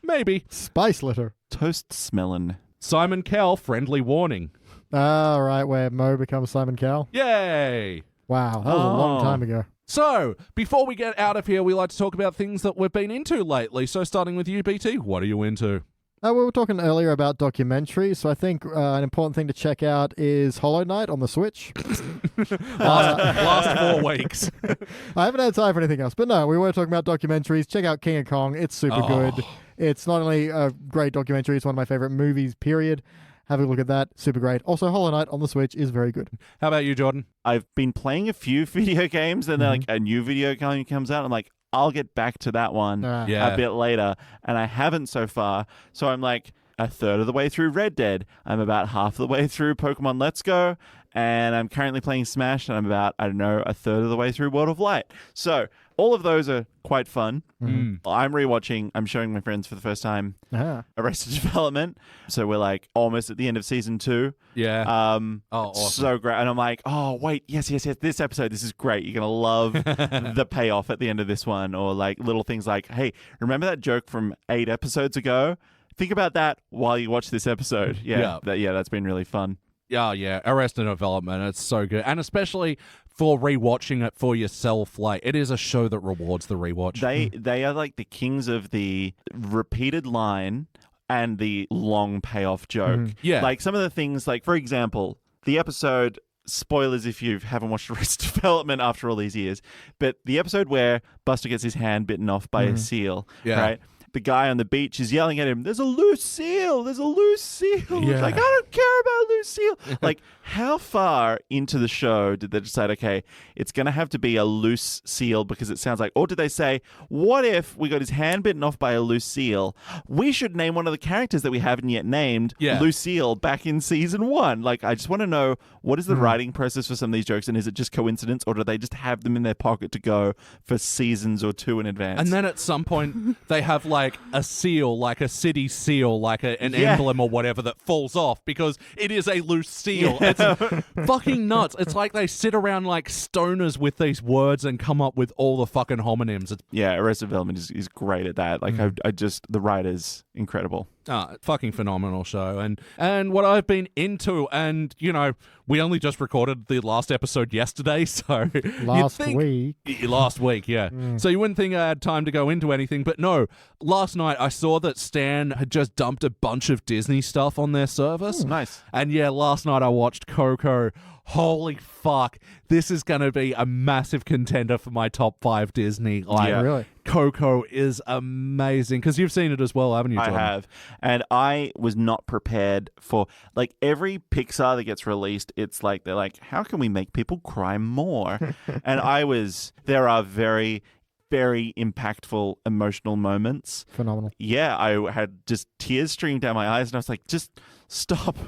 Maybe. Spice litter. Toast smelling. Simon Cowell, friendly warning. Right, where Mo becomes Simon Cowell. Yay! Wow, that was a long time ago. So, before we get out of here, we like to talk about things that we've been into lately. So, starting with you, BT, what are you into? We were talking earlier about documentaries, so I think an important thing to check out is Hollow Knight on the Switch. last 4 weeks. I haven't had time for anything else, but no, we were talking about documentaries. Check out King of Kong. It's super good. It's not only a great documentary, it's one of my favorite movies, period. Have a look at that. Super great. Also, Hollow Knight on the Switch is very good. How about you, Jordan? I've been playing a few video games, and then like a new video game comes out. I'm like, I'll get back to that one a bit later, and I haven't so far. So I'm like a third of the way through Red Dead. I'm about half the way through Pokemon Let's Go, and I'm currently playing Smash, and I'm about, I don't know, a third of the way through World of Light. So all of those are quite fun. I'm rewatching, I'm showing my friends for the first time Arrested Development. So we're like almost at the end of season 2. Yeah. Awesome. So great. And I'm like, oh, wait, yes. This episode, this is great. You're going to love the payoff at the end of this one. Or like little things like, hey, remember that joke from 8 episodes ago? Think about that while you watch this episode. That's been really fun. Yeah. Arrested Development, it's so good. And especially for rewatching it for yourself, like it is a show that rewards the rewatch. They are like the kings of the repeated line and the long payoff joke. Yeah. Like some of the things, like for example, the episode, spoilers if you haven't watched Arrested Development after all these years, but the episode where Buster gets his hand bitten off by a seal, right? The guy on the beach is yelling at him, there's a loose seal. There's a loose seal. Yeah. Like, I don't care about loose seal. Like, how far into the show did they decide, okay, it's going to have to be a loose seal because it sounds like, or did they say, what if we got his hand bitten off by a loose seal? We should name one of the characters that we haven't yet named Lucille back in season 1. Like, I just want to know, what is the writing process for some of these jokes, and is it just coincidence, or do they just have them in their pocket to go for seasons or 2 in advance? And then at some point, they have like a seal, like a city seal, like an emblem or whatever that falls off because it is a loose seal. It's fucking nuts. It's like they sit around like stoners with these words and come up with all the fucking homonyms. Arrested Development is great at that. Like, I just, the writer's incredible. Fucking phenomenal show. And what I've been into, and, you know, we only just recorded the last episode yesterday, so... Last week, yeah. So you wouldn't think I had time to go into anything, but no. Last night, I saw that Stan had just dumped a bunch of Disney stuff on their service. Nice. And yeah, last night I watched Coco. Holy fuck. This is going to be a massive contender for my top 5 Disney. Really? Coco is amazing. Because you've seen it as well, haven't you, Jordan? I have. And I was not prepared for, like, every Pixar that gets released, it's like, they're like, how can we make people cry more? And there are very, very impactful emotional moments. Phenomenal. Yeah, I had just tears streaming down my eyes, and I was like, just stop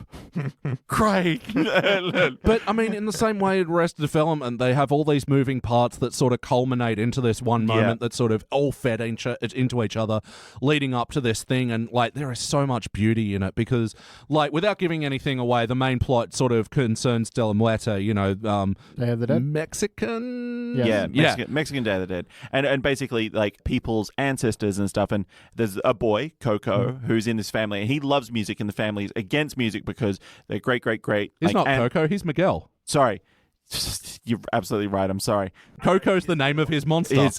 crying. But I mean, in the same way in Arrested Development, they have all these moving parts that sort of culminate into this one moment that sort of all fed into each other leading up to this thing. And like, there is so much beauty in it because, like, without giving anything away, the main plot sort of concerns De La Muerte, you know, Day of the Dead? Mexican? Mexican Day of the Dead. And basically, like, people's ancestors and stuff. And there's a boy, Coco, who's in this family, and he loves music, and the family's against music because they're great. He's not Coco, he's Miguel. Sorry. You're absolutely right. I'm sorry. Coco's the name of his monster.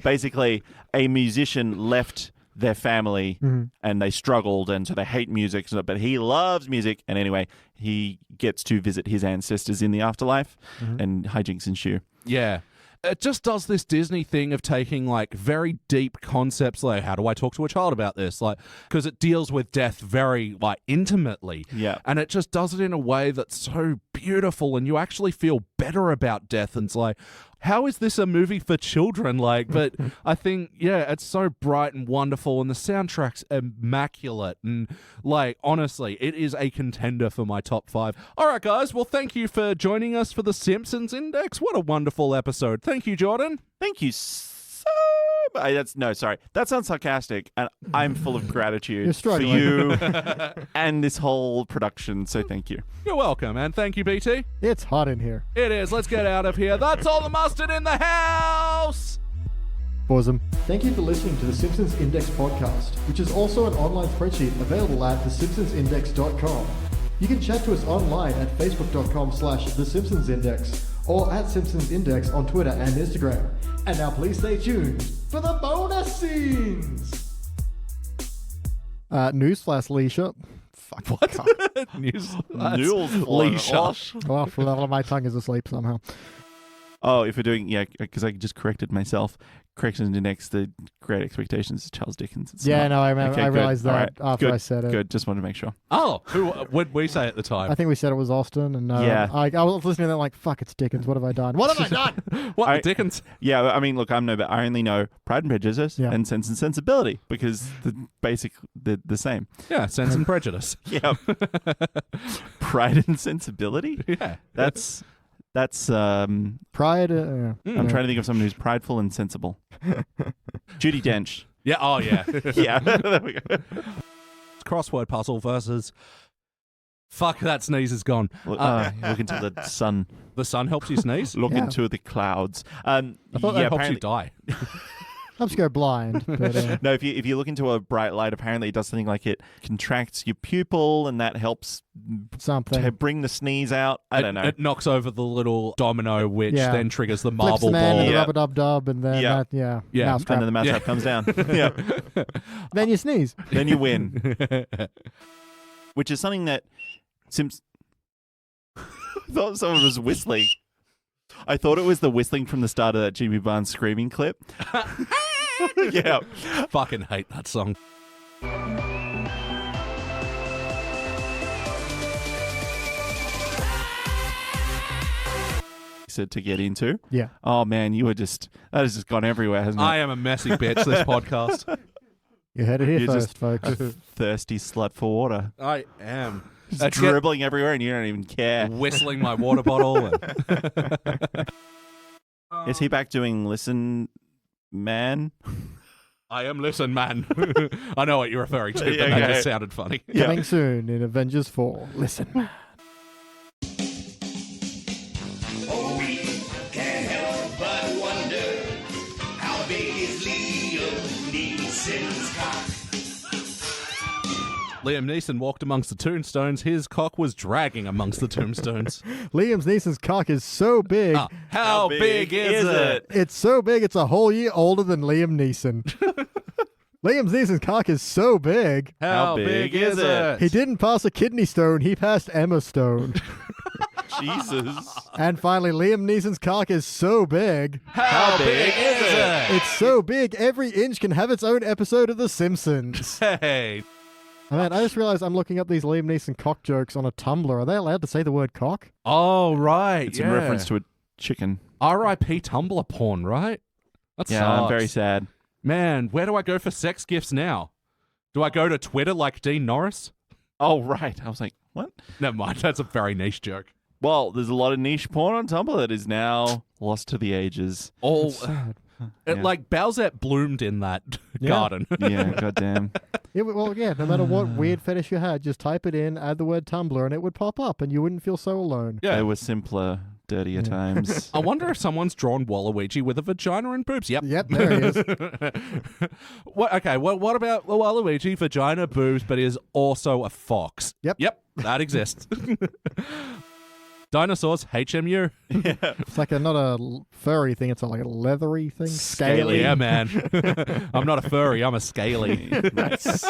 Basically, a musician left their family and they struggled, and so they hate music, but he loves music. And anyway, he gets to visit his ancestors in the afterlife, and hijinks ensue. Yeah. It just does this Disney thing of taking like very deep concepts, like how do I talk to a child about this? Like, because it deals with death very like intimately. Yeah. And it just does it in a way that's so beautiful, and you actually feel better about death. And it's like, how is this a movie for children? Like, but I think, it's so bright and wonderful, and the soundtrack's immaculate. And like, honestly, it is a contender for my top 5. All right, guys. Well, thank you for joining us for the Simpsons Index. What a wonderful episode. Thank you, Jordan. Thank you so much. That sounds sarcastic, and I'm full of gratitude for you and this whole production, so thank you. You're welcome, and thank you, BT. It's hot in here. It is. Let's get out of here. That's all the mustard in the house. Bosom. Thank you for listening to the Simpsons Index podcast, which is also an online spreadsheet available at thesimpsonsindex.com. You can chat to us online at facebook.com/thesimpsonsindex or at Simpsons Index on Twitter and Instagram. And now please stay tuned for the bonus scenes! Newsflash, Leisha. Fuck, what? Newsflash. Well, my tongue is asleep somehow. Oh, if we're doing, because I just corrected myself. corrections index, the Great Expectations is Charles Dickens. It's yeah, not. no, I remember. Okay, I good. realized that All right. after Good. I said it. Good. Just wanted to make sure. Oh, who would we say at the time? I think we said it was Austin, and Yeah. I was listening to that like, fuck, it's Dickens. What have I done? What have I done? What the Dickens? Yeah, I mean, look, but I only know Pride and Prejudice and Sense and Sensibility because they're the same. Yeah, Sense and Prejudice. Yeah. Pride and Sensibility? Yeah. That's Pride. I'm trying to think of someone who's prideful and sensible. Judi Dench. Yeah, oh yeah. Yeah. There we go. Crossword puzzle versus fuck, that sneeze is gone. Look into the sun. The sun helps you sneeze? Look into the clouds. I thought that helps you die. Helps you go blind. But, no, if you look into a bright light, apparently it does something like it contracts your pupil, and that helps something to bring the sneeze out. I don't know. It knocks over the little domino, which then triggers the marble flips the man ball. and the rubber-dub-dub, and then and then the mousetrap comes down. Yeah. Then you sneeze. Then you win. Which is something that I thought someone was whistling. I thought it was the whistling from the start of that Jimmy Barnes screaming clip. Yeah. Fucking hate that song. Said to get into. Yeah. Oh man, that has just gone everywhere, hasn't it? I am a messy bitch, this podcast. You heard it here You're first, just folks. a thirsty slut for water. I am. Just dribbling everywhere and you don't even care. Whistling my water bottle. Is he back doing Listen Man? I am Listen Man. I know what you're referring to, but that just sounded funny. Coming soon in Avengers 4. Listen Man. Oh, we can't help but wonder how big is Liam Neeson's cock. Liam Neeson walked amongst the tombstones. His cock was dragging amongst the tombstones. Liam Neeson's cock is so big. How big is it? It's so big, it's a whole year older than Liam Neeson. Liam Neeson's cock is so big. How big is it? He didn't pass a kidney stone, he passed Emma Stone. Jesus. And finally, Liam Neeson's cock is so big. How big is it? It's so big, every inch can have its own episode of The Simpsons. Hey. Oh, man, I just realized I'm looking up these Liam Neeson cock jokes on a Tumblr. Are they allowed to say the word cock? Oh, right. It's in reference to a chicken. R.I.P. Tumblr porn, right? That Yeah, sucks. I'm very sad. Man, where do I go for sex gifts now? Do I go to Twitter like Dean Norris? Oh, right. I was like, what? Never mind. That's a very niche joke. Well, there's a lot of niche porn on Tumblr that is now lost to the ages. Oh, Yeah. like Bowsette bloomed in that garden. Yeah, goddamn. No matter what weird fetish you had, just type it in, add the word Tumblr, and it would pop up, and you wouldn't feel so alone. Yeah. They were simpler, dirtier times. I wonder if someone's drawn Waluigi with a vagina and boobs. Yep. Yep, there he is. What about Waluigi, vagina, boobs, but is also a fox? Yep. That exists. Dinosaurs, HMU. Yeah. It's like not a furry thing, it's like a leathery thing. Scaly. Yeah, man. I'm not a furry, I'm a scaly. Nice.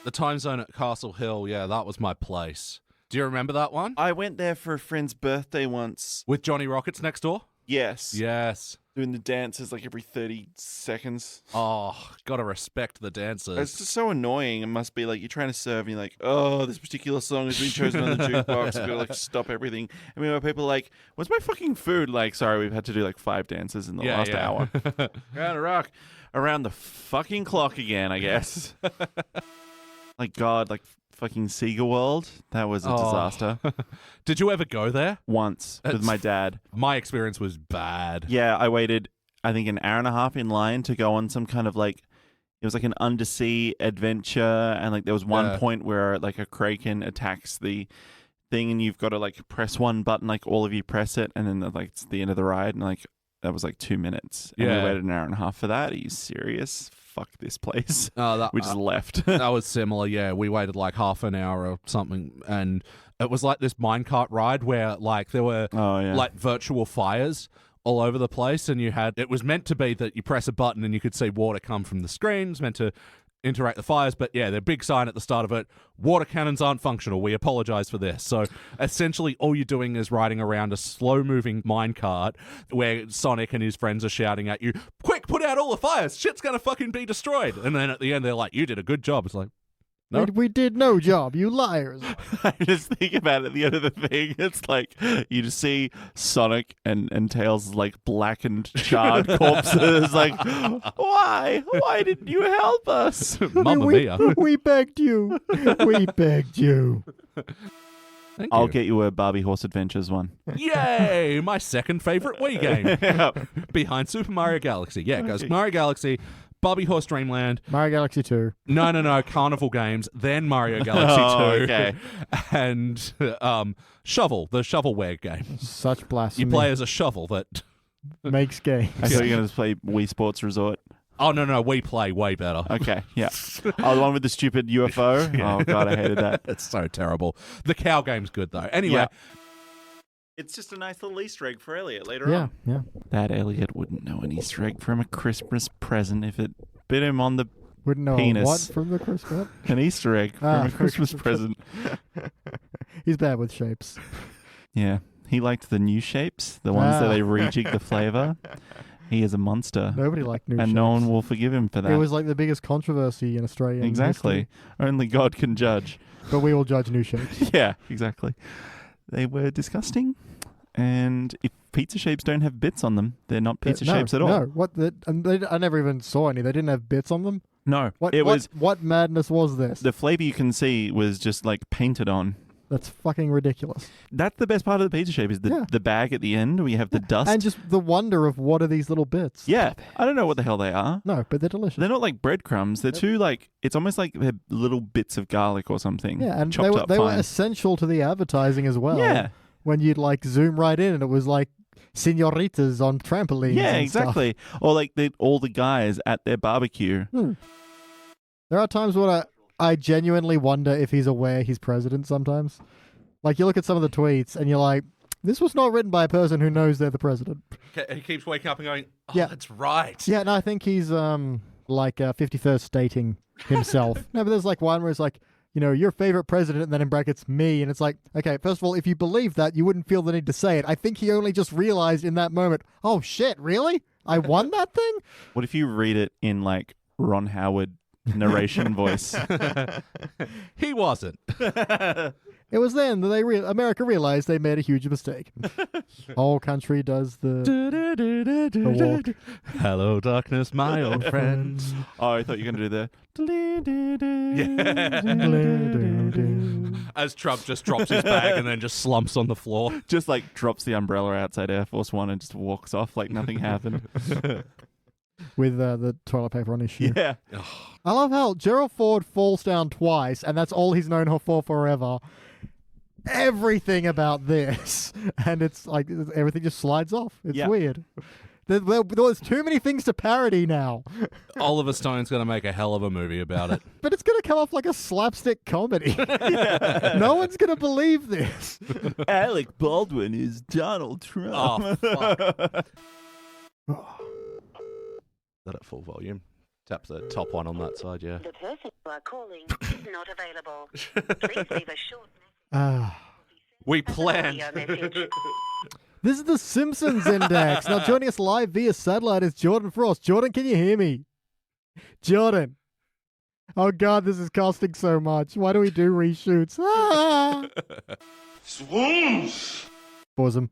The time zone at Castle Hill, yeah, that was my place. Do you remember that one? I went there for a friend's birthday once. With Johnny Rockets next door? Yes. Yes. Doing the dances like every 30 seconds. Oh, gotta respect the dancers. It's just so annoying. It must be like you're trying to serve and you're like, oh, this particular song has been chosen on the jukebox. I've got to like stop everything. I mean, people are like, what's my fucking food? Like, sorry, we've had to do like 5 dances in the last hour. Round a rock. Around the fucking clock again, I guess. Like, God, like fucking Sega World. That was a disaster. Did you ever go there? Once with my dad. My experience was bad. Yeah, I waited, I think, an hour and a half in line to go on some kind of like, it was like an undersea adventure. And like there was one point where like a kraken attacks the thing and you've got to like press one button, like all of you press it. And then like it's the end of the ride. And like that was like 2 minutes. And we waited an hour and a half for that. Are you serious? Fuck this place. We just left. That was similar, yeah. We waited like half an hour or something, and it was like this minecart ride where like there were like virtual fires all over the place, and it was meant to be that you press a button and you could see water come from the screen. It's meant to interact the fires, but yeah, the big sign at the start of it, water cannons aren't functional, we apologize for this. So essentially all you're doing is riding around a slow moving minecart where Sonic and his friends are shouting at you, quick, out all the fires. Shit's going to fucking be destroyed. And then at the end, they're like, you did a good job. It's like, no. We did no job, you liars. I just think about it at the end of the thing. It's like you just see Sonic and Tails' like blackened, charred corpses. Like, why? Why didn't you help us? Mamma mia. We begged you. We begged you. I'll get you a Barbie Horse Adventures one. Yay! My second favorite Wii game. Behind Super Mario Galaxy. Yeah, it goes Mario Galaxy, Barbie Horse Dreamland. Mario Galaxy 2. No. Carnival Games, then Mario Galaxy 2. Okay. And Shovel, the shovelware game. Such blasphemy. You play as a shovel that makes games. I thought you were going to play Wii Sports Resort. Oh, no, we play way better. Okay, yeah. Oh, the one with the stupid UFO? Yeah. Oh, God, I hated that. It's so terrible. The cow game's good, though. Anyway. Yeah. It's just a nice little Easter egg for Elliot later on. Yeah. That Elliot wouldn't know an Easter egg from a Christmas present if it bit him on the Wouldn't know penis. What from the Christmas? An Easter egg from a Christmas present. He's bad with shapes. Yeah. He liked the new shapes, the ones that they rejig the flavor. He is a monster. Nobody liked new shapes. And no one will forgive him for that. It was like the biggest controversy in Australia. Exactly. Only God can judge. But we all judge new shapes. Yeah, exactly. They were disgusting. And if pizza shapes don't have bits on them, they're not pizza shapes at all. No, I never even saw any. They didn't have bits on them? No. What madness was this? The flavor you can see was just like painted on. That's fucking ridiculous. That's the best part of the pizza shape is the bag at the end where you have the dust. And just the wonder of what are these little bits. Yeah. I don't know what the hell they are. No, but they're delicious. They're not like breadcrumbs. They're too like, it's almost like they're little bits of garlic or something. Yeah, and chopped they up were fine. essential to the advertising as well. Yeah. When you'd like zoom right in and it was like senoritas on trampolines. Yeah, and exactly. Stuff. Or like all the guys at their barbecue. There are times when I genuinely wonder if he's aware he's president sometimes. Like, you look at some of the tweets and you're like, this was not written by a person who knows they're the president. He keeps waking up and going, oh, yeah, that's right. Yeah, no, I think he's like 51st stating himself. No, but there's like one where it's like, you know, your favorite president, and then in brackets, me. And it's like, okay, first of all, if you believe that, you wouldn't feel the need to say it. I think he only just realized in that moment, oh, shit, really? I won that thing? What if you read it in like Ron Howard narration voice? He wasn't. It was then that America realized they made a huge mistake. Whole country does the walk. Hello, darkness, my old friend. Oh, I thought you were going to do the... As Trump just drops his bag and then just slumps on the floor. Just like drops the umbrella outside Air Force One and just walks off like nothing happened. With the toilet paper on his shoe. Yeah. I love how Gerald Ford falls down twice, and that's all he's known her for forever. Everything about this. And it's like everything just slides off. It's weird. There's too many things to parody now. Oliver Stone's going to make a hell of a movie about it. But it's going to come off like a slapstick comedy. No one's going to believe this. Alec Baldwin is Donald Trump. Oh, fuck. That at full volume. Tap the top one on that side, yeah. The person you are calling is not available. Please leave a short message. We planned. This is the Simpsons Index. Now joining us live via satellite is Jordan Frost. Jordan, can you hear me? Jordan. Oh God, this is costing so much. Why do we do reshoots? Swoosh. Pause them.